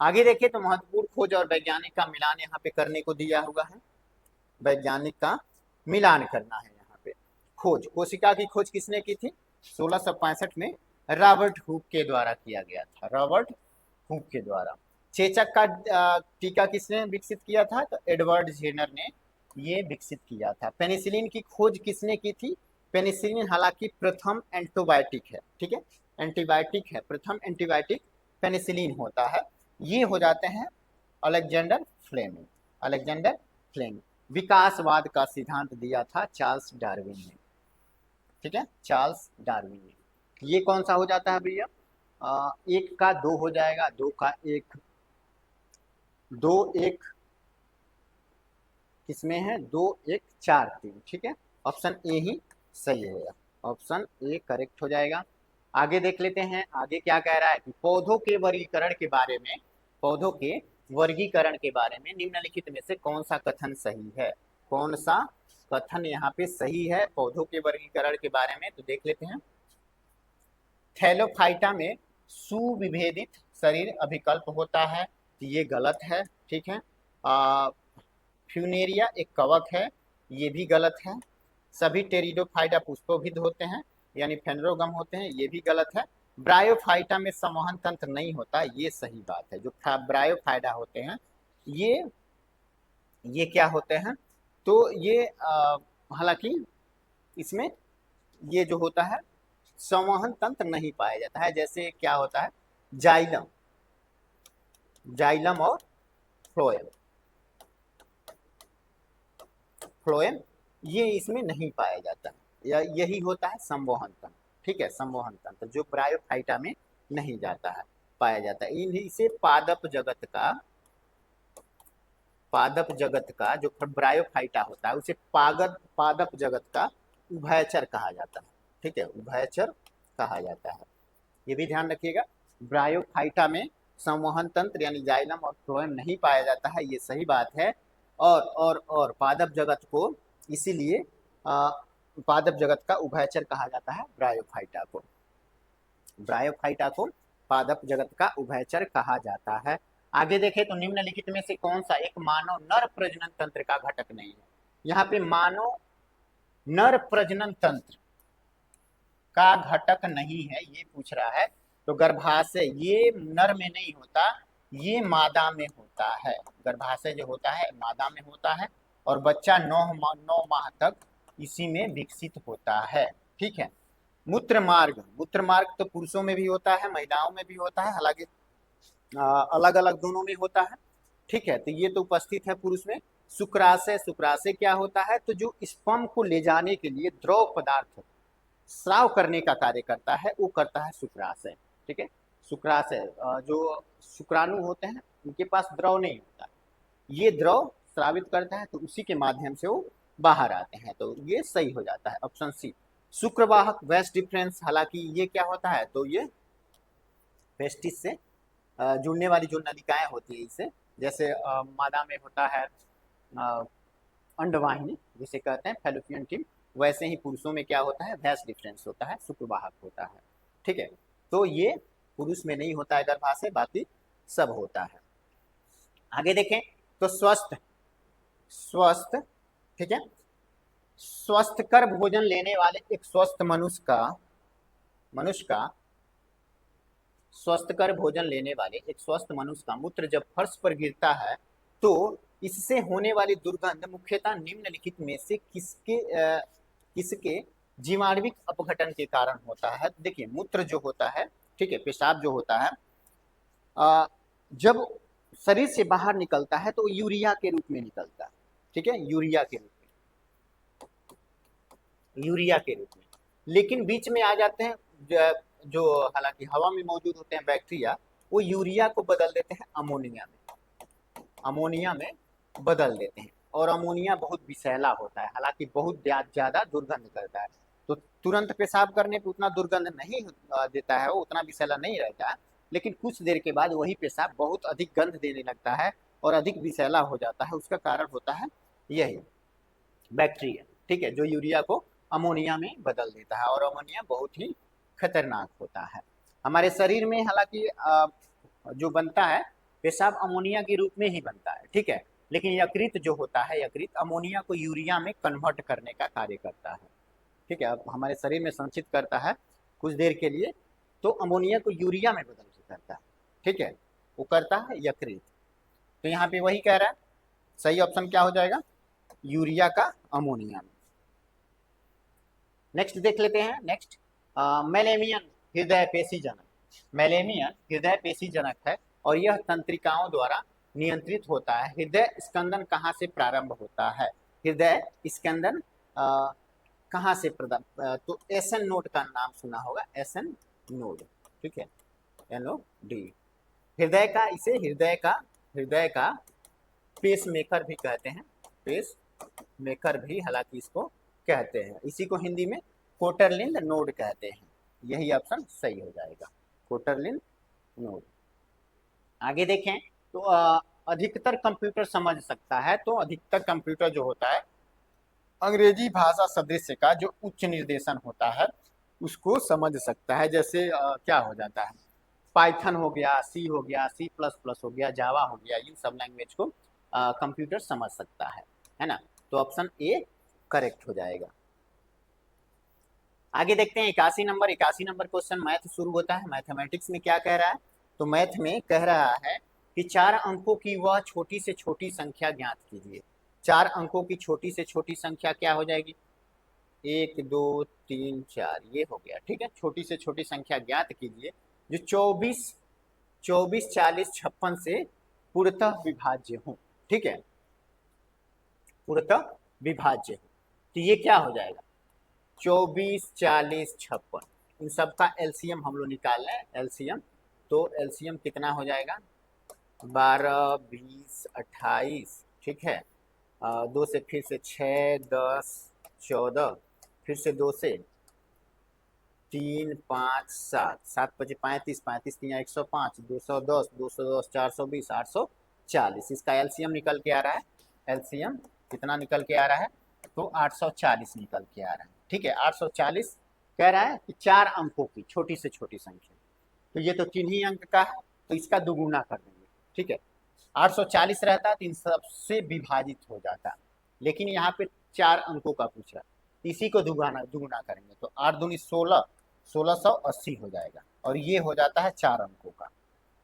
आगे देखिए, तो महत्वपूर्ण खोज और वैज्ञानिक का मिलान यहाँ पे करने को दिया हुआ है, वैज्ञानिक का मिलान करना है यहाँ पे। खोज, कोशिका की खोज किसने की थी, 1665 में रॉबर्ट हुक के द्वारा किया गया था, रॉबर्ट हुक के द्वारा। चेचक का टीका किसने विकसित किया था, तो एडवर्ड जेनर ने ये विकसित किया था। पेनिसिलिन की खोज किसने की थी, पेनिसिलिन हालांकि प्रथम एंटीबायोटिक है। ठीक है, एंटीबायोटिक है, प्रथम एंटीबायोटिक पेनिसिलिन होता है। ये हो जाते हैं अलेक्जेंडर फ्लेमिंग, अलेक्जेंडर फ्लेमिंग। विकासवाद का सिद्धांत दिया था चार्ल्स डार्विन ने। ठीक है, चार्ल्स डार्विन ने। ये कौन सा हो जाता है भैया, 1 का 2 हो जाएगा, 2 का 1, 2 1 किसमें है, 2 1 4 3। ठीक है, ऑप्शन ए ही सही होगा, ऑप्शन ए करेक्ट हो जाएगा। आगे देख लेते हैं, आगे क्या कह रहा है कि पौधों के वर्गीकरण के बारे में, पौधों के वर्गीकरण के बारे में निम्नलिखित में से कौन सा कथन सही है, कौन सा कथन यहाँ पे सही है पौधों के वर्गीकरण के बारे में, तो देख लेते हैं। थैलोफाइटा में सुविभेदित शरीर अभिकल्प होता है, तो ये गलत है। ठीक है, फ्यूनेरिया एक कवक है, ये भी गलत है। सभी टेरिडोफाइटा पुष्पोभिद होते हैं, यानी फेनरोगम होते हैं, ये भी गलत है। ब्रायोफाइटा में संवहन तंत्र नहीं होता, ये सही बात है। जो ब्रायोफाइटा होते हैं ये क्या होते हैं, तो ये हालांकि इसमें ये जो होता है संवहन तंत्र नहीं पाया जाता है। जैसे क्या होता है, जाइलम, जाइलम और फ्लोएम, फ्लोएम ये इसमें नहीं पाया जाता है, या यही होता है संवहन तंत्र। ठीक है, संवहन तंत्र जो ब्रायोफाइटा में नहीं जाता है, पाया जाता है। इन्हीं से पादप जगत का, पादप जगत का जो ब्रायोफाइटा होता है उसे पादप जगत का उभयचर कहा जाता है। ठीक है, उभयचर कहा जाता है, ये भी ध्यान रखिएगा। ब्रायोफाइटा में संवहन तंत्र यानी जाइलम और फ्लोएम नहीं पाया जाता है, ये सही बात है। और पादप जगत को इसीलिए पादप जगत का उभयचर कहा जाता है ब्रायोफाइटा को। ब्रायोफाइटा को पादप जगत का उभयचर कहा जाता है। आगे देखें तो निम्नलिखित में से कौन सा एक मानव नर प्रजनन तंत्र का घटक नहीं है। यहाँ पे मानव नर प्रजनन तंत्र का घटक नहीं है ये पूछ रहा है, तो गर्भाशय ये नर में नहीं होता, ये मादा में होता है। गर्भाशय जो होता है मादा में होता है और बच्चा 9 माह तक इसी में विकसित होता है। ठीक है, मूत्र मार्ग, मूत्र मार्ग तो पुरुषों में भी होता है महिलाओं में भी होता है, हालांकि अलग अलग दोनों में होता है। ठीक है, तो ये तो उपस्थित है पुरुष में। शुक्राशय, शुक्राशय क्या होता है, तो जो स्पर्म को ले जाने के लिए द्रव पदार्थ स्राव करने का कार्य करता है वो करता है शुक्राशय। ठीक है, शुक्राशय जो शुक्राणु होते हैं उनके पास द्रव नहीं होता, ये द्रव स्रावित करता है तो उसी के माध्यम से वो बाहर आते हैं, तो ये सही हो जाता है ऑप्शन सी। शुक्रवाहक वेस्ट डिफरेंस, हालांकि ये क्या होता है, तो ये वेस्टिस से जुड़ने वाली जो नलिकाएं होती है इससे, जैसे मादा में होता है अंडवाहिनी जिसे कहते हैं फैलोपियन ट्यूब, वैसे ही पुरुषों में क्या होता है वेस्ट डिफरेंस होता है, शुक्रवाहक होता है। ठीक है, तो ये पुरुष में नहीं होता है गर्भाशय, बाकी सब होता है। आगे देखें तो स्वस्थ, स्वस्थ, ठीक है, स्वस्थकर भोजन लेने वाले एक स्वस्थ मनुष्य का स्वस्थकर भोजन लेने वाले एक स्वस्थ मनुष्य का मूत्र जब फर्श पर गिरता है तो इससे होने वाली दुर्गंध मुख्यतः निम्नलिखित में से किसके जीवाणुविक अपघटन के कारण होता है। देखिए मूत्र जो होता है, ठीक है, पेशाब जो होता है जब शरीर से बाहर निकलता है तो यूरिया के रूप में निकलता है। ठीक है, यूरिया के रूप में, लेकिन बीच में आ जाते हैं जो हालांकि हवा में मौजूद होते हैं बैक्टीरिया, वो यूरिया को बदल देते हैं अमोनिया में बदल देते हैं, और अमोनिया बहुत विषैला होता है, हालांकि बहुत ज्यादा दुर्गंध करता है। तो तुरंत पेशाब करने पे उतना दुर्गंध नहीं देता है, वो उतना विषैला नहीं रहता है, लेकिन कुछ देर के बाद वही पेशाब बहुत अधिक गंध देने लगता है और अधिक विषैला हो जाता है। उसका कारण होता है यही बैक्टीरिया। ठीक है, जो यूरिया को अमोनिया में बदल देता है, और अमोनिया बहुत ही खतरनाक होता है हमारे शरीर में। हालांकि जो बनता है पेशाब अमोनिया के रूप में ही बनता है, ठीक है, लेकिन यकृत जो होता है, यकृत अमोनिया को यूरिया में कन्वर्ट करने का कार्य करता है। ठीक है, अब हमारे शरीर में संचित करता है कुछ देर के लिए, तो अमोनिया को यूरिया में बदल के करता है। ठीक है, वो करता है यकृत। तो यहाँ पे वही कह रहा है, सही ऑप्शन क्या हो जाएगा, यूरिया का अमोनिया में। नेक्स्ट देख लेते हैं। नेक्स्ट मेलेमियन हृदय पेशी जनक, मेलेमियन हृदय पेशी जनक है और यह तंत्रिकाओं द्वारा नियंत्रित होता है। हृदय स्कंदन कहाँ से प्रारंभ होता है, हृदय स्कंदन कहाँ से तो एसन नोड का नाम सुना होगा, एसन नोड। ठीक है, NOD हृदय का, इसे हृदय का पेस मेकर भी कहते हैं, पेस मेकर भी हालांकि इसको कहते हैं। इसी को हिंदी में कोटरलिन नोड कहते हैं। यही ऑप्शन सही हो जाएगा, कोटरलिन नोड। आगे देखें तो अधिकतर कंप्यूटर समझ सकता है, तो अधिकतर कंप्यूटर जो होता है अंग्रेजी भाषा सदृश्य का जो उच्च निर्देशन होता है उसको समझ सकता है। जैसे क्या हो जाता है, पाइथन हो गया, सी हो गया, C++ हो गया, जावा हो गया, इन सब लैंग्वेज को कंप्यूटर समझ सकता है ना। तो ऑप्शन ए करेक्ट हो जाएगा। आगे देखते हैं 81 नंबर। 81 नंबर क्वेश्चन मैथ शुरू होता है। मैथमेटिक्स में क्या कह रहा है, तो मैथ में कह रहा है कि 4 अंकों की वह छोटी से छोटी संख्या ज्ञात कीजिए। 4 अंकों की छोटी से छोटी संख्या क्या हो जाएगी, 1 2 3 4, ये हो गया। ठीक है, छोटी से छोटी संख्या ज्ञात कीजिए जो 24 40 56 से पूर्णतः विभाज्य हो। ठीक है, पूर्णतः विभाज्य हो, तो ये क्या हो जाएगा, 24 40 56, इन सब का एलसीएम हम लोग निकाल लें। एलसीएम, तो एलसीएम कितना हो जाएगा, 12 20 28। ठीक है, 2 से फिर से 6 10 14, फिर से 2 से 3 5 7, 7 5 35, 35 3 105, 210 210 420 840, इसका एलसीएम निकल के आ रहा है। एलसीएम कितना निकल के आ रहा है, तो 840 निकल के आ रहा है। ठीक है, 840 कह रहा है कि 4 अंकों की छोटी से छोटी संख्या, तो ये तो 3 ही अंक का है, तो इसका दुगुना कर देंगे। ठीक है, 840 रहता तो इन सबसे विभाजित हो जाता, लेकिन यहाँ पे 4 अंकों का पूछ रहा है, इसी को दुगुना करेंगे, तो 8 दूनी 16, 1680 हो जाएगा, और ये हो जाता है 4 अंकों का।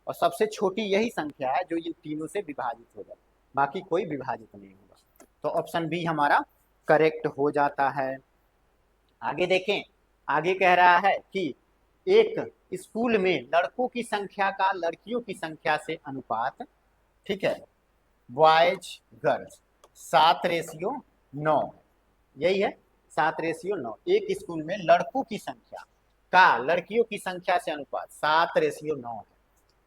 और सबसे छोटी यही संख्या है जो इन तीनों से विभाजित हो जाए, बाकी कोई विभाजित नहीं होगा, तो ऑप्शन बी हमारा करेक्ट हो जाता है। आगे देखें, आगे कह रहा है कि एक स्कूल में लड़कों की संख्या का लड़कियों की संख्या से अनुपात, ठीक है, बॉयज गर्ल्स 7:9, यही है 7:9। एक स्कूल में लड़कों की संख्या का लड़कियों की संख्या से अनुपात 7:9 है।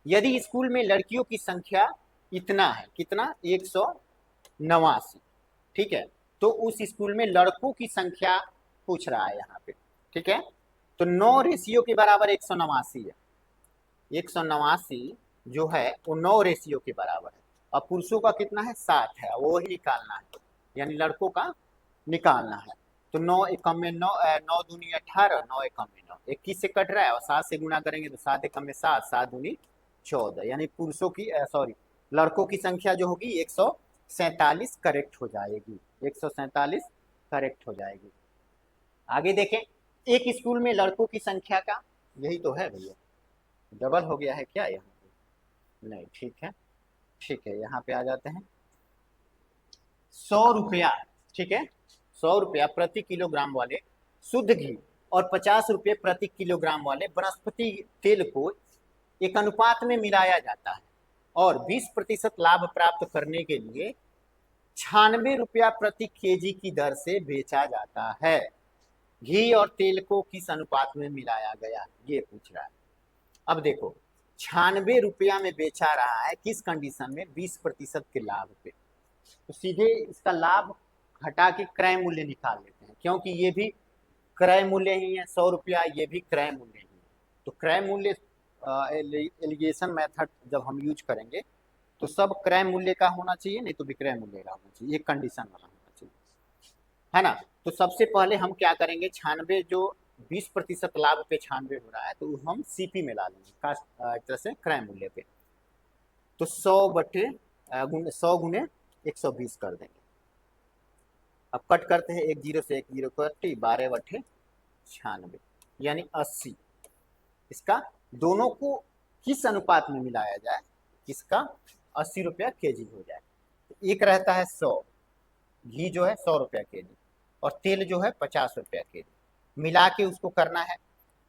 यदि स्कूल में लड़कियों की संख्या इतना है, कितना, 189, ठीक है, तो उस स्कूल में लड़कों की संख्या पूछ रहा है यहाँ पे। ठीक है, तो 9 रेशियो के बराबर 189 है। 189 जो है वो 9 रेशियो के बराबर है, और पुरुषों का कितना है, 7 है, वो ही निकालना है, यानी लड़कों का निकालना है। तो 9 एकम में 9, 9 दूनी 18, 9 एकम में 9, 21 से कट रहा है, और 7 से गुना करेंगे तो 7 एकम में 7, 7 दूनी 14, यानी पुरुषों की लड़कों की संख्या जो होगी 147 करेक्ट हो जाएगी। 147 करेक्ट हो जाएगी। आगे देखें, एक स्कूल में लड़कों की संख्या का, यही तो है भैया, डबल हो गया है क्या यहाँ पे, नहीं, ठीक है, ठीक है, यहाँ पे आ जाते हैं। 100 रुपया, ठीक है, 100 रुपया प्रति किलोग्राम वाले शुद्ध घी और 50 रुपये प्रति किलोग्राम वाले वनस्पति तेल को एक अनुपात में मिलाया जाता है, और 20% लाभ प्राप्त करने के लिए 96 रुपया प्रति केजी की दर से बेचा जाता है। घी और तेल को किस अनुपात में मिलाया गया, ये पूछ रहा है। अब देखो, 96 रुपया में बेचा रहा है, किस कंडीशन में, 20% के लाभ पे, तो सीधे इसका लाभ घटा के क्रय मूल्य निकाल लेते हैं, क्योंकि ये भी क्रय मूल्य ही है, 100 रुपया ये भी क्रय मूल्य ही है। तो क्रय मूल्य एलिगेशन मेथड जब हम यूज करेंगे तो सब क्रय मूल्य का होना चाहिए, नहीं तो विक्रय मूल्य का होना चाहिए, ये कंडीशन वाला होना चाहिए, है ना। तो सबसे पहले हम क्या करेंगे, 96 जो 20% लाभ पे 96 हो रहा है, तो हम सीपी में ला लेंगे, एक तरह से क्रय मूल्य पे, तो 100 गुने 120 कर देंगे। अब कट करते हैं, 1 0 से 1 0 कटी, 12 बटे 96, यानी 80। इसका दोनों को किस अनुपात में मिलाया जाए, किसका, 80 रुपया केजी हो जाए। तो एक रहता है 100, घी जो है 100 रुपया केजी, और तेल जो है 50 रुपया केजी, मिला के उसको करना है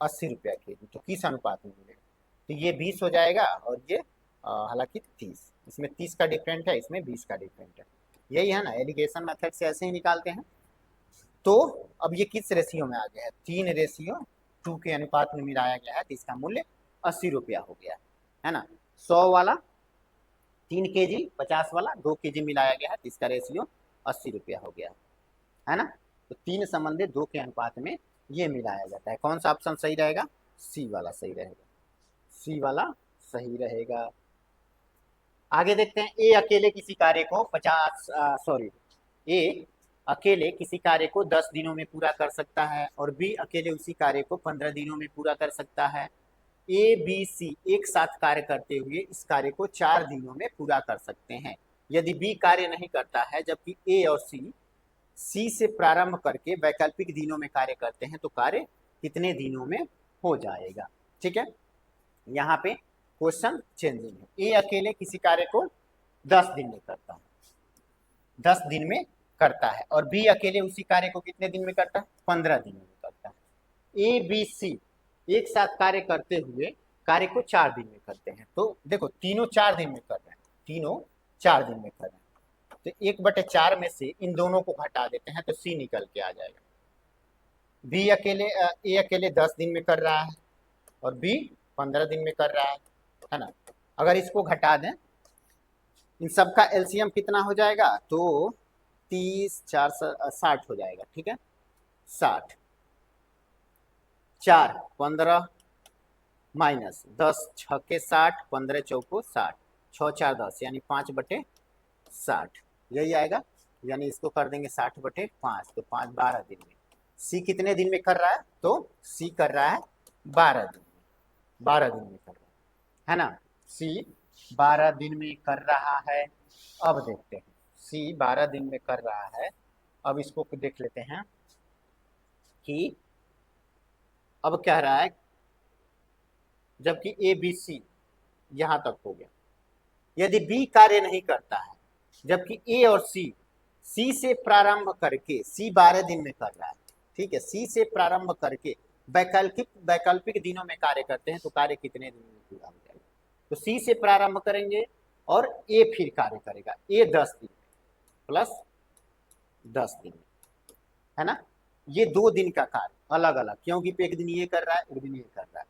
80 रुपया केजी, तो किस अनुपात में मिलेगा, तो ये 20 हो जाएगा, और ये हालांकि 30, इसमें 30 का डिफरेंट है, इसमें 20 का डिफरेंट है, यही है ना, एलिगेशन मेथड से ऐसे ही निकालते हैं। तो अब ये किस रेशियो में आ गया है, 3:2 के अनुपात में मिलाया गया है, तो इसका मूल्य 80 रुपया हो गया है ना। 100 वाला 3 केजी, 50 वाला 2 केजी मिलाया गया है, तो इसका रेशियो 80 रुपया हो गया है ना। तो 3 संबंधित 2 के अनुपात में ये मिलाया जाता है। कौन सा ऑप्शन सही रहेगा, सी वाला सही रहेगा, सी वाला सही रहेगा। आगे देखते हैं, ए अकेले किसी कार्य को 10 दिनों में पूरा कर सकता है, और बी अकेले उसी कार्य को 15 दिनों में पूरा कर सकता है। ए बी सी एक साथ कार्य करते हुए इस कार्य को 4 दिनों में पूरा कर सकते हैं। यदि बी कार्य नहीं करता है, जबकि ए और सी से प्रारंभ करके वैकल्पिक दिनों में कार्य करते हैं, तो कार्य कितने दिनों में हो जाएगा। ठीक है, यहाँ पे क्वेश्चन चेंजिंग है। ए अकेले किसी कार्य को 10 दिन में करता है, 10 दिन में करता है, और बी अकेले उसी कार्य को कितने दिन में करता है, 15 दिन में करता है। ए बी सी एक साथ कार्य करते हुए कार्य को 4 दिन में करते हैं। तो देखो तीनों 4 दिन में कर रहे हैं, तीनों 4 दिन में कर रहे हैं, तो 1/4 में से इन दोनों को घटा देते हैं तो सी निकल के आ जाएगा। बी अकेले ए अकेले 10 दिन में कर रहा है और बी 15 दिन में कर रहा है ना। अगर इसको घटा दें, इन सब का एलसीएम कितना हो जाएगा, तो 30 4 60 हो जाएगा। ठीक है, 60, 4 15 माइनस 10 6 के 60, 15 चौको 60, 6 4 10 यानी 5/60 यही आएगा। यानी इसको कर देंगे 60/5, तो 5 12 दिन में। सी कितने दिन में कर रहा है, तो सी कर रहा है 12 दिन में, 12 दिन में कर रहा है ना। सी 12 दिन में कर रहा है। अब देखते हैं, सी 12 दिन में कर रहा है। अब इसको देख लेते हैं कि अब कह रहा है, जबकि ए बी सी यहां तक हो गया, यदि बी कार्य नहीं करता है, जबकि ए और सी से प्रारंभ करके, सी 12 दिन में कर रहा है, ठीक है, सी से प्रारंभ करके वैकल्पिक दिनों में कार्य करते हैं, तो कार्य कितने दिन में पूरा हो जाएगा। तो सी से प्रारंभ करेंगे और ए फिर कार्य करेगा, ए 10 दिन प्लस 10 दिन है ना। ये 2 दिन का कार्य अलग अलग, क्योंकि एक दिन ये कर रहा है, एक दिन ये कर रहा है।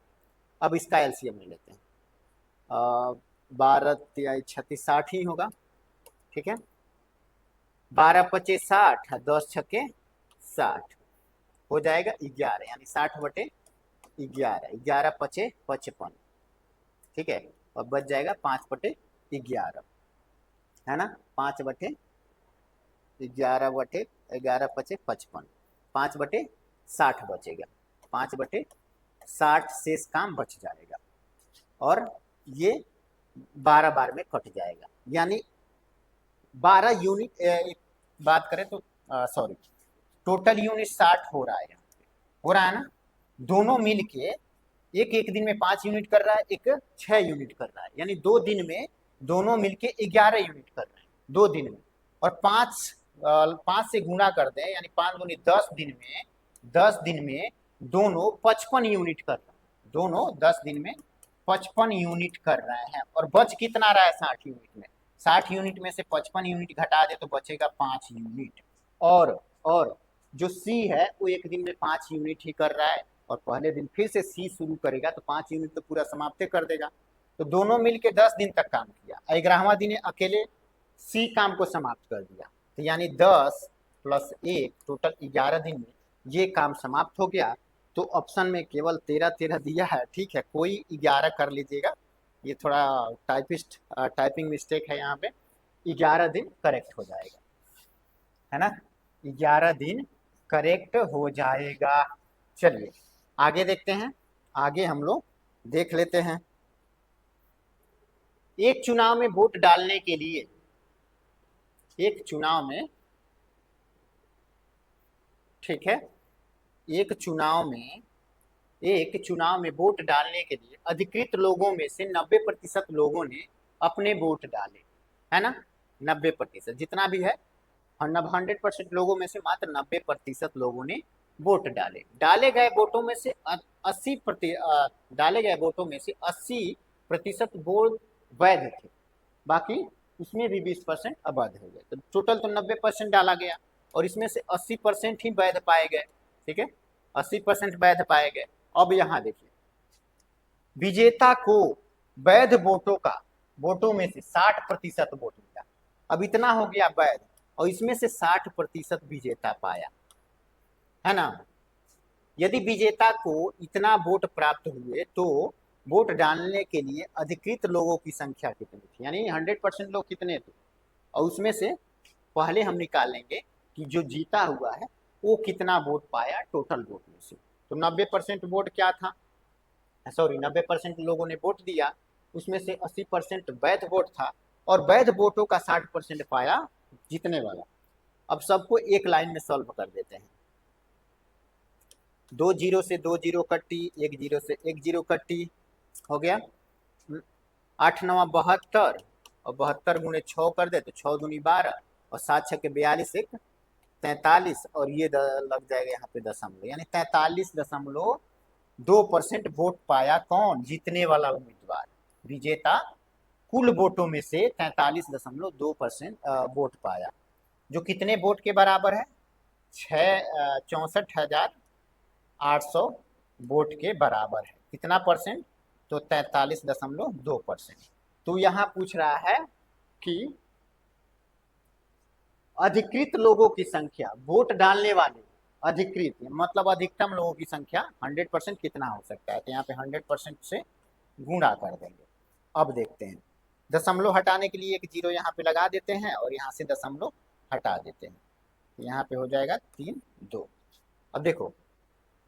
अब इसका एलसीएम ले लेते हैं, 12 36 60 ही होगा। ठीक है, 12 5 60, 10 6 60 हो जाएगा 11, यानी 60/11, 11 5 55। ठीक है, और बच जाएगा 5/11 है ना, 5/11 11 5 55, 5/60 बचेगा, 5/60 शेष काम बच जाएगा, और ये 12 बार में कट जाएगा। यानी 12 यूनिट, एक बात करें तो सॉरी, टोटल यूनिट 60 हो रहा है, यहाँ पे हो रहा है ना। दोनों मिलके एक दिन में 5 यूनिट कर रहा है, एक 6 यूनिट कर रहा है, यानी 2 दिन में दोनों मिलके 11 यूनिट कर रहे हैं 2 दिन में। और 5 से गुणा कर दें, यानी 5 दूनी 10 दिन में दोनों 55 यूनिट कर रहे हैं, दोनों 10 दिन में 55 यूनिट कर रहे हैं। और बच कितना रहा है 60 यूनिट में, 60 यूनिट में से 55 यूनिट घटा दे तो बचेगा 5 यूनिट। और जो सी है वो एक दिन में 5 यूनिट ही कर रहा है, और पहले दिन फिर से सी शुरू करेगा तो 5 यूनिट तो पूरा समाप्त कर देगा। तो दोनों मिलके 10 दिन तक काम किया, 11वां दिन अकेले सी काम को समाप्त कर दिया, तो यानी 10 + 1 टोटल 11 दिन में ये काम समाप्त हो गया। तो ऑप्शन में केवल 13 दिया है, ठीक है, कोई 11 कर लीजिएगा, ये थोड़ा टाइपिंग मिस्टेक है, यहाँ पे 11 दिन करेक्ट हो जाएगा, है ना, 11 दिन करेक्ट हो जाएगा। चलिए आगे देखते हैं, आगे हम लोग देख लेते हैं। एक चुनाव में वोट डालने के लिए, एक चुनाव में, ठीक है, एक चुनाव में वोट डालने के लिए अधिकृत लोगों में से 90% लोगों ने अपने वोट डाले, है ना, 90% जितना भी है, 100% लोगों में से मात्र 90% लोगों ने वोट डाले। डाले गए वोटों में से 80% वोट वैध थे, बाकी उसमें भी 20% अवैध हो गए। तो टोटल तो 90% डाला गया, और इसमें से 80% ही वैध पाए गए, ठीक है, 80% वैध पाए गए। अब यहाँ देखिए, विजेता को वैध वोटों में से 60% वोट मिला, अब इतना हो गया वैध, और इसमें से 60% विजेता पाया, है ना। यदि विजेता को इतना वोट प्राप्त हुए तो वोट डालने के लिए अधिकृत लोगों की संख्या कितनी थी, यानी 100% लोग कितने थे, और उसमें से पहले हम निकाल लेंगे कि जो जीता हुआ है वो कितना वोट पाया टोटल वोट में से। तो 90% वोट क्या था, सॉरी 90% लोगों ने वोट दिया, उसमें से 80% वैध वोट था, और वैध वोटों का 60% पाया जीतने वाला। अब सबको एक लाइन में सॉल्व कर देते हैं। 2 जीरो से 2 जीरो कट्टी, 1 जीरो से 1 जीरो कट्टी, हो गया 8 नवा 72 और 72 गुणे 6 कर दे तो 6 दूनी 12 और 7 छक्के 42 1 43 और ये लग जाएगा यहाँ पे दशमलव, यानी 43.2% वोट पाया कौन? जीतने वाला उम्मीदवार, विजेता कुल वोटों में से 43.2% वोट पाया, जो कितने वोट के बराबर है? 64,800 वोट के बराबर है। कितना परसेंट? तो 43.2%। तो यहाँ पूछ रहा है कि अधिकृत लोगों की संख्या, वोट डालने वाले अधिकृत मतलब अधिकतम लोगों की संख्या 100% कितना हो सकता है? तो यहाँ पे 100% से गुणा कर देंगे। अब देखते हैं, दशमलव हटाने के लिए एक जीरो यहाँ पे लगा देते हैं और यहाँ से दशमलव हटा देते हैं, यहाँ पे हो जाएगा 3 2। अब देखो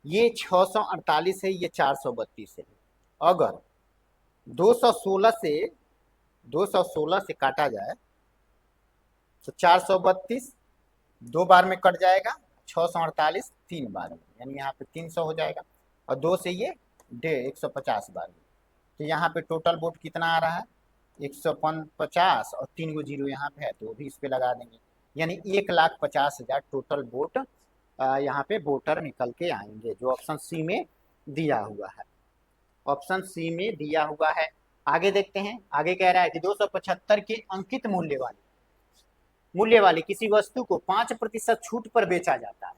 ये 648 है, ये 432 है, अगर 216 से काटा जाए तो 432 दो बार में कट जाएगा, 648 तीन बार में, यानी यहाँ पे 300 हो जाएगा, और 2 से ये 150 बार में, तो यहाँ पे टोटल वोट कितना आ रहा है? 150 और 3 गो जीरो यहाँ पे है तो वो भी इस पे लगा देंगे, यानी 1,50,000 टोटल वोट यहाँ पे वोटर निकल के आएंगे, जो ऑप्शन सी में दिया हुआ है। ऑप्शन सी में दिया हुआ है। आगे देखते हैं, आगे कह रहा है कि 275 के अंकित मूल्य वाली किसी वस्तु को 5% छूट पर बेचा जाता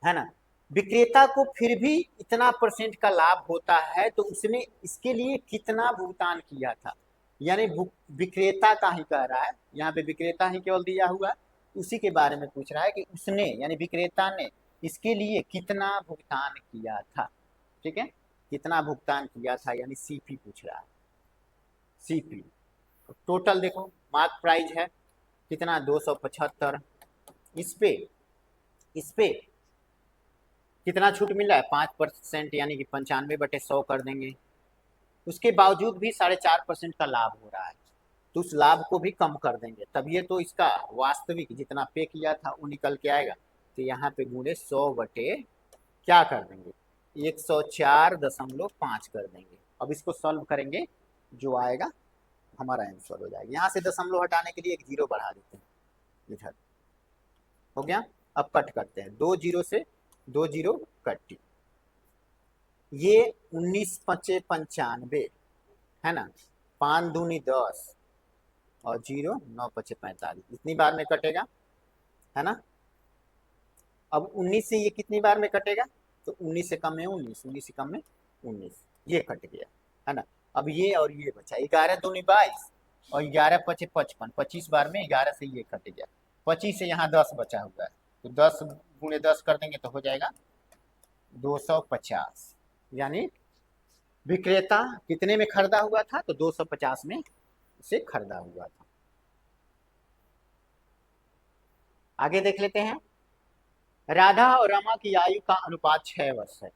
है ना, विक्रेता को फिर भी इतना % का लाभ होता है, तो उसने इसके लिए कितना भुगतान किया था? यानी विक्रेता का ही कह रहा है, यहाँ पे विक्रेता ही केवल दिया हुआ है, उसी के बारे में पूछ रहा है कि उसने यानी विक्रेता ने इसके लिए कितना भुगतान किया था। ठीक है, कितना भुगतान किया था, यानी सीपी पूछ रहा है, सीपी। टोटल देखो मार्क प्राइस है कितना? 275, इस पे कितना छूट मिल रहा है? 5%, यानी कि 95/100 कर देंगे। उसके बावजूद भी 4.5% का लाभ हो रहा है, तो उस लाभ को भी कम कर देंगे, तब ये तो इसका वास्तविक जितना पे किया था वो निकल के आएगा। तो यहाँ पे गुणे 100 बटे क्या कर देंगे? 104.5 कर देंगे। अब इसको सॉल्व करेंगे, जो आएगा हमारा आंसर हो जाएगा। यहाँ से दशमलव हटाने के लिए एक जीरो बढ़ा देते हैं, इधर हो गया। अब कट करते हैं, 2 जीरो से 2 जीरो कट्टी, ये 19 5 95 है ना, 5 दूनी 10 और 0 9 5 45, इतनी बार में कटेगा है ना। अब 19 से ये कितनी बार में कटेगा? तो 19 से कम में 19, 19 से कम में 19, ये कट गया है ना। अब ये और ये बचा, 11 दूनी 22 और 11 5 55, 25 बार में 11 से ये कट गया, 25 से यहाँ 10 बचा हुआ है, तो 10 गुणे 10 कर देंगे तो हो जाएगा 250, यानी विक्रेता कितने में खरीदा हुआ था? तो 250 में इसे खरीदा हुआ था। आगे देख लेते हैं, राधा और रमा की आयु का अनुपात 6 वर्ष है।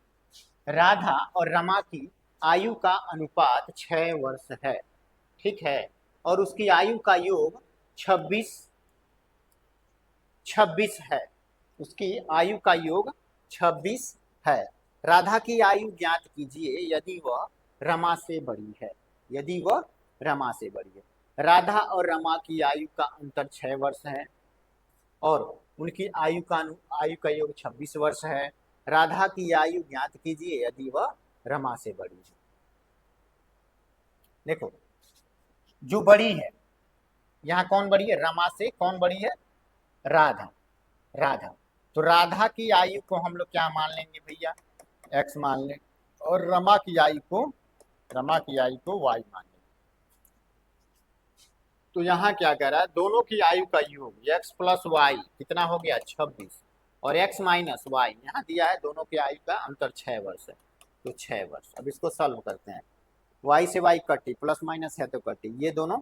राधा और रमा की आयु का अनुपात 6 वर्ष है, ठीक है, और उसकी आयु का योग 26 है, उसकी आयु का योग 26 है। राधा की आयु ज्ञात कीजिए यदि वह रमा से बड़ी है, यदि वह रमा से बड़ी है। राधा और रमा की आयु का अंतर 6 वर्ष है और उनकी आयु का योग 26 वर्ष है। राधा की आयु ज्ञात कीजिए यदि वह रमा से बड़ी है। देखो जो बड़ी है, यहाँ कौन बड़ी है? रमा से कौन बड़ी है? राधा। तो राधा की आयु को हम लोग क्या मान लेंगे भैया? x मान लें, और रमा की आयु को y मान लेंगे। तो यहाँ क्या कह रहा है? दोनों की आयु का योग x प्लस y कितना हो गया? 26, और x माइनस y यहाँ दिया है, दोनों की आयु का अंतर 6 वर्ष है, तो 6 वर्ष। अब इसको सॉल्व करते हैं, y से y कटी, प्लस माइनस है तो कटी, ये दोनों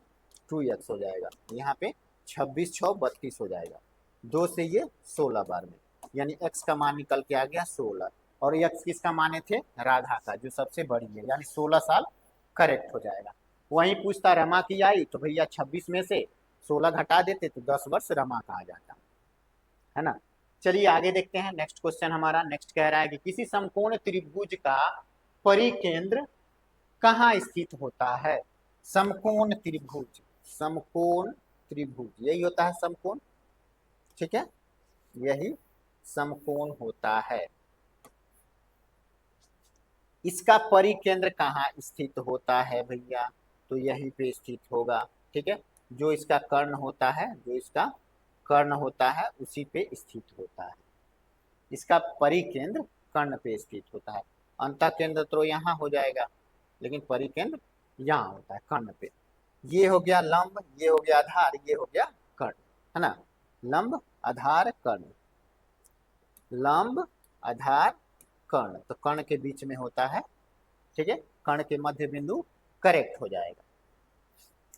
2x हो जाएगा, यहाँ पे 26 6 32 हो जाएगा, 2 से ये 16 बार में, यानी x का मान निकल के आ गया 16, और x किसका माने थे? राधा का, जो सबसे बड़ी है, यानी 16 साल करेक्ट हो जाएगा। वहीं पूछता रमा की आयु, तो भैया 26 में से 16 घटा देते तो 10 वर्ष रमा का आ जाता है ना। चलिए आगे देखते हैं। नेक्स्ट क्वेश्चन हमारा नेक्स्ट कह रहा है कि किसी समकोण त्रिभुज का परिकेंद्र कहाँ स्थित होता है। समकोण त्रिभुज, समकोण त्रिभुज यही होता है समकोण, ठीक है, यही समकोण होता है। इसका परिकेंद्र कहाँ स्थित होता है भैया, तो यहीं पे स्थित होगा, ठीक है। जो इसका कर्ण होता है, जो इसका कर्ण होता है उसी पे स्थित होता है। इसका परिकेंद्र कर्ण पे स्थित होता है। अंतः केंद्र तो यहाँ हो जाएगा, लेकिन परिकेंद्र यहाँ होता है कर्ण पे। ये हो गया लंब, ये हो गया आधार, ये हो गया कर्ण, है ना। लंब आधार कर्ण, लंब आधार कर्ण, तो कर्ण के बीच में होता है, ठीक है। कर्ण के मध्य बिंदु करेक्ट हो जाएगा।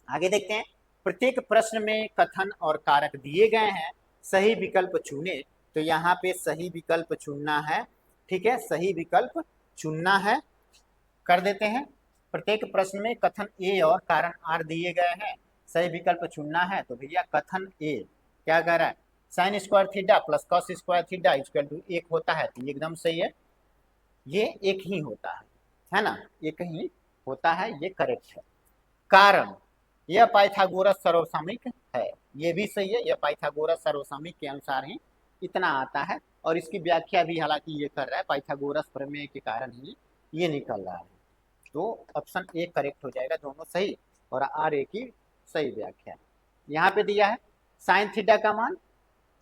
आगे देखते हैं। प्रत्येक प्रश्न में कथन और कारक दिए गए हैं, सही विकल्प चुने। तो यहाँ पे सही विकल्प चुनना है, ठीक है, सही विकल्प चुनना है, कर देते हैं। प्रत्येक प्रश्न में कथन ए और कारण आर दिए गए हैं, सही विकल्प चुनना है। तो भैया कथन ए क्या कह रहा है, sine square theta plus cos square theta equal to 1 होता है, तो ये एकदम सही है, ये एक ही होता है ना, एक ही होता है, ये करेक्ट है। कारण यह पाइथागोरस सर्वसमिक है, ये भी सही है, यह पाइथागोरस सर्वसमिक के अनुसार ही इतना आता है। और इसकी व्याख्या भी हालांकि ये कर रहा है, पाइथागोरस प्रमेय के कारण ही ये निकल रहा है। तो ऑप्शन ए करेक्ट हो जाएगा, दोनों सही और आर ए की सही व्याख्या। यहाँ पे दिया है साइन थीटा का मान,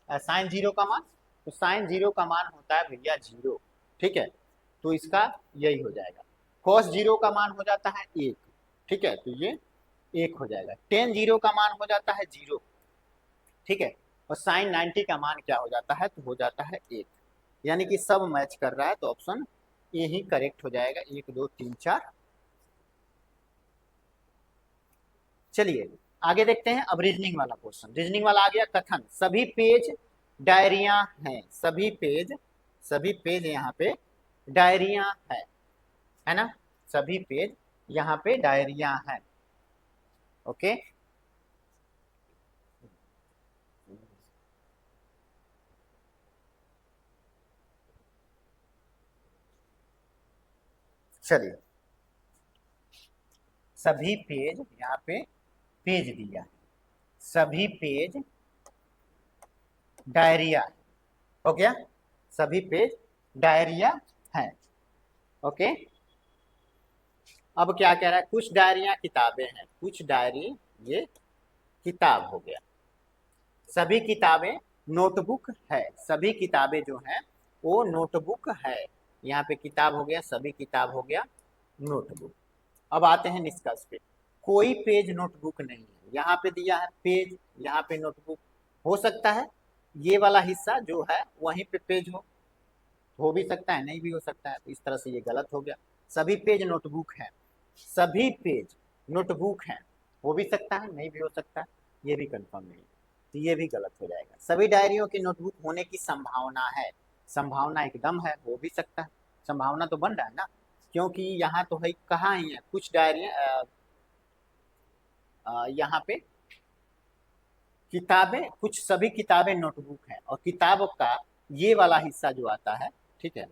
साइन जीरो का मान, तो साइन जीरो का मान होता है भैया 0, ठीक है, तो इसका यही हो जाएगा। कॉस जीरो का मान हो जाता है 1, ठीक है, तो ये 1 हो जाएगा। टेन जीरो का मान हो जाता है 0, ठीक है, और साइन 90 का मान क्या हो जाता है, तो हो जाता है 1, यानी कि सब मैच कर रहा है, तो ऑप्शन ए ही करेक्ट हो जाएगा। 1 2 3 4। चलिए आगे देखते हैं। अब रीजनिंग वाला क्वेश्चन, रीजनिंग वाला आ गया। कथन सभी पेज डायरिया हैं, सभी पेज यहाँ पे डायरिया है ना, सभी पेज यहाँ पे डायरिया है, ओके। चलिए सभी पेज यहाँ पे पेज दिया है, सभी पेज डायरिया हो गया, सभी पेज डायरिया है, ओके। अब क्या कह रहा है, कुछ डायरियां किताबें हैं, कुछ डायरी ये किताब हो गया। सभी किताबें नोटबुक है, सभी किताबें जो हैं वो नोटबुक है। यहाँ पे किताब हो गया, सभी किताब हो गया नोटबुक। अब आते हैं निष्कर्ष पे। कोई पेज नोटबुक नहीं है, यहाँ पे दिया है पेज, यहाँ पे नोटबुक। हो सकता है ये वाला हिस्सा जो है वहीं पे पेज हो भी सकता है, नहीं भी हो सकता है, तो इस तरह से ये गलत हो गया। सभी पेज नोटबुक है, सभी पेज नोटबुक है, हो भी सकता है, नहीं भी हो सकता है, ये भी कंफर्म नहीं, तो ये भी गलत हो जाएगा। सभी डायरियों की नोटबुक होने की संभावना है, संभावना एकदम है, हो भी सकता है, संभावना तो बन रहा है ना, क्योंकि यहाँ तो है कहाँ ही है, कुछ डायरियां यहाँ पे किताबें, कुछ सभी किताबें नोटबुक है, और किताब का ये वाला हिस्सा जो आता है, ठीक है,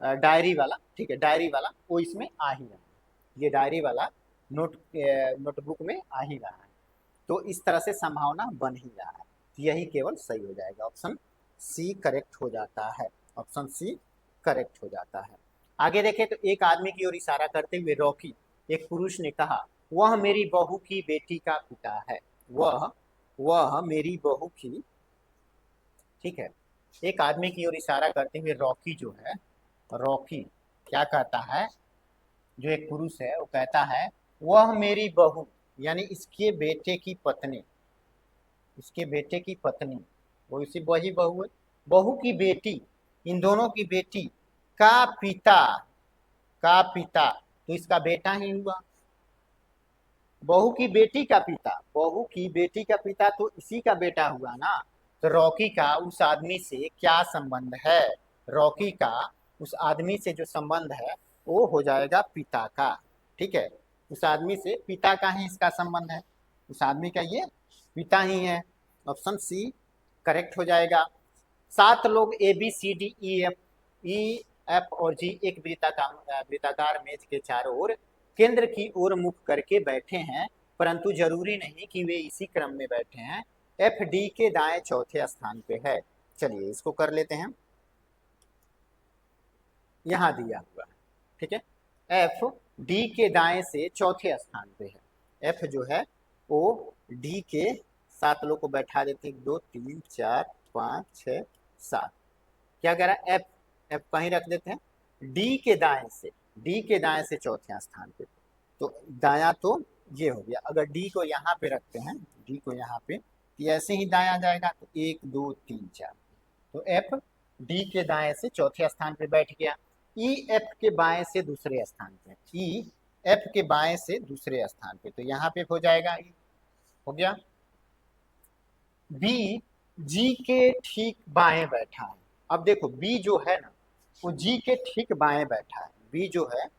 डायरी वाला, ठीक है, डायरी वाला वो इसमें आ ही रहा है, ये डायरी वाला नोटबुक में आ ही रहा है, तो इस तरह से संभावना बन ही रहा है, यही केवल सही हो जाएगा। ऑप्शन सी करेक्ट हो जाता है, ऑप्शन सी करेक्ट हो जाता है। आगे देखें तो एक आदमी की ओर इशारा करते हुए रॉकी, एक पुरुष ने कहा, वह मेरी बहू की बेटी का पिता है, वह मेरी बहू की, ठीक है। एक आदमी की ओर इशारा करते हुए रॉकी जो है, रॉकी क्या कहता है, जो एक पुरुष है वो कहता है, वह मेरी बहू, यानी इसके बेटे की पत्नी, इसके बेटे की पत्नी, वो इसी वही बहू है, बहू की बेटी, इन दोनों की बेटी का पिता, तो इसका बेटा ही हुआ। बहू की बेटी का पिता, बहू की बेटी का पिता तो इसी का बेटा हुआ ना, तो रॉकी का उस आदमी से क्या संबंध है, रॉकी का उस आदमी से जो संबंध है वो हो जाएगा पिता का, ठीक है, उस आदमी से पिता का ही इसका संबंध है, उस आदमी का ये पिता ही है। ऑप्शन सी करेक्ट हो जाएगा। 7 लोग A B C D E F और जी एक वृत्ताकार मेज के चारों ओर केंद्र की ओर मुख करके बैठे हैं, परंतु जरूरी नहीं कि वे इसी क्रम में बैठे हैं। एफ डी के दाएं चौथे स्थान पे है। चलिए इसको कर लेते हैं, यहां दिया हुआ है, ठीक है। एफ डी के दाएं से चौथे स्थान पे है। एफ जो है वो डी के 7 लोग को बैठा देते हैं, 2 3 4 5 6 7। क्या कह रहा है, एफ एफ कहीं रख देते हैं, डी के दाएं से चौथे स्थान पे। तो दाया तो ये हो गया, अगर डी को यहाँ पे रखते हैं, डी को यहाँ पे, तो ऐसे ही दाया जाएगा। तो 1 2 3 4, तो एफ डी के दाएं से चौथे स्थान पे बैठ गया। ई एफ के बाएं से दूसरे स्थान पे, ई एफ के बाएं से दूसरे स्थान पे, तो यहाँ पे हो जाएगा ई, हो गया। बी जी के ठीक बाएं बैठा है। अब देखो बी जो है ना वो जी के ठीक बाएं बैठा है, बी जो है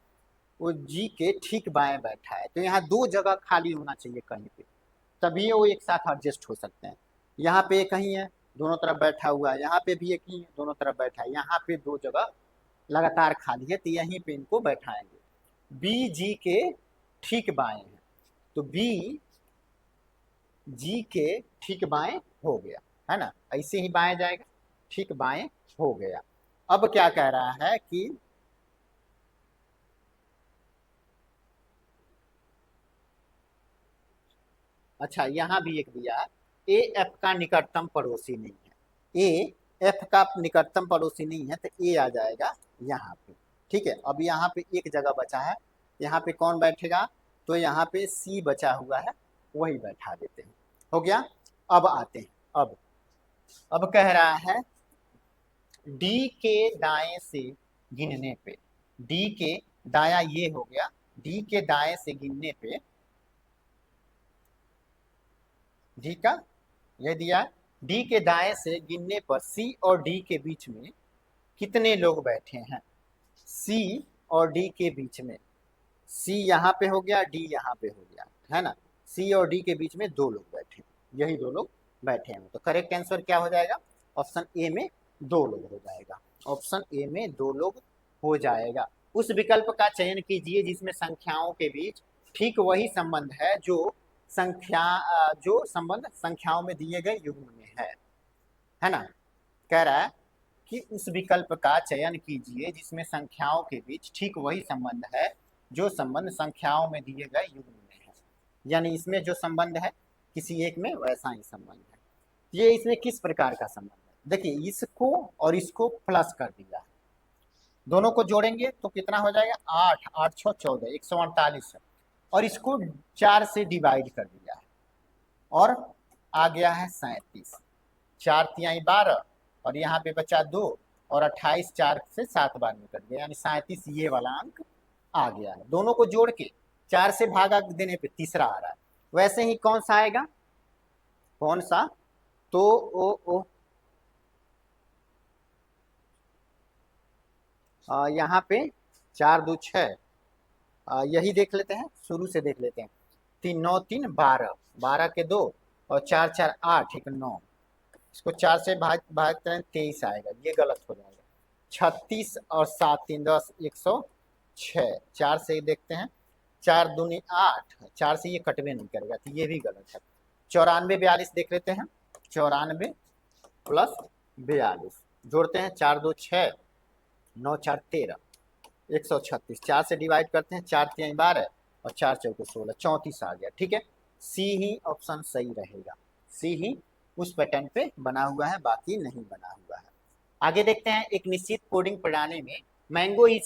वो जी के ठीक बाएं बैठा है, तो यहाँ 2 जगह खाली होना चाहिए कहीं पे, तभी वो एक साथ एडजस्ट हो सकते हैं। यहाँ पे कहीं है दोनों तरफ बैठा हुआ है, यहाँ पे भी एक ही है दोनों तरफ बैठा है, यहाँ पे 2 जगह लगातार खाली है, तो यहीं पे इनको बैठाएंगे। बी जी के ठीक बाएं है, तो बी जी के ठीक बाएं हो गया, है ना, ऐसे ही बाएं जाएगा, ठीक बाएं हो गया। अब क्या कह रहा है कि अच्छा यहाँ भी एक दिया है, ए एफ का निकटतम पड़ोसी नहीं है, ए एफ का निकटतम पड़ोसी नहीं है, तो ए आ जाएगा यहाँ पे, ठीक है। अब यहाँ पे एक जगह बचा है, यहाँ पे कौन बैठेगा, तो यहाँ पे सी बचा हुआ है, वही बैठा देते हैं, हो गया। अब आते हैं, अब कह रहा है डी के दाएं से गिनने पे, डी के दाया ये हो गया, डी के दाएं से गिनने पे, डी का ये दिया, डी के दाएं से गिनने पर सी और डी के बीच में कितने लोग बैठे हैं। सी और डी के बीच में, सी यहाँ पे हो गया, डी यहाँ पे हो गया, है ना, सी और डी के बीच में 2 लोग बैठे, यही 2 लोग बैठे हैं, तो करेक्ट आंसर क्या हो जाएगा, ऑप्शन ए में 2 लोग हो जाएगा, ऑप्शन ए में 2 लोग हो जाएगा। उस विकल्प का चयन कीजिए जिसमें संख्याओं के बीच ठीक वही संबंध है जो संबंध संख्याओं में दिए गए युग्म में है ना। कह रहा है कि उस विकल्प का चयन कीजिए जिसमें संख्याओं के बीच ठीक वही संबंध है जो संबंध संख्याओं में दिए गए युग्म में है, यानी इसमें जो संबंध है किसी एक में वैसा ही संबंध है। ये इसमें किस प्रकार का संबंध है, देखिए इसको और इसको प्लस कर दिया है, दोनों को जोड़ेंगे तो कितना हो जाएगा, 8 8 6 14 148 है, और इसको 4 से डिवाइड कर दिया है और आ गया है 37, 4 तिहाई 12 और यहाँ पे बचा 2 और 28 4 से 7 बार में कट गया, यानी 37 ये वाला अंक आ गया है। दोनों को जोड़ के 4 से भागा देने पे तीसरा आ रहा है, वैसे ही कौन सा आएगा, कौन सा, तो यहाँ पे 4 2 6, यही देख लेते हैं, शुरू से देख लेते हैं, 3 9 3 12, 12 के 2 और 4 4 8 1 9, इसको 4 से भागते हैं 23 आएगा, ये गलत हो जाएगा। 36 और 7 3 10 106, 4 से देखते हैं, 4 दूनी 8, 4 से ये कटवे नहीं करेगा, तो ये भी गलत है। 94 42 देख लेते हैं, 94 प्लस 42 जोड़ते हैं, 4 2 6 9 4 13 136, 4 से डिवाइड करते हैं, 4 3 12 और 4 4 16, 34 आ गया, ठीक है। सी ही ऑप्शन सही रहेगा, सी ही उस पैटर्न पे बना हुआ है, बाकी नहीं बना हुआ है। आगे देखते हैं, एक निश्चित कोडिंग प्रणाली में मैंगो इज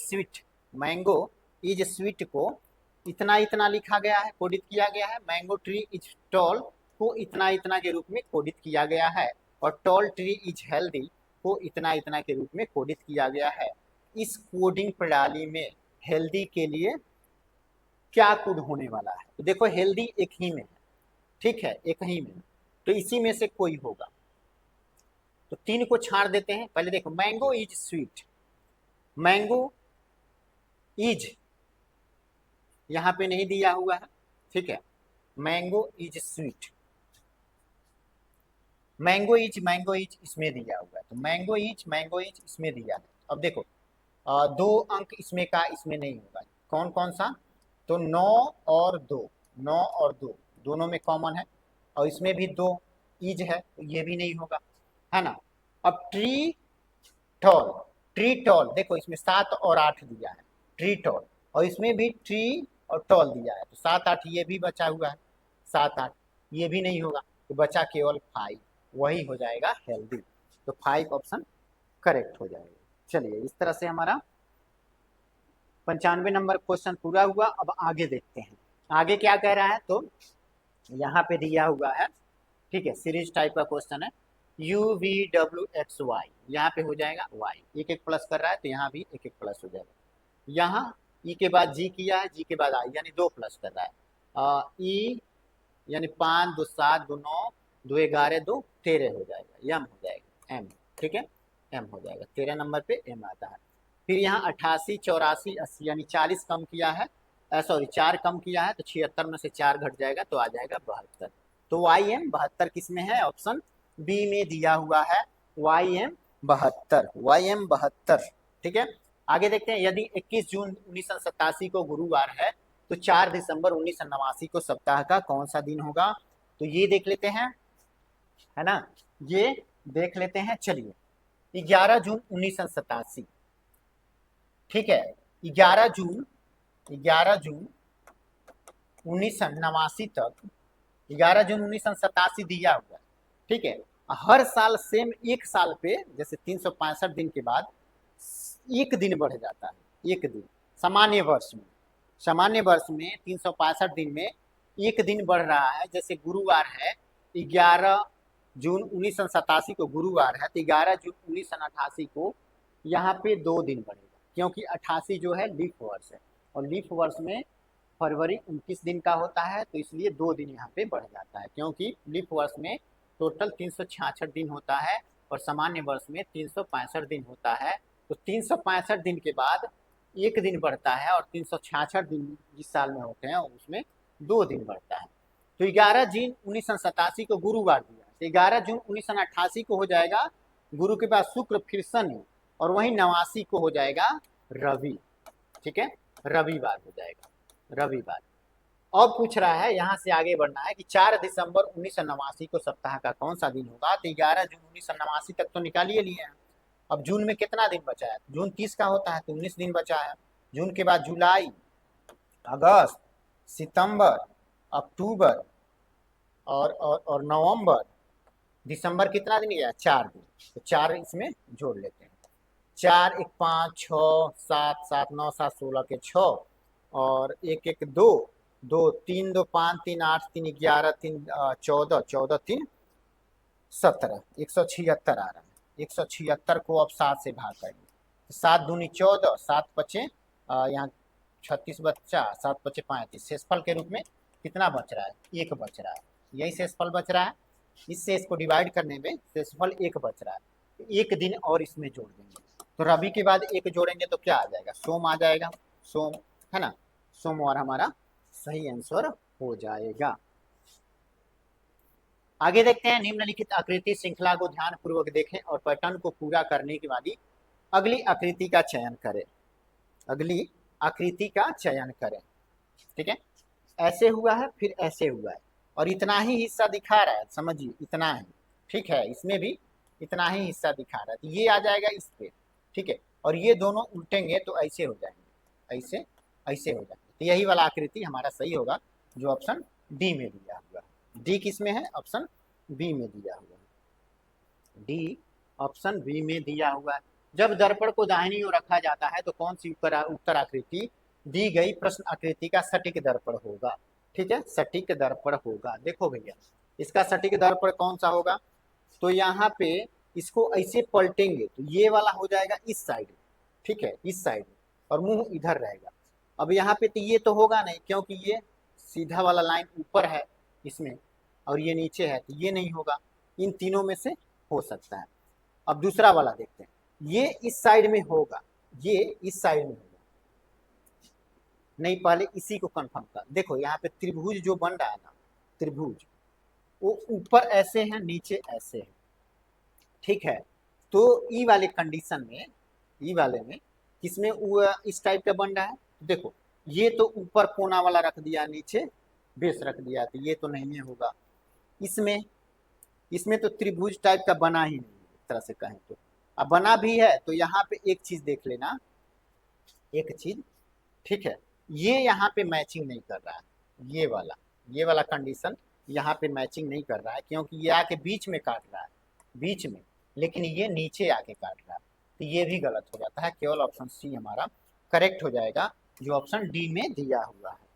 स्वीट को इतना इतना लिखा गया है, कोडित किया गया है, मैंगो ट्री इज टॉल को इतना इतना के रूप में कोडित किया गया है, और टॉल ट्री इज हेल्दी को इतना इतना के रूप में कोडित किया गया है। इस कोडिंग प्रणाली में हेल्दी के लिए क्या कोड होने वाला है, तो देखो हेल्दी एक ही में है, ठीक है, एक ही में, तो इसी में से कोई होगा, तो 3 को छाड़ देते हैं। पहले देखो mango is sweet, mango is यहाँ पे नहीं दिया हुआ है, ठीक है, mango is sweet, mango etch इसमें दिया हुआ है, तो मैंगो इच इसमें दिया है। अब देखो 2 अंक इसमें का इसमें नहीं होगा, कौन कौन सा, तो 9 और 2 दोनों में कॉमन है, और इसमें भी 2 ईज है, तो ये भी नहीं होगा, है ना। अब टॉल ट्री टॉल, देखो इसमें 7 और 8 दिया है, ट्री टॉल, और इसमें भी ट्री और टॉल दिया है, तो 7 8 ये भी बचा हुआ है, 7 8 ये भी नहीं होगा, तो बचा केवल 5, वही हो जाएगा हेल्दी, तो 5 ऑप्शन करेक्ट हो जाएगा। चलिए इस तरह से हमारा 95 नंबर क्वेश्चन पूरा हुआ। अब आगे देखते हैं, आगे क्या कह रहा है, तो यहाँ पे दिया हुआ है, ठीक है, सीरीज टाइप का क्वेश्चन है, U V W X Y, यहाँ पे हो जाएगा वाई, एक एक प्लस कर रहा है तो यहाँ भी एक एक प्लस हो जाएगा, यहाँ ई के बाद जी किया है, जी के बाद आई, यानी 2 प्लस कर रहा है, ई यानी 5 2 7 2 9 2 11 2 13 हो जाएगा, एम हो जाएगा, एम, ठीक है, एम हो जाएगा, 13 नंबर पे एम आता है। फिर यहाँ 88 84 80 यानी 40 कम किया है, सॉरी 4 कम किया है, तो 76 में से 4 घट जाएगा तो आ जाएगा 72, तो वाई एम 72 किस में है, ऑप्शन बी में दिया हुआ है, वाई एम 72, ठीक है। आगे देखते हैं, यदि 21 जून 1987 को गुरुवार है तो 4 दिसंबर 1989 को सप्ताह का कौन सा दिन होगा, तो ये देख लेते हैं, है ना, ये देख लेते हैं। चलिए 11 जून 1987, ठीक है, 11 जून 1989 तक, 11 जून 1987 दिया हुआ है, ठीक है। हर साल सेम एक साल पे जैसे 365 दिन के बाद एक दिन बढ़ जाता है, एक दिन सामान्य वर्ष में 365 दिन में एक दिन बढ़ रहा है, जैसे गुरुवार है 11 जून 1987 को गुरुवार है, तो 11 जून 1988 को यहाँ पे 2 दिन बढ़ेगा, क्योंकि 88 जो है लीफ वर्ष है, और लीफ वर्ष में फरवरी 29 दिन का होता है, तो इसलिए 2 दिन यहाँ पे बढ़ जाता है, क्योंकि लीफ वर्ष में टोटल 366 दिन होता है और सामान्य वर्ष में 365 दिन होता है, तो 365 दिन के बाद एक दिन बढ़ता है, और 366 दिन जिस साल में होते हैं उसमें 2 दिन बढ़ता है। तो 11 जून 1987 को गुरुवार दिया, तो 11 जून 1988 को हो जाएगा गुरु के बाद शुक्र, फिर शनि, और वहीं 89 को हो जाएगा रवि, ठीक है, रविवार हो जाएगा, रविवार। अब पूछ रहा है, यहाँ से आगे बढ़ना है कि 4 दिसंबर 1989 को सप्ताह का कौन सा दिन होगा, तो 11 जून 1989 तक तो निकालिए लिए हैं, अब जून में कितना दिन बचा है, जून 30 का होता है तो 19 दिन बचा है, जून के बाद जुलाई, अगस्त, सितंबर, अक्टूबर और नवंबर, दिसंबर कितना दिन गया, 4 दिन, तो 4 इसमें जोड़ लेते हैं, 4 1 5 6 7 7 9 7 16 के 6, और 1 1 2 2 3 2 5 3 8 3 11 3 14 14 3 17, 176 आ रहा है, 176 को अब 7 से भाग करेंगे, 7 दूनी 14, 7 पचे यहाँ 36 बच्चा, 7 पचे 35, शेषफल के रूप में कितना बच रहा है, 1 बच रहा है, यही शेषफल बच रहा है, इस शेष को डिवाइड करने में शेषफल 1 बच रहा है, 1 दिन और इसमें जोड़ देंगे, तो रवि के बाद 1 जोड़ेंगे तो क्या आ जाएगा, सोम आ जाएगा, सोम, है ना, सोमवार हमारा सही आंसर हो जाएगा। आगे देखते हैं, निम्नलिखित आकृति श्रृंखला को ध्यान पूर्वक देखें और पैटर्न को पूरा करने के बाद अगली आकृति का चयन करें, अगली आकृति का चयन करें, ठीक है, ऐसे हुआ है फिर ऐसे हुआ है, और इतना ही हिस्सा दिखा रहा है, समझिए इतना ही, ठीक है, इसमें भी इतना ही हिस्सा दिखा रहा है, तो ये आ जाएगा इस पे, ठीक है, और ये दोनों उल्टेंगे तो ऐसे हो जाएंगे, ऐसे ऐसे हो जाएंगे, तो यही वाला आकृति हमारा सही होगा, जो ऑप्शन डी में दिया हुआ है। डी किस में है, ऑप्शन बी में दिया हुआ है, डी ऑप्शन बी में दिया हुआ है। जब दर्पण को दाहिनी ओर रखा जाता है तो कौन सी उत्तर आकृति दी गई प्रश्न आकृति का सटीक दर्पण होगा, ठीक है, सटीक दर्पण होगा। देखो भैया, इसका सटीक दर्पण कौन सा होगा, तो यहाँ पे इसको ऐसे पलटेंगे तो ये वाला हो जाएगा इस साइड, ठीक है, इस साइड, और मुंह इधर रहेगा। अब यहाँ पे तो ये तो होगा नहीं, क्योंकि ये सीधा वाला लाइन ऊपर है इसमें और ये नीचे है, तो ये नहीं होगा, इन तीनों में से हो सकता है। अब दूसरा वाला देखते हैं, ये इस साइड में होगा, ये इस साइड में होगा, नहीं, पहले इसी को कंफर्म कर। देखो यहाँ पे त्रिभुज जो बन रहा है ना, त्रिभुज, वो ऊपर ऐसे हैं, नीचे ऐसे है, ठीक है। तो ई वाले कंडीशन में, ई वाले में किसमें वो इस टाइप का बन रहा है, देखो ये तो ऊपर कोना वाला रख दिया, नीचे बेस रख दिया, तो ये तो नहीं होगा। इसमें इसमें तो त्रिभुज टाइप का बना ही नहीं, एक तरह से कहें तो। अब बना भी है तो यहाँ पे एक चीज देख लेना, एक चीज, ठीक है, ये यहाँ पे मैचिंग नहीं कर रहा है, ये वाला कंडीशन यहाँ पे मैचिंग नहीं कर रहा है, क्योंकि ये आके बीच में काट रहा है, बीच में, लेकिन ये नीचे आके काट रहा है, तो ये भी गलत हो जाता है। केवल ऑप्शन सी हमारा करेक्ट हो जाएगा, जो ऑप्शन डी में दिया हुआ है।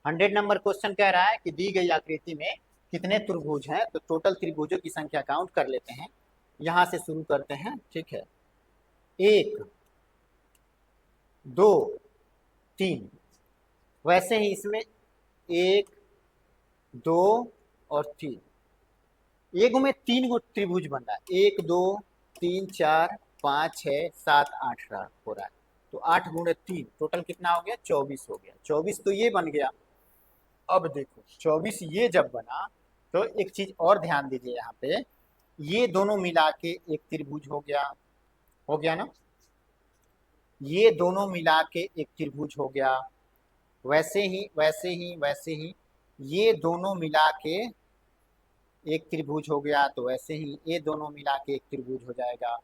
100 नंबर क्वेश्चन कह रहा है कि दी गई आकृति में कितने त्रिभुज हैं, तो टोटल त्रिभुजों की संख्या काउंट कर लेते हैं, यहां से शुरू करते हैं, ठीक है। 1 2 3, वैसे ही इसमें 1 2 और 3, एक में 3 गो त्रिभुज बन रहा है, 1 2 3 4 5 6 7 8 हो रहा है, तो 8 गुणे 3 टोटल कितना हो गया, 24 हो गया। 24 तो ये बन गया। अब देखो 24 ये जब बना तो एक चीज और ध्यान दीजिए, यहाँ पे ये दोनों मिला के एक त्रिभुज हो गया ना, ये दोनों मिला के एक त्रिभुज हो गया। वैसे ही ये दोनों मिला के एक त्रिभुज हो गया, तो वैसे ही ये दोनों मिला के एक त्रिभुज हो जाएगा।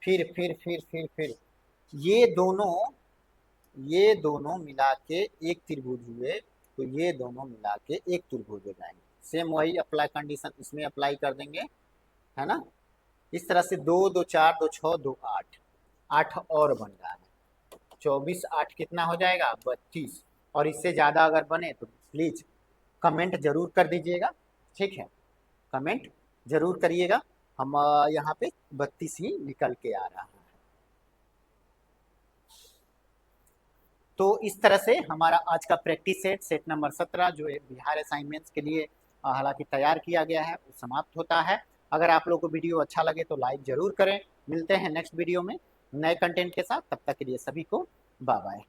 फिर ये दोनों मिला के एक त्रिभुज हुए, तो ये दोनों मिला के एक त्रिभुज हो जाएंगे। सेम वही अप्लाई कंडीशन इसमें अप्लाई कर देंगे, है ना। इस तरह से 2 2 4 2 6 2 8, 8 और बन रहा है, 24 8 कितना हो जाएगा, 32। और इससे ज़्यादा अगर बने तो प्लीज़ कमेंट जरूर कर दीजिएगा, ठीक है, कमेंट जरूर करिएगा। हम यहाँ पे 32 ही निकल के आ रहा है। तो इस तरह से हमारा आज का प्रैक्टिस सेट नंबर 17 जो बिहार असाइनमेंट्स के लिए हालांकि तैयार किया गया है, वो समाप्त होता है। अगर आप लोगों को वीडियो अच्छा लगे तो लाइक जरूर करें। मिलते हैं नेक्स्ट वीडियो में नए कंटेंट के साथ, तब तक के लिए सभी को बाय बाय।